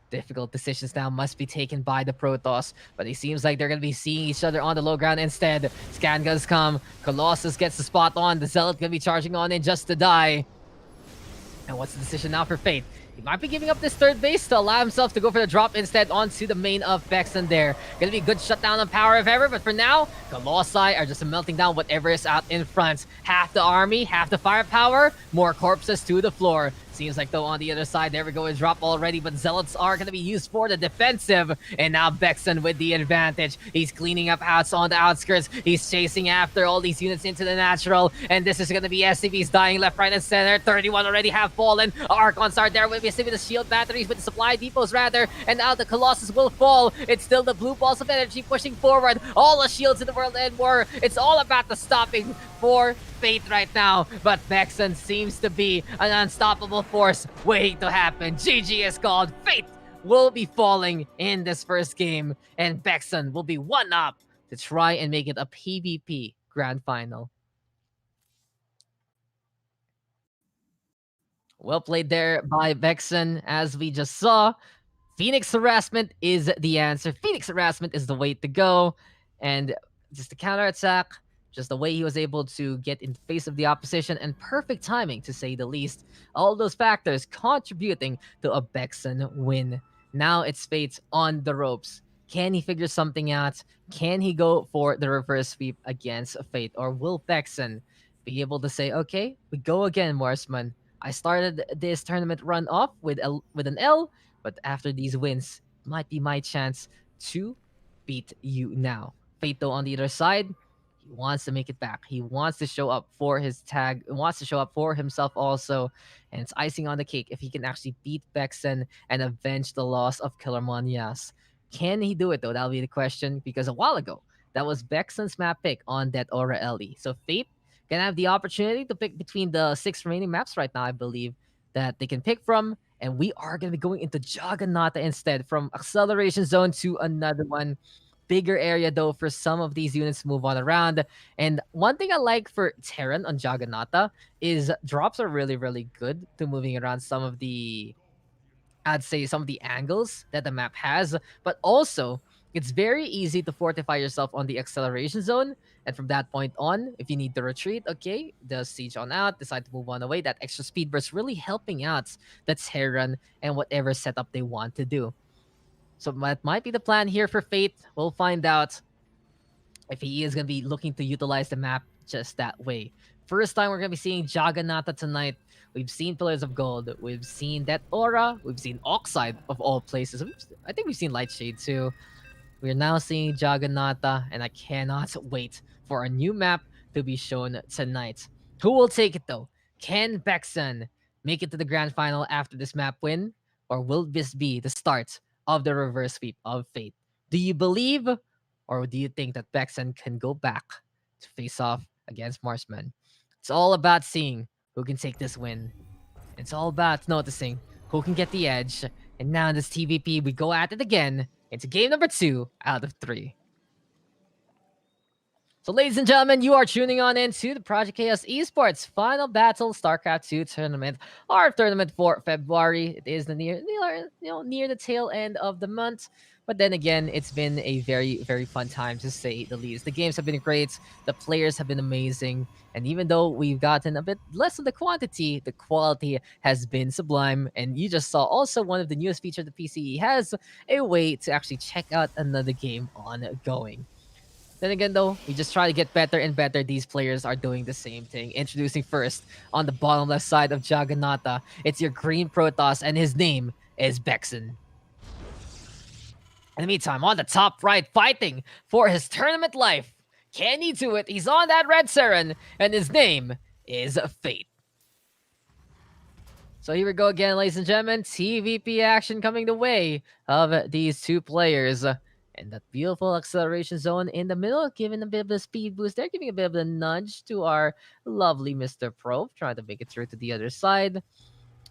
difficult decisions now must be taken by the Protoss, but it seems like they're going to be seeing each other on the low ground instead. Scan guns come, Colossus gets the spot on, the Zealot going to be charging on in just to die. And what's the decision now for Fate? He might be giving up this third base to allow himself to go for the drop instead onto the main of Bexon there. Gonna be a good shutdown on power if ever, but for now, Colossi are just melting down whatever is out in front. Half the army, half the firepower, more corpses to the floor. Seems like, though, on the other side, there we go, a drop already, but Zealots are going to be used for the defensive. And now Bexon with the advantage. He's cleaning up outs on the outskirts. He's chasing after all these units into the natural. And this is going to be SCVs dying left, right, and center. 31 already have fallen. Archons are there with the shield batteries, with the supply depots, rather. And now the Colossus will fall. It's still the blue balls of energy pushing forward. All the shields in the world and more. It's all about the stopping for Fate right now, but Bexon seems to be an unstoppable force waiting to happen. GG is called. Fate will be falling in this first game, and Bexon will be one up to try and make it a PvP Grand Final. Well played there by Bexon, as we just saw. Phoenix harassment is the answer. Phoenix harassment is the way to go. And just the counterattack, just the way he was able to get in the face of the opposition, and perfect timing, to say the least. All those factors contributing to a Bexon win. Now it's Fate on the ropes. Can he figure something out? Can he go for the reverse sweep against Fate? Or will Bexon be able to say, okay, we go again, Marsman. I started this tournament run off with an L, but after these wins, might be my chance to beat you now. Fate, though, on the other side, he wants to make it back. He wants to show up for his tag, wants to show up for himself also, and it's icing on the cake if he can actually beat Bexon and avenge the loss of Killer Monias. Can he do it, though? That'll be the question, because a while ago, that was Bexon's map pick on that Aura Ellie. So Fate can have the opportunity to pick between the 6 remaining maps right now, I believe, that they can pick from. And we are going to be going into Juggernaut instead, from Acceleration Zone to another one. Bigger area, though, for some of these units to move on around. And one thing I like for Terran on Juggernaut is drops are really good to moving around some of the I'd say some of the angles that the map has, but also it's very easy to fortify yourself on the acceleration zone. And from that point on, if you need to retreat, okay, the siege on out, decide to move on away. That extra speed burst really helping out the Terran and whatever setup they want to do. So that might be the plan here for Fate. We'll find out if he is going to be looking to utilize the map just that way. First time we're going to be seeing Jagannatha tonight. We've seen Pillars of Gold. We've seen that Aura. We've seen Oxide of all places. I think we've seen Lightshade too. We're now seeing Jagannatha, and I cannot wait for a new map to be shown tonight. Who will take it though? Can Bexon make it to the grand final after this map win? Or will this be the start of the reverse sweep of Fate? Do you believe, or do you think that Bexon can go back to face off against Marsman? It's all about seeing who can take this win. It's all about noticing who can get the edge. And now in this TVP, we go at it again. Into game number 2 out of 3. So, ladies and gentlemen, you are tuning on into the Project Chaos Esports Final Battle StarCraft 2 tournament, our tournament for February. It is near the tail end of the month, but then again, it's been a very, very fun time to say the least. The games have been great, the players have been amazing, and even though we've gotten a bit less of the quantity, the quality has been sublime. And you just saw also one of the newest features the PCE has, a way to actually check out another game ongoing. Then again, though, we just try to get better and better. These players are doing the same thing. Introducing first on the bottom left side of Jagannatha, it's your green Protoss, and his name is Bexon. In the meantime, on the top right, fighting for his tournament life. Can he do it? He's on that red Saren, and his name is Fate. So here we go again, ladies and gentlemen. TVP action coming the way of these two players. And that beautiful acceleration zone in the middle, giving a bit of a speed boost there, giving a bit of a nudge to our lovely Mr. Probe, trying to make it through to the other side.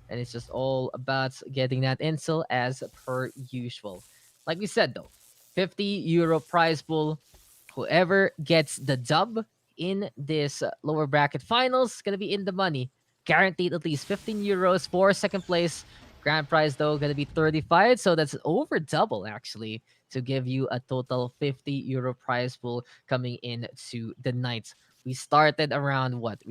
And it's just all about getting that intel as per usual. Like we said, though, €50 prize pool. Whoever gets the dub in this lower bracket finals is going to be in the money. Guaranteed at least €15 for second place. Grand prize, though, going to be 35. So that's over double, actually, to give you a total €50 prize pool coming into the night. We started around what?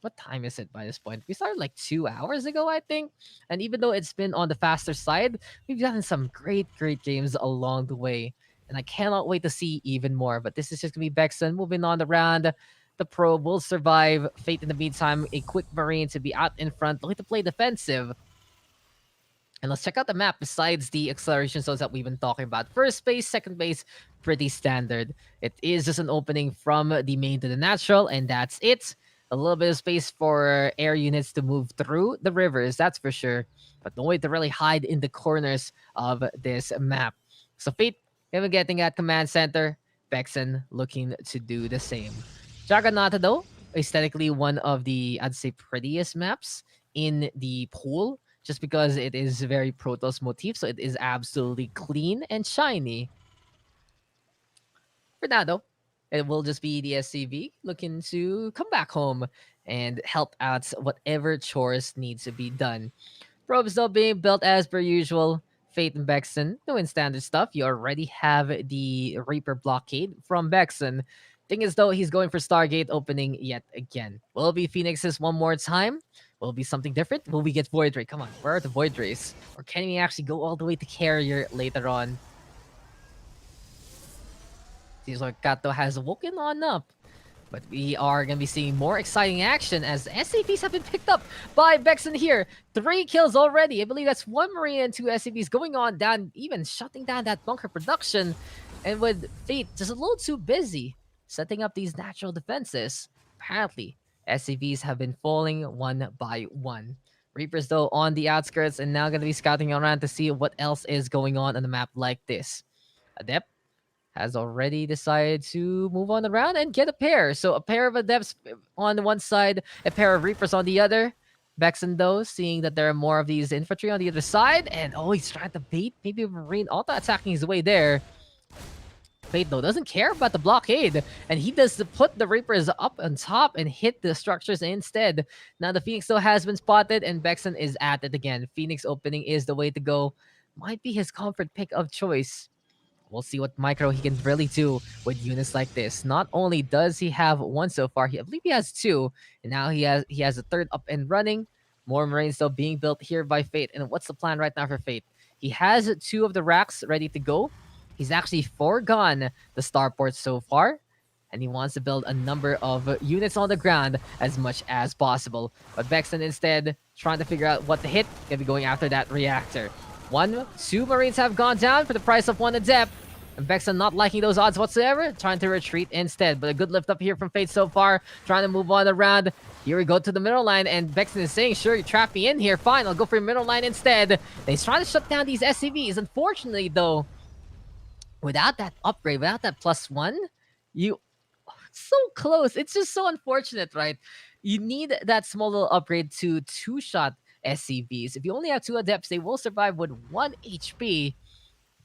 What time is it by this point? We started like 2 hours ago, I think. And even though it's been on the faster side, we've gotten some great, great games along the way. And I cannot wait to see even more. But this is just going to be Bexon moving on the round. The Probe will survive. Fate in the meantime, a quick Marine to be out in front, looking to play defensive. And let's check out the map besides the acceleration zones that we've been talking about. First base, second base, pretty standard. It is just an opening from the main to the natural, and that's it. A little bit of space for air units to move through the rivers, that's for sure. But no way to really hide in the corners of this map. So Fate, even getting at command center. Bexon looking to do the same. Jagannatha, though, aesthetically one of the, I'd say, prettiest maps in the pool, just because it is very Protoss motif, so it is absolutely clean and shiny. For now, though, it will just be the SCV looking to come back home and help out whatever chores needs to be done. Probes, though, being built as per usual. Fate and Bexon doing standard stuff. You already have the Reaper blockade from Bexon. Thing is, though, he's going for Stargate opening yet again. Will it be Phoenixes one more time? Will it be something different? Will we get Void Ray? Come on, where are the Void Rays? Or can we actually go all the way to Carrier later on? Seems like Kato has woken on up. But we are going to be seeing more exciting action as the SCVs have been picked up by Bexon here. 3 kills already. I believe that's 1 Marine and 2 SCVs going on down, even shutting down that bunker production. And with Fate just a little too busy setting up these natural defenses, apparently SCVs have been falling one by one. Reapers, though, on the outskirts and now going to be scouting around to see what else is going on the map like this. Adept has already decided to move on around and get a pair. So a pair of Adepts on one side, a pair of Reapers on the other. Bexon, though, seeing that there are more of these infantry on the other side. And, oh, he's trying to bait maybe a Marine auto attacking his way there. Fate though doesn't care about the blockade, and he does put the Reapers up on top and hit the structures instead. Now the Phoenix though has been spotted, and Bexon is at it again. Phoenix opening is the way to go. Might be his comfort pick of choice. We'll see what micro he can really do with units like this. Not only does he have one so far, I believe he has two, and now he has a third up and running. More Marines though being built here by Fate. And what's the plan right now for Fate? He has two of the racks ready to go. He's actually foregone the starport so far, and he wants to build a number of units on the ground as much as possible. But Bexon instead trying to figure out what to hit, gonna be going after that reactor. Two Marines have gone down for the price of one Adept. And Bexon not liking those odds whatsoever, trying to retreat instead. But a good lift up here from Fate so far, trying to move on around. Here we go to the middle line, and Bexon is saying, sure, you trap me in here, fine, I'll go for your middle line instead. And he's trying to shut down these SCVs. Unfortunately, though, without that upgrade, without that +1, you... So close. It's just so unfortunate, right? You need that small little upgrade to two-shot SCVs. If you only have two Adepts, they will survive with 1 HP.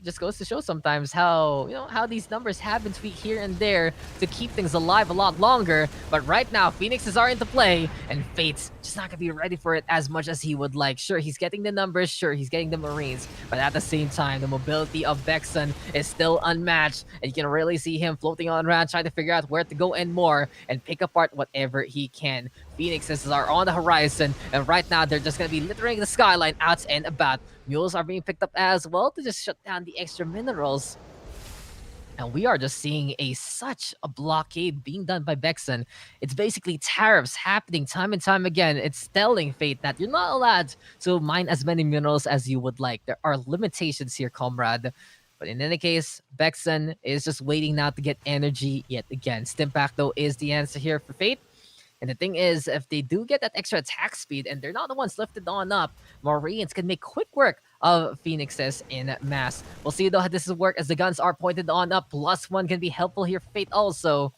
Just goes to show sometimes how, how these numbers have been tweaked here and there to keep things alive a lot longer. But right now, Phoenixes are into play, and Fate's just not gonna be ready for it as much as he would like. Sure, he's getting the numbers, sure, he's getting the Marines, but at the same time, the mobility of Bexon is still unmatched, and you can really see him floating on around, trying to figure out where to go and more, and pick apart whatever he can. Phoenixes are on the horizon, and right now, they're just gonna be littering the skyline out and about. Mules are being picked up as well to just shut down the extra minerals. And we are just seeing such a blockade being done by Bexon. It's basically tariffs happening time and time again. It's telling Fate that you're not allowed to mine as many minerals as you would like. There are limitations here, comrade. But in any case, Bexon is just waiting now to get energy yet again. Stimpack, though, is the answer here for Fate. And the thing is, if they do get that extra attack speed and they're not the ones lifted on up, Marines can make quick work of Phoenixes in mass. We'll see though how this will work as the guns are pointed on up. +1 can be helpful here for Fate also.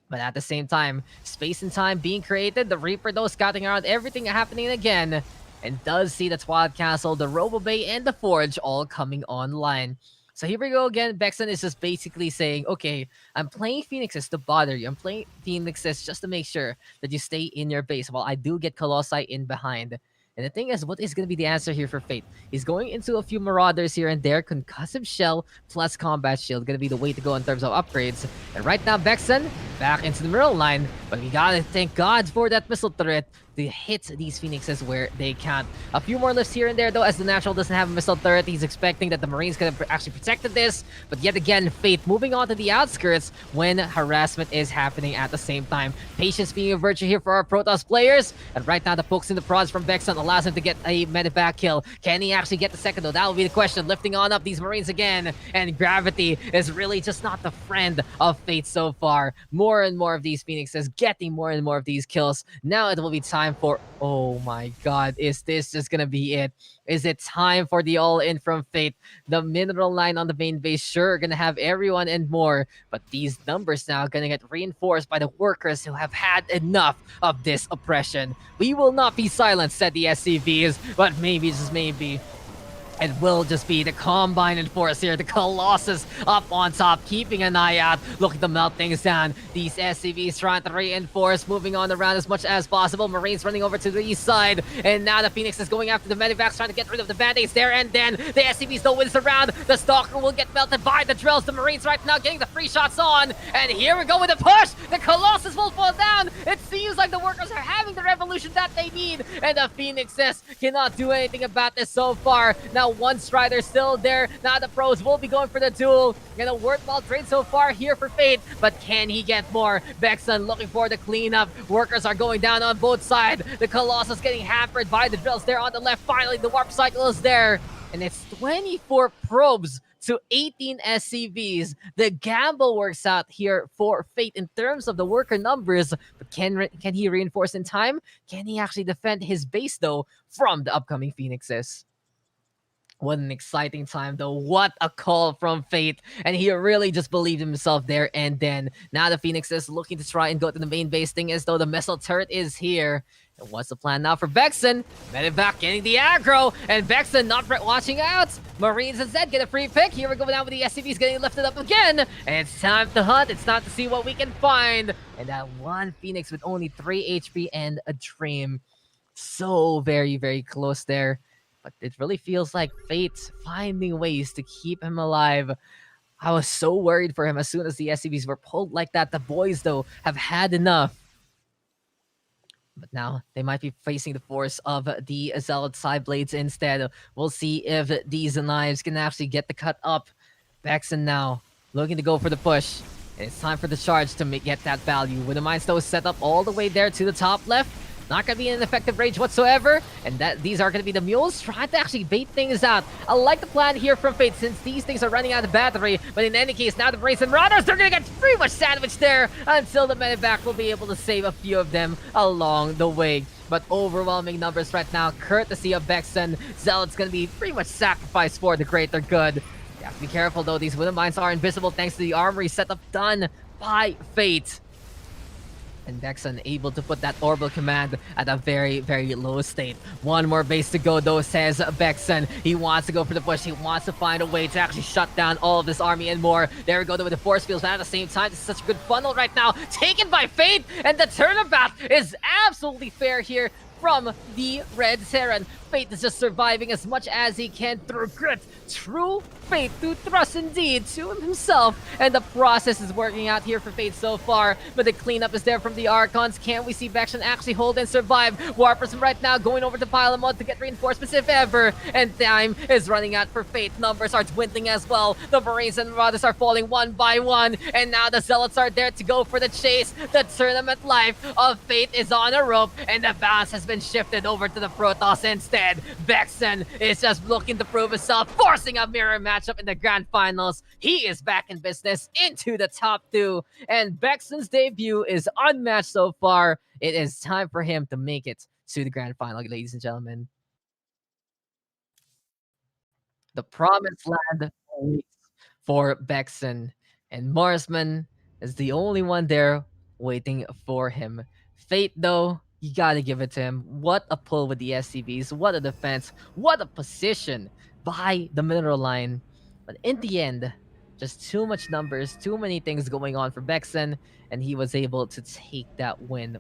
But at the same time, space and time being created. The Reaper though scouting around everything happening again. And does see the Twilight Castle, the Robo Bay, and the Forge all coming online. So here we go again. Bexon is just basically saying, okay, I'm playing Phoenixes to bother you. I'm playing Phoenixes just to make sure that you stay in your base while I do get Colossi in behind. And the thing is, what is going to be the answer here for Fate? He's going into a few Marauders here and there. Concussive Shell plus Combat Shield going to be the way to go in terms of upgrades. And right now, Bexon back into the middle line. But we got to thank God for that missile turret to hit these Phoenixes where they can't. A few more lifts here and there, though, as the Natural doesn't have a missile turret. He's expecting that the Marines could have actually protected this. But yet again, Fate moving on to the outskirts when harassment is happening at the same time. Patience being a virtue here for our Protoss players. And right now, the pokes in the prods from Bexon allows him to get a medevac kill. Can he actually get the second, though? That will be the question. Lifting on up these Marines again. And Gravity is really just not the friend of Fate so far. More and more of these Phoenixes getting more and more of these kills. Now it will be time for... Oh my god, is this just gonna be it? Is it time for the all-in from Fate? The mineral line on the main base, sure, gonna have everyone and more, but these numbers now gonna get reinforced by the workers who have had enough of this oppression. We will not be silent, said the SCVs, but maybe, just maybe, it will just be the Combine Enforce here, the Colossus up on top, keeping an eye out, looking to melt things down. These SCVs trying to reinforce, moving on around as much as possible. Marines running over to the east side, and now the Phoenix is going after the Medivacs, trying to get rid of the Band-Aids there, and then the SCVs though wins the round. The Stalker will get melted by the drills. The Marines right now getting the free shots on, and here we go with the push. The Colossus will fall down. It seems like the workers are having the revolution that they need, and the Phoenixes cannot do anything about this so far. Now one Strider still there. Now the pros will be going for the duel. And a worthwhile trade so far here for Fate. But can he get more? Bexon looking for the cleanup. Workers are going down on both sides. The Colossus getting hampered by the drills there on the left. Finally, the warp cycle is there. And it's 24 probes to 18 SCVs. The gamble works out here for Fate in terms of the worker numbers. But can he reinforce in time? Can he actually defend his base, though, from the upcoming Phoenixes? What an exciting time, though. What a call from Fate. And he really just believed in himself there. And then now the Phoenix is looking to try and go to the main base. Thing is, though, the missile turret is here. What's the plan now for Vexen? Medivac getting the aggro, and Vexen not watching out. Marines instead get a free pick. Here we go now with the SCVs getting lifted up again. And it's time to hunt. It's time to see what we can find. And that one Phoenix with only 3 HP and a Dream. So very, very close there. But it really feels like Fate's finding ways to keep him alive. I was so worried for him as soon as the SCVs were pulled like that. The boys, though, have had enough. But now they might be facing the force of the Zealot side blades instead. We'll see if these knives can actually get the cut up. Vexen now looking to go for the push. It's time for the charge to get that value. With the Mind Stone set up all the way there to the top left. Not going to be an effective range whatsoever. And these are going to be the mules trying to actually bait things out. I like the plan here from Fate since these things are running out of battery. But in any case, now the Brains and Marauders, they're going to get pretty much sandwiched there until the Medivac will be able to save a few of them along the way. But overwhelming numbers right now, courtesy of Vexen. Zealot's going to be pretty much sacrificed for the greater good. You have to be careful though, these Wooden Mines are invisible thanks to the armory setup done by Fate. And Vexen able to put that orbital command at a very, very low state. One more base to go though, says Vexen. He wants to go for the push. He wants to find a way to actually shut down all of this army and more. There we go though with the force fields, but at the same time, this is such a good funnel right now. Taken by Fate, and the turnabout is absolutely fair here from the Red Saren. Fate is just surviving as much as he can through grit. True Fate through thrust indeed to himself. And the process is working out here for Fate so far. But the cleanup is there from the Archons. Can we see Vexen actually hold and survive? Warpersm right now going over to Pile Mod to get reinforcements if ever. And time is running out for Fate. Numbers are dwindling as well. The Marines and Marauders are falling one by one. And now the Zealots are there to go for the chase. The tournament life of Fate is on a rope. And the balance has been shifted over to the Protoss instead. Vexen is just looking to prove himself, forcing a mirror matchup in the grand finals. He is back in business into the top 2, and Vexen's debut is unmatched so far. It is time for him to make it to the grand final, ladies and gentlemen. The promised land awaits for Vexen, and Marsman is the only one there waiting for him. Fate, though, you gotta give it to him. What a pull with the SCVs, what a defense, what a position by the mineral line. But in the end, just too much numbers, too many things going on for Vexen, and he was able to take that win.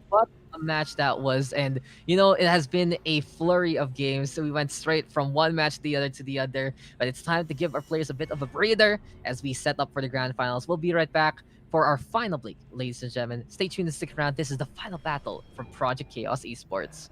What a match that was. And, you know, it has been a flurry of games. So we went straight from one match to the other to the other. But it's time to give our players a bit of a breather as we set up for the grand finals. We'll be right back for our final bleak, ladies and gentlemen. Stay tuned and stick around. This is the final battle from Project Chaos Esports.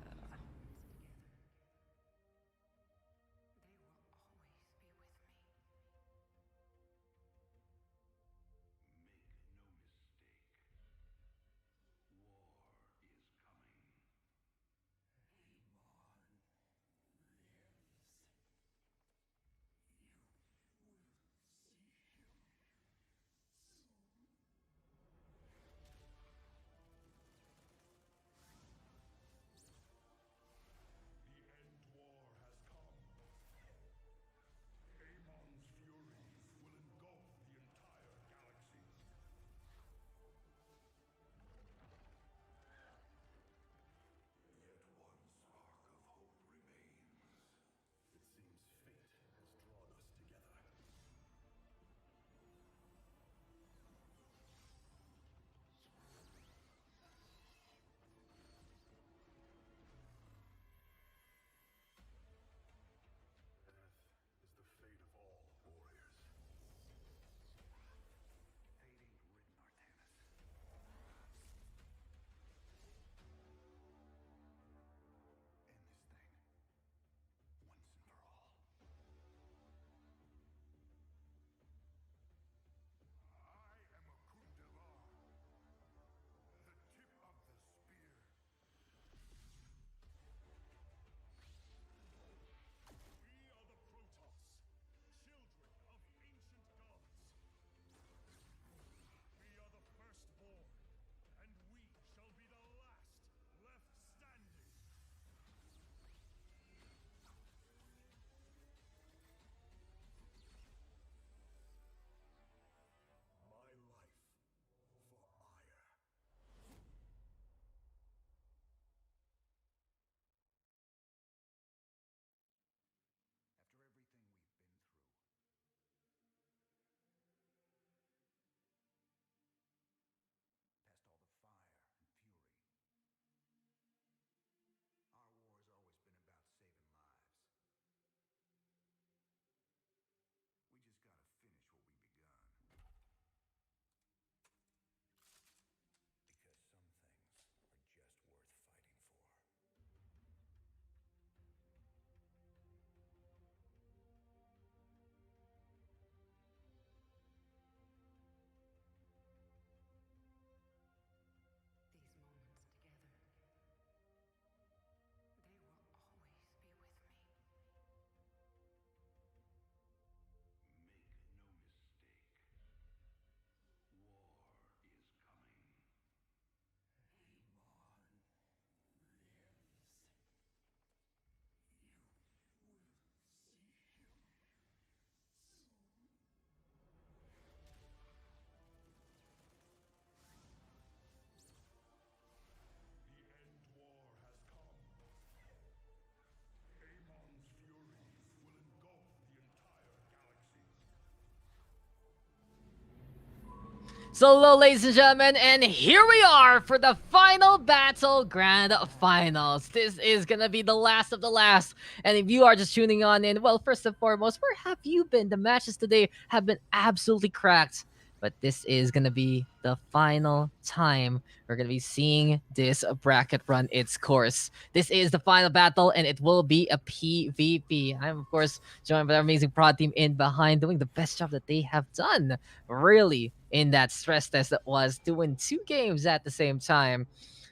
So, hello, ladies and gentlemen, and here we are for the final battle grand finals. This is gonna be the last of the last. And if you are just tuning on in, well, first and foremost, where have you been? The matches today have been absolutely cracked. But this is gonna be the final time we're gonna be seeing this bracket run its course. This is the final battle, and it will be a PvP. I'm, of course, joined by our amazing prod team in behind, doing the best job that they have done really in that stress test that was doing two games at the same time.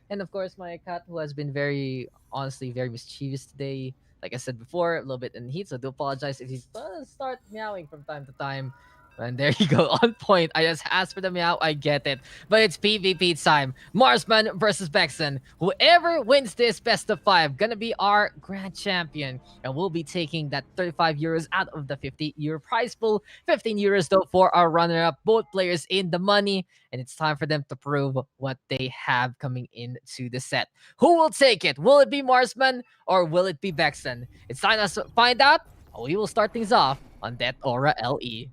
And of course, my cat, who has been very, honestly, very mischievous today. Like I said before, a little bit in heat, so I do apologize if he does start meowing from time to time. And there you go, on point. I just asked for the meow, I get it. But it's PvP time. Marsman versus Bexon. Whoever wins this best of five, gonna be our grand champion. And we'll be taking that 35 euros out of the 50 euro prize pool. 15 euros though for our runner-up. Both players in the money. And it's time for them to prove what they have coming into the set. Who will take it? Will it be Marsman or will it be Bexon? It's time to find out. We will start things off on Death Aura LE.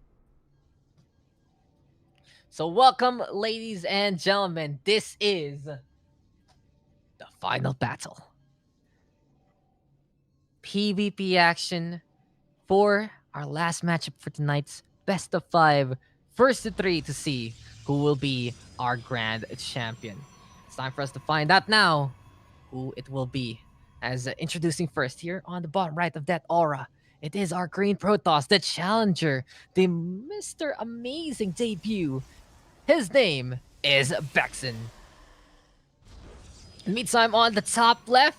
So welcome, ladies and gentlemen. This is the final battle. PvP action for our last matchup for tonight's best of five. First to three to see who will be our grand champion. It's time for us to find out now who it will be. As introducing first here on the bottom right of that aura, it is our green Protoss, the challenger, the Mr. Amazing debut. His name is Bexon. Meantime, on the top left,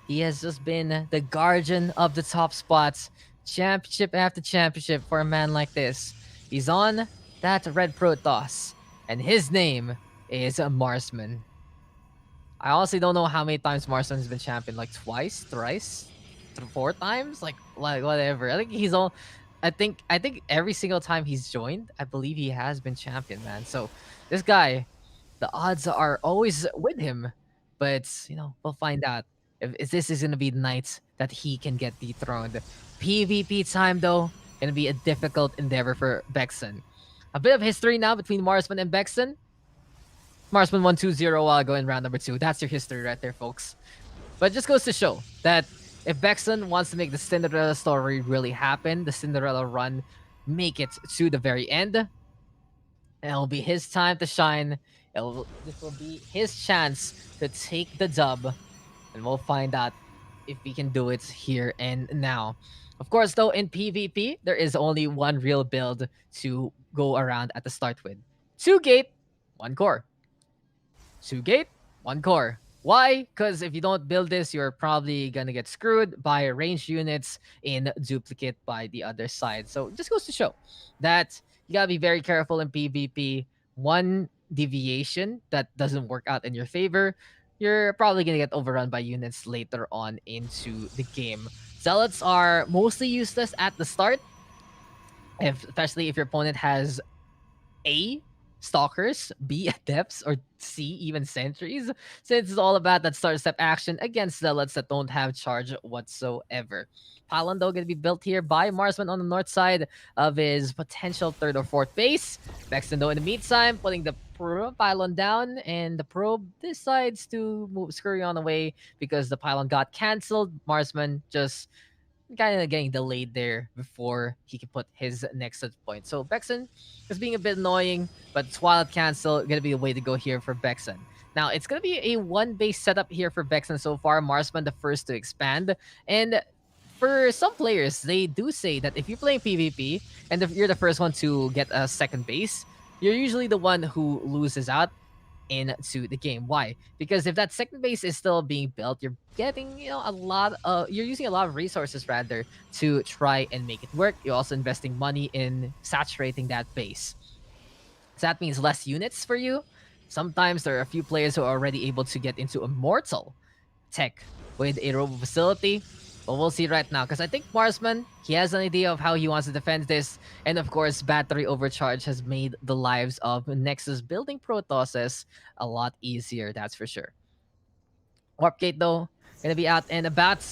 he has just been the guardian of the top spots, championship after championship for a man like this. He's on that red Protoss, and his name is Marsman. I honestly don't know how many times Marsman has been champion, like twice, thrice, four times, like whatever. I think he's all. I think every single time he's joined, I believe he has been champion, man. So this guy, the odds are always with him, but we'll find out if this is gonna be the night that he can get dethroned. PvP time though, gonna be a difficult endeavor for Bexon. A bit of history now between Marsman and Bexon. Marsman won 2-0 while ago in round number 2. That's your history right there, folks. But it just goes to show that if Bexon wants to make the Cinderella story really happen, the Cinderella run, make it to the very end, it'll be his time to shine. This will be his chance to take the dub. And we'll find out if we can do it here and now. Of course, though, in PvP, there is only one real build to go around at the start with. 2 gate, 1 core. 2 gate, 1 core. Why? Because if you don't build this, you're probably gonna get screwed by ranged units in duplicate by the other side. So it just goes to show that you gotta be very careful in PvP. One deviation that doesn't work out in your favor, you're probably gonna get overrun by units later on into the game. Zealots are mostly useless at the start, especially if your opponent has A, stalkers, B, adepts, or C, even sentries, since it's all about that start step action against zealots that don't have charge whatsoever. Pylon, though, gonna be built here by Marsman on the north side of his potential 3rd or 4th base. Bexon, though, in the meantime, putting the pylon down, and the probe decides to scurry on away because the pylon got cancelled. Marsman just kind of getting delayed there before he can put his next touch point. So Bexon is being a bit annoying, but Twilight Cancel gonna be the way to go here for Bexon. Now it's gonna be a 1-base setup here for Bexon so far. Marsman the first to expand, and for some players, they do say that if you're playing PvP and if you're the first one to get a 2nd base, you're usually the one who loses out into the game. Why? Because if that 2nd base is still being built, you're getting you're using a lot of resources rather to try and make it work. You're also investing money in saturating that base. So that means less units for you. Sometimes there are a few players who are already able to get into Immortal tech with a robo facility. But we'll see right now, because I think Marsman, he has an idea of how he wants to defend this. And of course, battery overcharge has made the lives of Nexus building Protosses a lot easier, that's for sure. Warp Gate, though, gonna be out and about.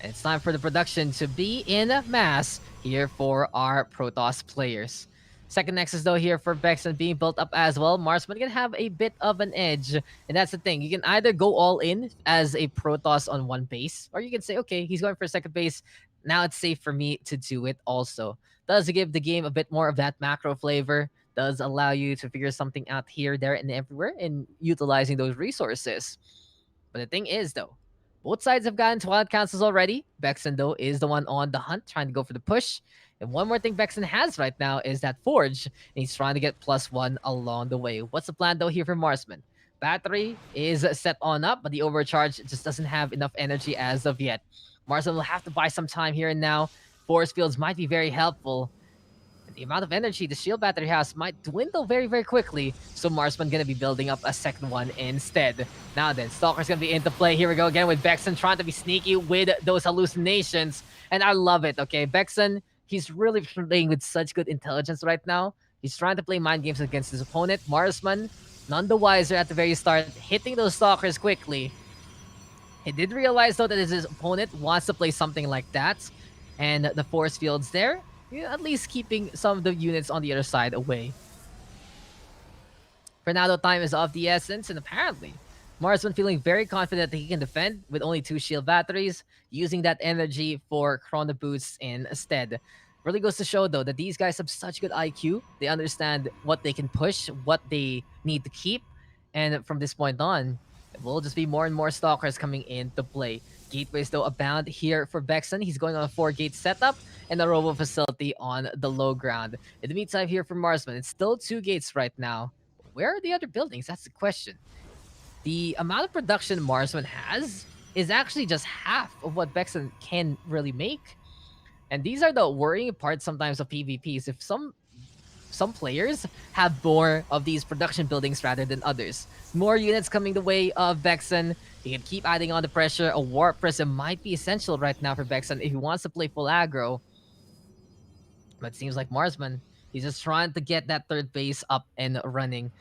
And it's time for the production to be in mass here for our Protoss players. Second Nexus though here for Bexon being built up as well. Marsman can have a bit of an edge. And that's the thing. You can either go all in as a Protoss on one base, or you can say, okay, he's going for second base. Now it's safe for me to do it also. Does give the game a bit more of that macro flavor. Does allow you to figure something out here, there, and everywhere and utilizing those resources. But the thing is, though, both sides have gotten Twilight Councils already. Bexon, though, is the one on the hunt, trying to go for the push. And one more thing Bexon has right now is that Forge, and he's trying to get +1 along the way. What's the plan, though, here for Marsman? Battery is set on up, but the overcharge just doesn't have enough energy as of yet. Marsman will have to buy some time here and now. Force fields might be very helpful. The amount of energy the shield battery has might dwindle very, very quickly. So Marsman gonna be building up a second one instead. Now then, Stalker's gonna be into play. Here we go again with Bexon trying to be sneaky with those hallucinations. And I love it, okay? Bexon, he's really playing with such good intelligence right now. He's trying to play mind games against his opponent. Marsman, none the wiser at the very start, hitting those Stalkers quickly. He did realize, though, that his opponent wants to play something like that. And the force fields there, at least keeping some of the units on the other side away. For now, though, time is of the essence, and apparently, Marsman feeling very confident that he can defend with only 2 shield batteries, using that energy for chrono boosts instead. Really goes to show, though, that these guys have such good IQ. They understand what they can push, what they need to keep, and from this point on, it will just be more and more Stalkers coming into play. Gateways, though, abound here for Bexon. He's going on a 4-gate setup and a robo facility on the low ground. In the meantime, here for Marsman, it's still 2 gates right now. Where are the other buildings? That's the question. The amount of production Marsman has is actually just half of what Bexon can really make. And these are the worrying parts sometimes of PvPs. If some players have more of these production buildings rather than others. More units coming the way of Bexon. He can keep adding on the pressure. A Warp Prism might be essential right now for Bexon if he wants to play full aggro. But it seems like Marsman, he's just trying to get that third base up and running.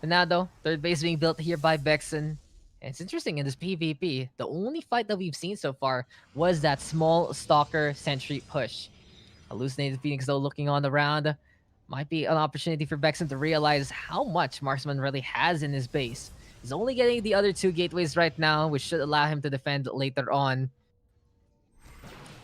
And now, though, third base being built here by Bexon. And it's interesting in this PvP, the only fight that we've seen so far was that small Stalker Sentry push. Hallucinated Phoenix, though, looking on the round. Might be an opportunity for Bexon to realize how much Marsman really has in his base. He's only getting the other 2 gateways right now, which should allow him to defend later on.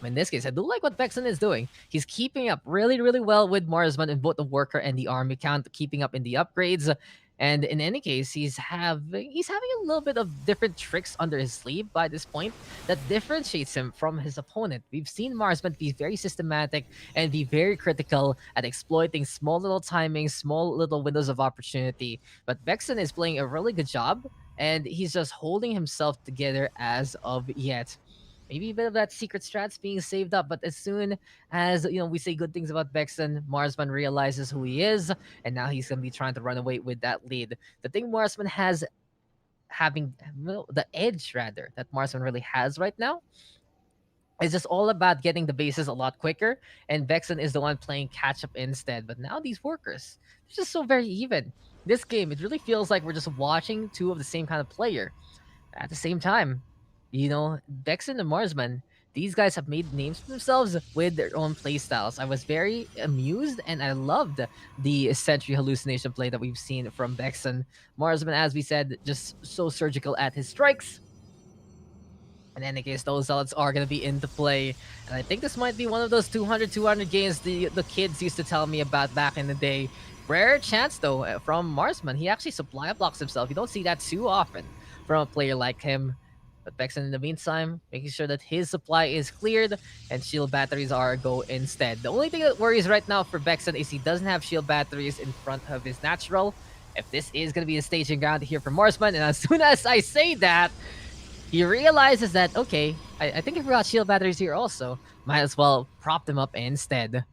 In this case, I do like what Bexon is doing. He's keeping up really, really well with Marsman in both the worker and the army count, keeping up in the upgrades. And in any case, he's having a little bit of different tricks under his sleeve by this point that differentiates him from his opponent. We've seen Marsman be very systematic and be very critical at exploiting small little timings, small little windows of opportunity. But Bexon is playing a really good job, and he's just holding himself together as of yet. Maybe a bit of that secret strats being saved up, but as soon as we say good things about Bexon, Marsman realizes who he is, and now he's gonna be trying to run away with that lead. The thing Marsman has the edge rather that Marsman really has right now is just all about getting the bases a lot quicker, and Bexon is the one playing catch up instead. But now these workers, they're just so very even. This game, it really feels like we're just watching 2 of the same kind of player at the same time. Bexon and Marsman, these guys have made names for themselves with their own playstyles. I was very amused and I loved the Sentry hallucination play that we've seen from Bexon. Marsman, as we said, just so surgical at his strikes. In any case, those Zealots are going to be into play. And I think this might be one of those 200 games the kids used to tell me about back in the day. Rare chance, though, from Marsman. He actually supply blocks himself. You don't see that too often from a player like him. But Bexon, in the meantime, making sure that his supply is cleared and shield batteries are a go instead. The only thing that worries right now for Bexon is he doesn't have shield batteries in front of his natural. If this is going to be a staging ground here for Marsman, and as soon as I say that, he realizes that, okay, I think I forgot shield batteries here also. Might as well prop them up instead.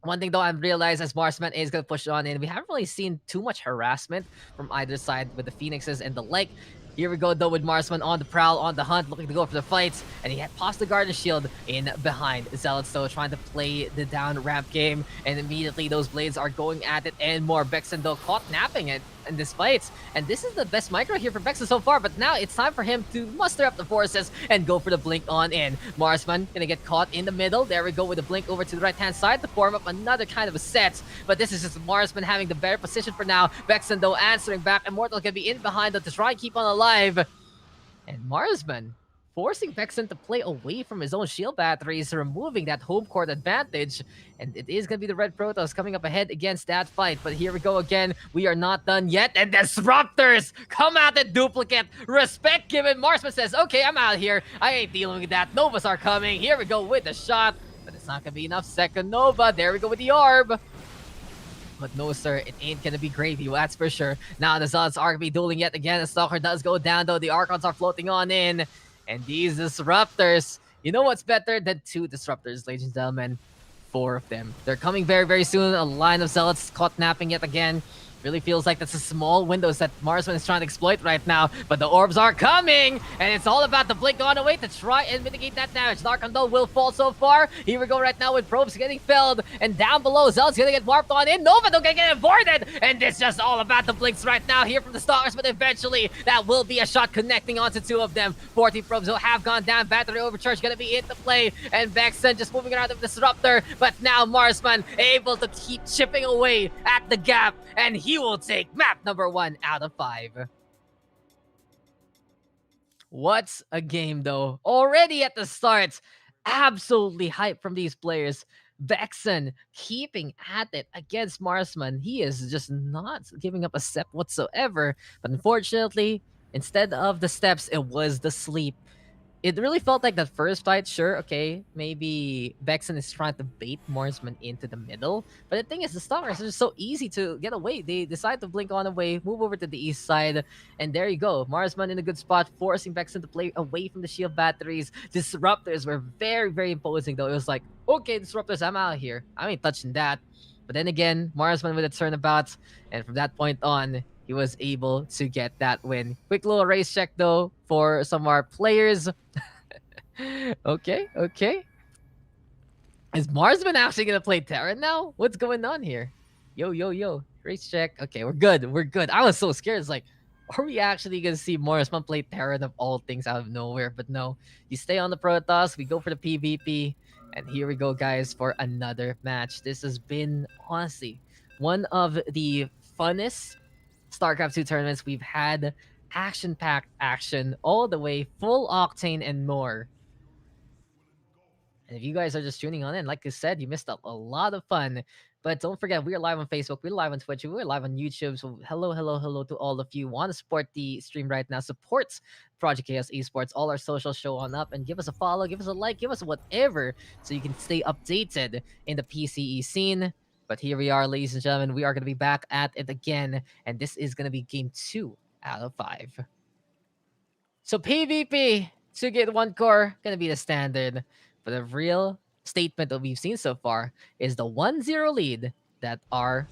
One thing, though, I realized as Marsman is going to push on in, we haven't really seen too much harassment from either side with the Phoenixes and the like. Here we go, though, with Marsman on the prowl, on the hunt, looking to go for the fights. And he had passed the Garden Shield in behind. Zealots, though, trying to play the down ramp game. And immediately those blades are going at it and more. Bexon, though, caught napping it. in this fight. And this is the best micro here for Vexen so far, but now it's time for him to muster up the forces and go for the blink on in. Marsman gonna get caught in the middle. There we go with the blink over to the right-hand side to form up another kind of a set. But this is just Marsman having the better position for now. Vexen, though, answering back. Immortal can be in behind to try and keep on alive. And Marsman forcing Vexen to play away from his own shield batteries, removing that home court advantage. And it is going to be the Red Protoss coming up ahead against that fight. But here we go again. We are not done yet. And Disruptors come out in duplicate. Respect given. Marsman says, okay, I'm out here. I ain't dealing with that. Novas are coming. Here we go with the shot. But it's not going to be enough. Second Nova. There we go with the Orb. But no, sir, it ain't gonna be gravy, that's for sure. Now the Zealots are gonna be dueling yet again. The Stalker does go down, though. The Archons are floating on in. And these Disruptors, you know what's better than 2 Disruptors, ladies and gentlemen? 4 of them. They're coming very, very soon. A line of Zealots caught napping yet again. Really feels like that's a small windows that Marsman is trying to exploit right now. But the orbs are coming! And it's all about the blink on the way to try and mitigate that damage. Narcon, though, will fall so far. Here we go right now with probes getting felled. And down below, Zealot's gonna get warped on in. Nova don't get avoided! And it's just all about the blinks right now here from the Stalkers. But eventually, that will be a shot connecting onto 2 of them. 40 probes will have gone down. Battery overcharge gonna be into play. And Vexen just moving around the Disruptor. But now Marsman able to keep chipping away at the gap. And he will take map number 1 out of 5. What a game, though. Already at the start, absolutely hype from these players. Vexen keeping at it against Marsman. He is just not giving up a step whatsoever. But unfortunately, instead of the steps, it was the sleep. It really felt like that first fight, sure, okay, maybe Vexen is trying to bait Marsman into the middle. But the thing is, the Stalkers are just so easy to get away. They decide to blink on away, move over to the east side, and there you go. Marsman in a good spot, forcing Vexen to play away from the shield batteries. Disruptors were very, very imposing, though. It was like, okay, Disruptors, I'm out of here. I ain't touching that. But then again, Marsman with a turnabout, and from that point on, he was able to get that win. Quick little race check, though, for some of our players. Okay. Is Marsman actually going to play Terran now? What's going on here? Yo. Race check. Okay, we're good. I was so scared. It's like, are we actually going to see Marsman play Terran of all things out of nowhere? But no, you stay on the Protoss. We go for the PvP. And here we go, guys, for another match. This has been, honestly, one of the funnest StarCraft 2 tournaments we've had. Action-packed action all the way, full octane and more. And if you guys are just tuning on in, like I said, you missed out a lot of fun. But don't forget, we are live on Facebook, we're live on Twitch, we're live on YouTube. So hello to all of you. Want to support the stream right now? Support Project Chaos Esports. All our socials show on up, and give us a follow, give us a like, give us whatever, so you can stay updated in the PCE scene. But here we are, ladies and gentlemen. We are going to be back at it again, and this is going to be game 2 out of 5. So PvP, 2 gate 1 core, going to be the standard. But the real statement that we've seen so far is the 1-0 lead that our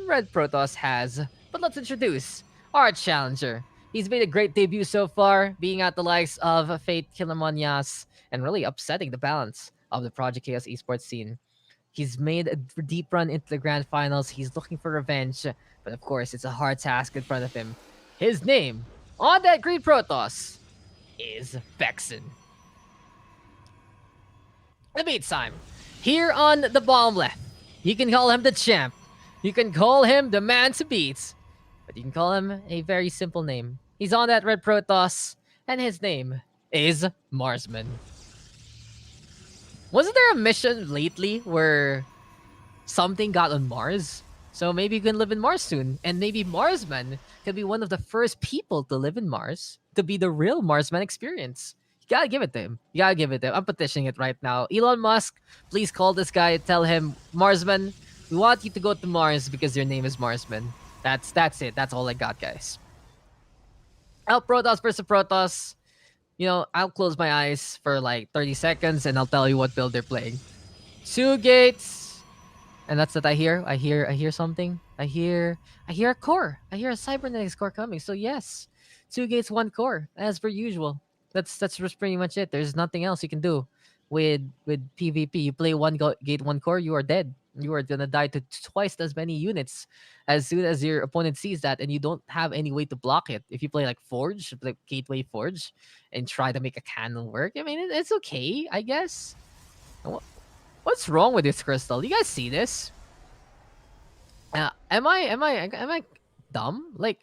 Red Protoss has. But let's introduce our challenger. He's made a great debut so far, being at the likes of Fate, Kilamanyas, and really upsetting the balance of the Project Chaos esports scene. He's made a deep run into the grand finals. He's looking for revenge, but of course, it's a hard task in front of him. His name on that green Protoss is Vexen. The meantime, here on the bottom left, you can call him the champ. You can call him the man to beat, but you can call him a very simple name. He's on that red Protoss, and his name is Marsman. Wasn't there a mission lately where something got on Mars? So maybe you can live in Mars soon. And maybe Marsman can be one of the first people to live in Mars, to be the real Marsman experience. You gotta give it to him. I'm petitioning it right now. Elon Musk, please call this guy and tell him, Marsman, we want you to go to Mars because your name is Marsman. That's it. That's all I got, guys. Protoss versus Protoss. I'll close my eyes for like 30 seconds and I'll tell you what build they're playing. 2 gates. And that's what I hear. I hear something. I hear a core. I hear a cybernetics core coming. So yes, 2 gates, 1 core, as per usual. That's just pretty much it. There's nothing else you can do with PvP. You play 1 gate, 1 core, you are dead. You are gonna die to twice as many units as soon as your opponent sees that, and you don't have any way to block it. If you play like Forge, like Gateway Forge, and try to make a cannon work, I mean, it's okay, I guess. What's wrong with this crystal? You guys see this? Am I dumb? Like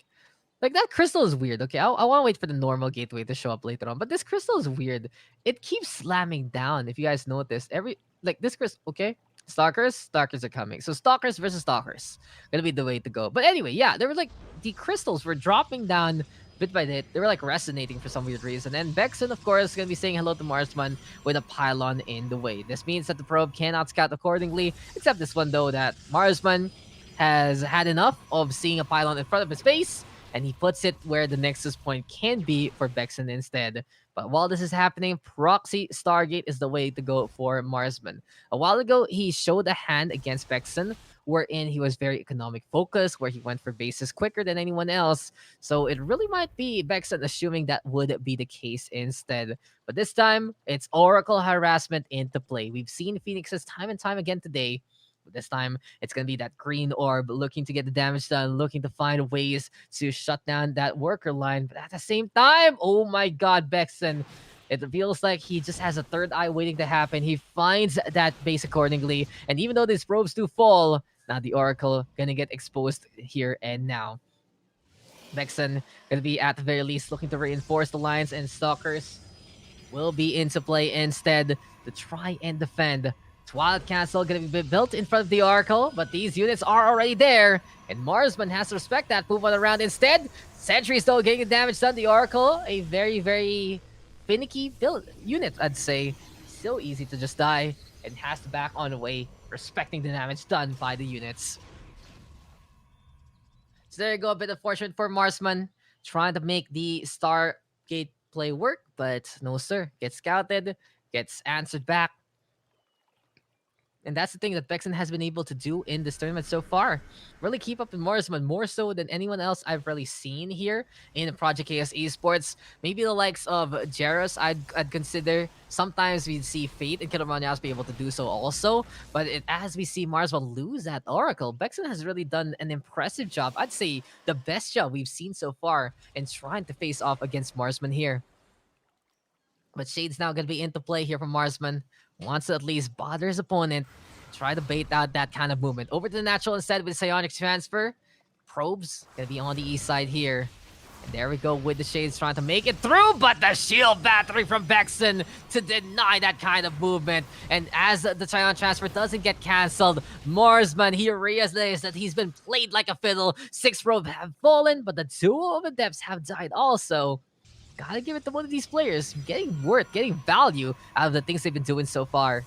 that crystal is weird. Okay, I want to wait for the normal gateway to show up later on. But this crystal is weird. It keeps slamming down. If you guys notice, every like this crystal. Okay, stalkers are coming. So stalkers versus stalkers gonna be the way to go. But anyway, yeah, there were like the crystals were dropping down bit by bit. They were like resonating for some weird reason. And Bexon, of course, is gonna be saying hello to Marsman with a pylon in the way. This means that the probe cannot scout accordingly. Except this one though, that Marsman has had enough of seeing a pylon in front of his face, and he puts it where the Nexus point can be for Bexon instead. But while this is happening, Proxy Stargate is the way to go for Marsman. A while ago, he showed a hand against Bexon, wherein he was very economic focused, where he went for bases quicker than anyone else. So it really might be Bexon assuming that would be the case instead. But this time, it's Oracle harassment into play. We've seen Phoenixes time and time again today. But this time, it's going to be that green orb looking to get the damage done, looking to find ways to shut down that worker line. But at the same time, oh my god, Bexon. It feels like he just has a third eye waiting to happen. He finds that base accordingly. And even though these probes do fall, now the Oracle going to get exposed here and now. Bexon going to be at the very least looking to reinforce the lines, and Stalkers will be into play instead to try and defend. Twilight Castle gonna be built in front of the Oracle, but these units are already there, and Marsman has to respect that, move on around instead. Sentries though getting the damage done. The Oracle, a very, very finicky build unit, I'd say. So easy to just die, and has to back on away, respecting the damage done by the units. So there you go, a bit of fortune for Marsman, trying to make the Stargate play work, but no sir, gets scouted, gets answered back. And that's the thing that Bexon has been able to do in this tournament so far. Really keep up with Marsman, more so than anyone else I've really seen here in Project Chaos Esports. Maybe the likes of Jaros, I'd consider. Sometimes we'd see Fate and Kilomanias be able to do so also. But as we see Marsman lose that Oracle, Bexon has really done an impressive job. I'd say the best job we've seen so far in trying to face off against Marsman here. But Shade's now going to be into play here from Marsman. Wants to at least bother his opponent. Try to bait out that kind of movement. Over to the natural instead with Psionics transfer. Probes going to be on the east side here. And there we go with the Shades trying to make it through, but the shield battery from Bexon to deny that kind of movement. And as the Psion transfer doesn't get cancelled, Marsman, he realizes that he's been played like a fiddle. 6 probes have fallen, but the 2 of the depths have died also. Gotta give it to one of these players. Getting value out of the things they've been doing so far.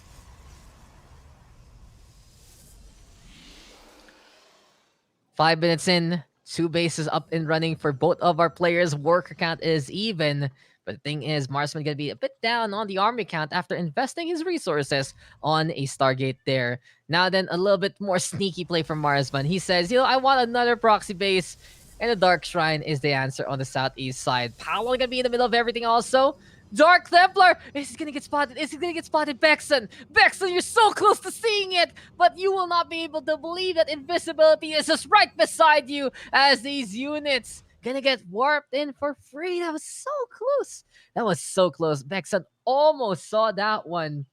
Five minutes in, 2 bases up and running for both of our players. Worker count is even. But the thing is, Marsman gonna be a bit down on the army count after investing his resources on a Stargate there. Now then, a little bit more sneaky play from Marsman. He says, I want another proxy base. And the Dark Shrine is the answer on the southeast side. Powell gonna be in the middle of everything also. Dark Templar! Is he gonna get spotted? Is he gonna get spotted? Bexon! Bexon, you're so close to seeing it! But you will not be able to believe that invisibility is just right beside you as these units gonna get warped in for free. That was so close. That was so close. Bexon almost saw that one.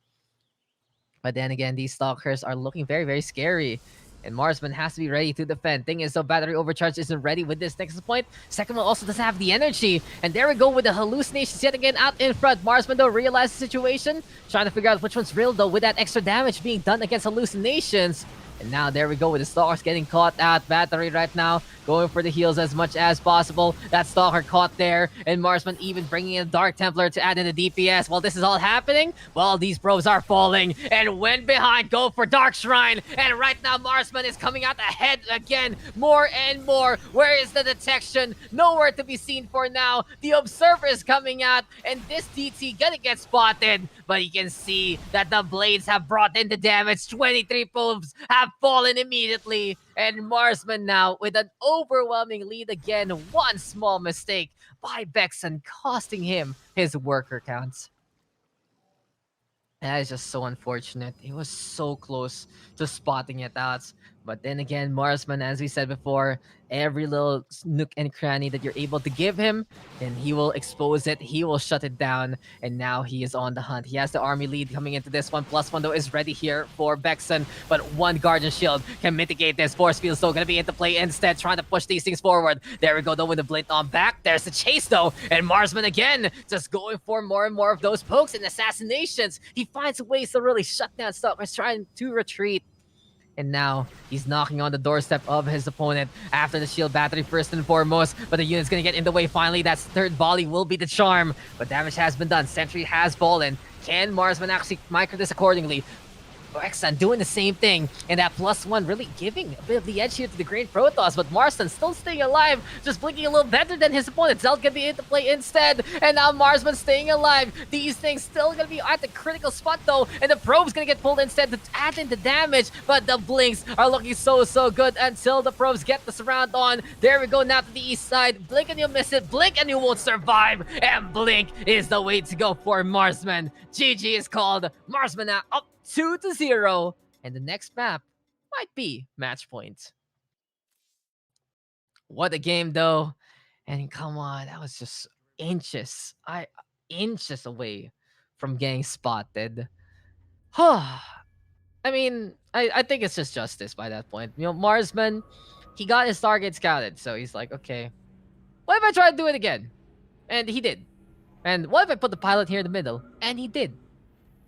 But then again, these stalkers are looking very, very scary. And Marsman has to be ready to defend. Thing is, though, battery overcharge isn't ready with this Nexus point. Second one also doesn't have the energy. And there we go with the hallucinations yet again out in front. Marsman, though, realized the situation. Trying to figure out which one's real, though, with that extra damage being done against hallucinations. And now there we go with the Stalkers getting caught out. Battery right now going for the heals as much as possible. That Stalker caught there. And Marsman even bringing in Dark Templar to add in the DPS. While this is all happening, well, these probes are falling. And when behind, go for Dark Shrine. And right now, Marsman is coming out ahead again. More and more. Where is the detection? Nowhere to be seen for now. The Observer is coming out. And this DT gonna get spotted. But you can see that the blades have brought in the damage. 23 probes have fallen immediately. And Marsman now with an overwhelming lead again. One small mistake by Bexon costing him his worker counts. That is just so unfortunate. He was so close to spotting it out. But then again, Marsman, as we said before, every little nook and cranny that you're able to give him, then he will expose it, he will shut it down, and now he is on the hunt. He has the army lead coming into this one. +1 though is ready here for Bexon, but one Guardian Shield can mitigate this. Force Field still gonna be into play instead, trying to push these things forward. There we go though with the Blade on back. There's the chase though, and Marsman again, just going for more and more of those pokes and assassinations. He finds ways to really shut down stuff. He's trying to retreat. And now he's knocking on the doorstep of his opponent after the shield battery first and foremost. But the unit's gonna get in the way finally. That third volley will be the charm. But damage has been done. Sentry has fallen. Can Marsman actually micro this accordingly? Exxon doing the same thing, and that +1 really giving a bit of the edge here to the Green Protoss, but Marston still staying alive, just blinking a little better than his opponent. Zelt gonna be into play instead, and now Marsman staying alive. These things still gonna be at the critical spot though, and the probe's gonna get pulled instead to add in the damage, but the blinks are looking so good until the probes get the surround on. There we go, now to the east side. Blink and you'll miss it, blink and you won't survive, and blink is the way to go for Marsman. GG is called. Marsman now up 2-0, and the next map might be match point. What a game though, and come on, that was just inches away from getting spotted. I mean, I think it's just justice by that point. You know, Marsman, he got his target scouted, so he's like, okay, what if I try to do it again? And he did. And what if I put the pilot here in the middle? And he did.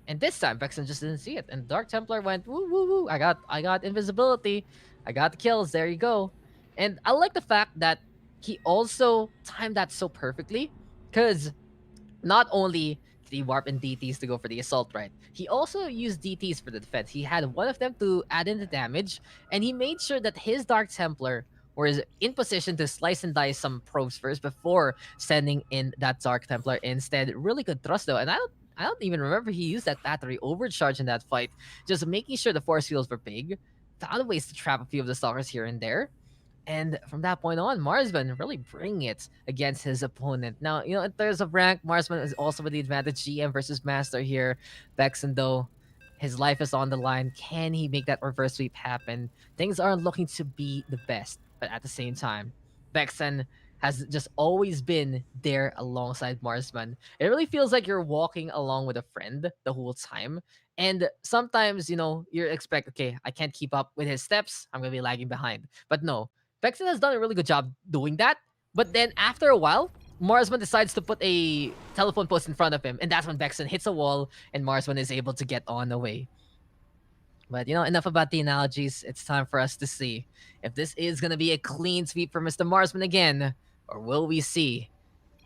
And this time, Bexon just didn't see it. And Dark Templar went, woo, woo, woo. I got invisibility. I got the kills. There you go. And I like the fact that he also timed that so perfectly. Because not only did he warp in DTs to go for the assault, right? He also used DTs for the defense. He had one of them to add in the damage. And he made sure that his Dark Templar was in position to slice and dice some probes first before sending in that Dark Templar instead. Really good thrust though. And I don't even remember he used that battery overcharge in that fight. Just making sure the force fields were big. Found ways to trap a few of the stalkers here and there. And from that point on, Marsman really bring it against his opponent. Now, you know, in terms of rank, Marsman is also with the advantage. GM versus Master here. Bexon, though, his life is on the line. Can he make that reverse sweep happen? Things aren't looking to be the best. But at the same time, Bexon has just always been there alongside Marsman. It really feels like you're walking along with a friend the whole time. And sometimes, you know, you expect, okay, I can't keep up with his steps. I'm going to be lagging behind. But no, Bexon has done a really good job doing that. But then after a while, Marsman decides to put a telephone post in front of him. And that's when Bexon hits a wall and Marsman is able to get on the way. But, you know, enough about the analogies. It's time for us to see if this is going to be a clean sweep for Mr. Marsman again, or will we see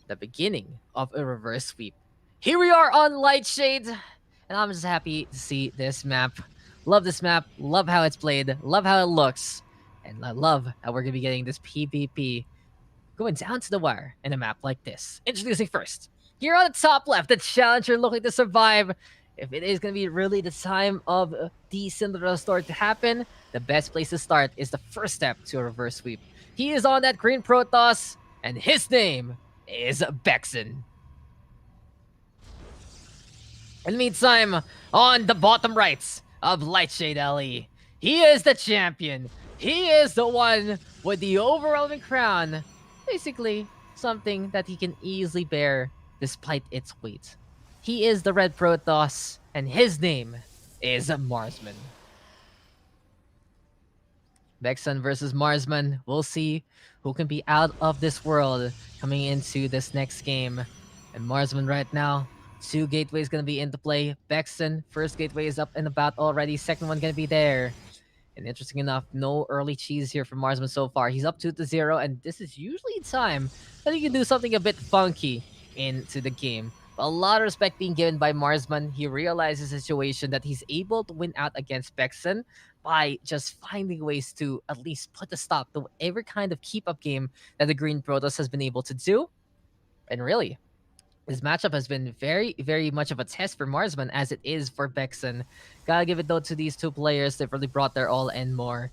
the beginning of a reverse sweep? Here we are on Lightshade, and I'm just happy to see this map. Love this map, love how it's played, love how it looks, and I love how we're going to be getting this PvP going down to the wire in a map like this. Introducing first, here on the top left, the challenger looking to survive. If it is going to be really the time of the Cinderella story to happen, the best place to start is the first step to a reverse sweep. He is on that Green Protoss, and his name is Bexon. In the meantime, on the bottom right of Lightshade LE, he is the champion. He is the one with the overwhelming crown. Basically, something that he can easily bear despite its weight. He is the Red Protoss, and his name is Marsman. Bexon versus Marsman. We'll see who can be out of this world coming into this next game. And Marsman right now, 2 gateways going to be into play. Bexon, first gateway is up and about already. Second one going to be there. And interesting enough, no early cheese here from Marsman so far. He's up 2-0, and this is usually a time that he can do something a bit funky into the game. A lot of respect being given by Marsman. He realizes the situation that he's able to win out against Bexon by just finding ways to at least put a stop to every kind of keep-up game that the Green Protoss has been able to do. And really, this matchup has been very, very much of a test for Marsman as it is for Bexon. Gotta give it though to these two players. They've really brought their all and more.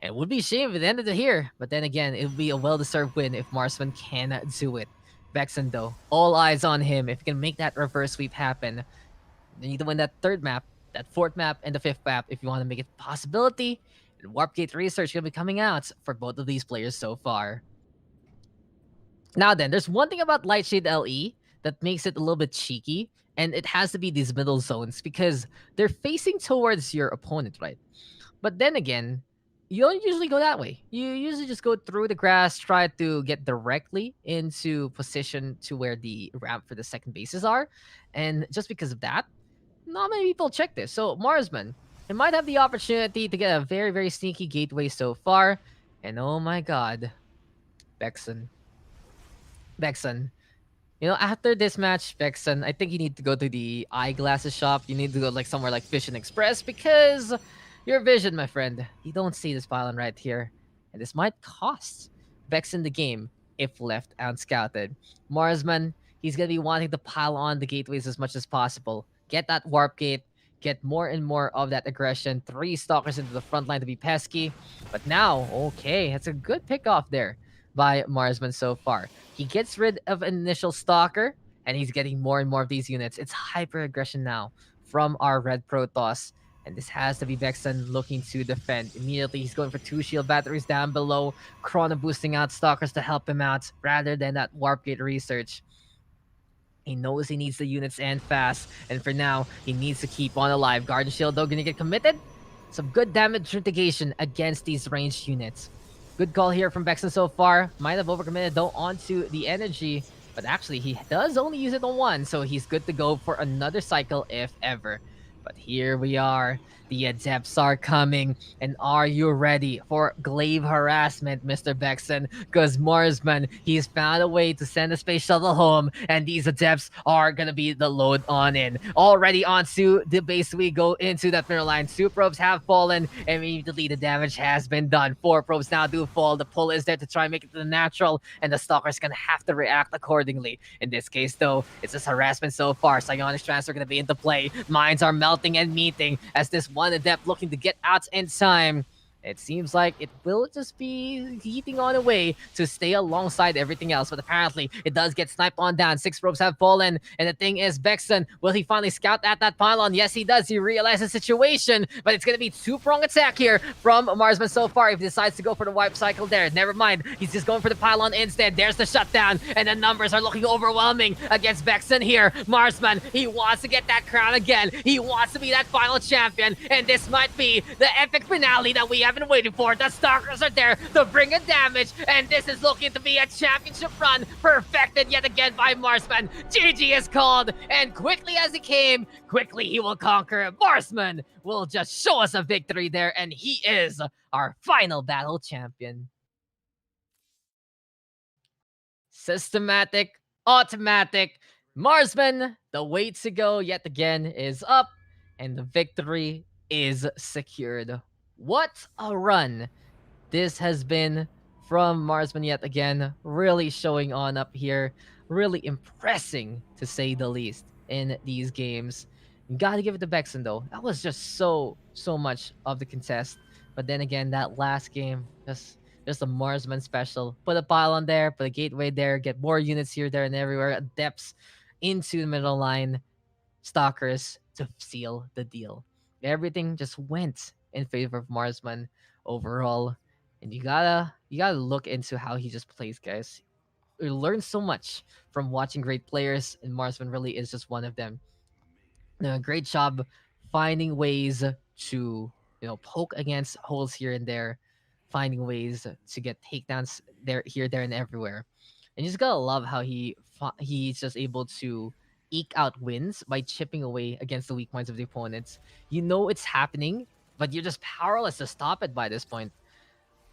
And it would be a shame if it ended here. But then again, it would be a well-deserved win if Marsman can do it. Bexon though, all eyes on him. If he can make that reverse sweep happen, You need to win that third map, that fourth map, and the fifth map if you want to make it a possibility. And Warp Gate research gonna be coming out for both of these players so far. Now then, there's one thing about Lightshade LE that makes it a little bit cheeky, and it has to be these middle zones because they're facing towards your opponent, right? But then again, you don't usually go that way. You usually just go through the grass, try to get directly into position to where the ramp for the second bases are. And just because of that, not many people check this. So Marsman, it might have the opportunity to get a very, very sneaky gateway so far. And oh my god, Bexon. Bexon, after this match, Vexen, I think you need to go to the eyeglasses shop. You need to go like somewhere like Vision Express because your vision, my friend, you don't see this pylon right here. And this might cost Vexen the game if left unscouted. Marsman, he's gonna be wanting to pile on the gateways as much as possible. Get that warp gate, get more and more of that aggression. 3 stalkers into the front line to be pesky. But now, okay, that's a good pick off there by Marsman so far. He gets rid of an initial stalker, and he's getting more and more of these units. It's hyper aggression now from our red Protoss. And this has to be Vexen looking to defend. Immediately, he's going for 2 shield batteries down below. Chrono boosting out stalkers to help him out rather than that warp gate research. He knows he needs the units and fast. And for now, he needs to keep on alive. Garden Shield, though, gonna get committed. Some good damage mitigation against these ranged units. Good call here from Bexon so far. Might have overcommitted, though, onto the energy. But actually, he does only use it on one, so he's good to go for another cycle if ever. But here we are. The Adepts are coming. And are you ready for glaive harassment, Mr. Bexon? Because Marsman, he's found a way to send a space shuttle home. And these Adepts are going to be the load on in. Already onto the base we go into that mirror line. 2 probes have fallen. And immediately the damage has been done. 4 probes now do fall. The pull is there to try and make it to the natural. And the Stalker's going to have to react accordingly. In this case, though, it's just harassment so far. Psionics transfer going to be into play. Minds are melting and meeting as this one Adept looking to get out in time. It seems like it will just be heating on away to stay alongside everything else, but apparently it does get sniped on down. 6 probes have fallen, and the thing is, Bexon, will he finally scout at that pylon? Yes, he does. He realizes the situation, but it's going to be 2-prong attack here from Marsman so far. If he decides to go for the wipe cycle there, never mind. He's just going for the pylon instead. There's the shutdown, and the numbers are looking overwhelming against Bexon here. Marsman, he wants to get that crown again. He wants to be that final champion, and this might be the epic finale that we have been waiting for. The Stalkers are there to bring in damage, and this is looking to be a championship run perfected yet again by Marsman. GG is called, and quickly as he came, quickly he will conquer. Marsman will just show us a victory there, and he is our final battle champion. Systematic, automatic. Marsman, the wait to go yet again is up, and the victory is secured. What a run this has been from Marsman yet again. Really showing on up here. Really impressing, to say the least, in these games. You gotta give it to Bexon, though. That was just so much of the contest. But then again, that last game, just a Marsman special. Put a pylon there, put a gateway there, get more units here, there, and everywhere. Depths into the middle line. Stalkers to seal the deal. Everything just went in favor of Marsman overall. And you gotta look into how he just plays, guys. You learn so much from watching great players, and Marsman really is just one of them. Great job finding ways to poke against holes here and there, finding ways to get takedowns there, here, there, and everywhere. And you just gotta love how he's just able to eke out wins by chipping away against the weak points of the opponents. You know it's happening, but you're just powerless to stop it by this point.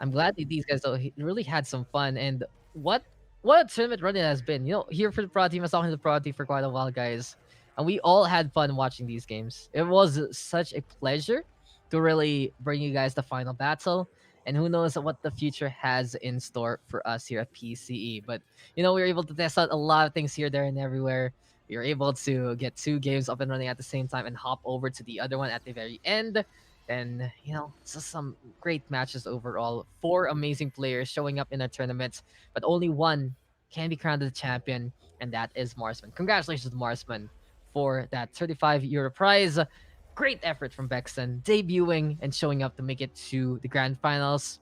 I'm glad that these guys really had some fun, and what a tournament run it has been. Here for the pro team, I was talking to the pro team for quite a while, guys, and we all had fun watching these games. It was such a pleasure to really bring you guys the final battle, and who knows what the future has in store for us here at PCE. But we were able to test out a lot of things here, there, and everywhere. We were able to get 2 games up and running at the same time and hop over to the other one at the very end. And, it's just some great matches overall. 4 amazing players showing up in a tournament, but only one can be crowned the champion, and that is Marsman. Congratulations, Marsman, for that 35 euro prize. Great effort from Bexon, debuting and showing up to make it to the grand finals.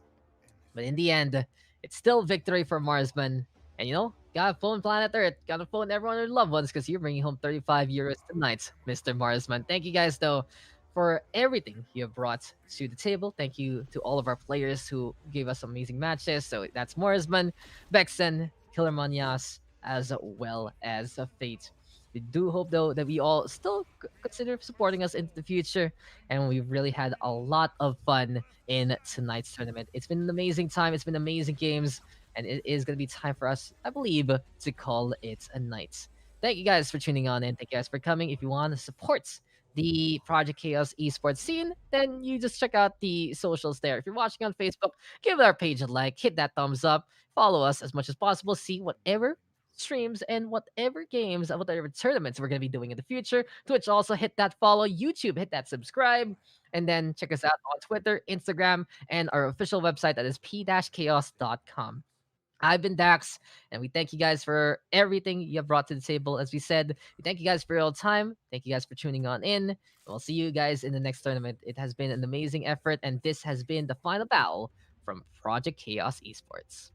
But in the end, it's still victory for Marsman. And gotta phone planet Earth, gotta phone everyone your loved ones because you're bringing home 35 euros tonight, Mr. Marsman. Thank you guys, though, for everything you have brought to the table. Thank you to all of our players who gave us amazing matches. So that's Marsman, Bexen, Killer Manyas, as well as Fate. We do hope, though, that we all still consider supporting us into the future. And we've really had a lot of fun in tonight's tournament. It's been an amazing time. It's been amazing games. And it is going to be time for us, I believe, to call it a night. Thank you guys for tuning on in. Thank you guys for coming. If you want to support the Project Chaos esports scene, then you just check out the socials there. If you're watching on Facebook, give our page a like, hit that thumbs up, follow us as much as possible, see whatever streams and whatever games and whatever tournaments we're going to be doing in the future. Twitch, also hit that follow. YouTube, hit that subscribe. And then check us out on Twitter, Instagram, and our official website that is p-chaos.com. I've been Dax, and we thank you guys for everything you have brought to the table. As we said, we thank you guys for your time. Thank you guys for tuning on in. We'll see you guys in the next tournament. It has been an amazing effort, and this has been the final battle from Project Chaos Esports.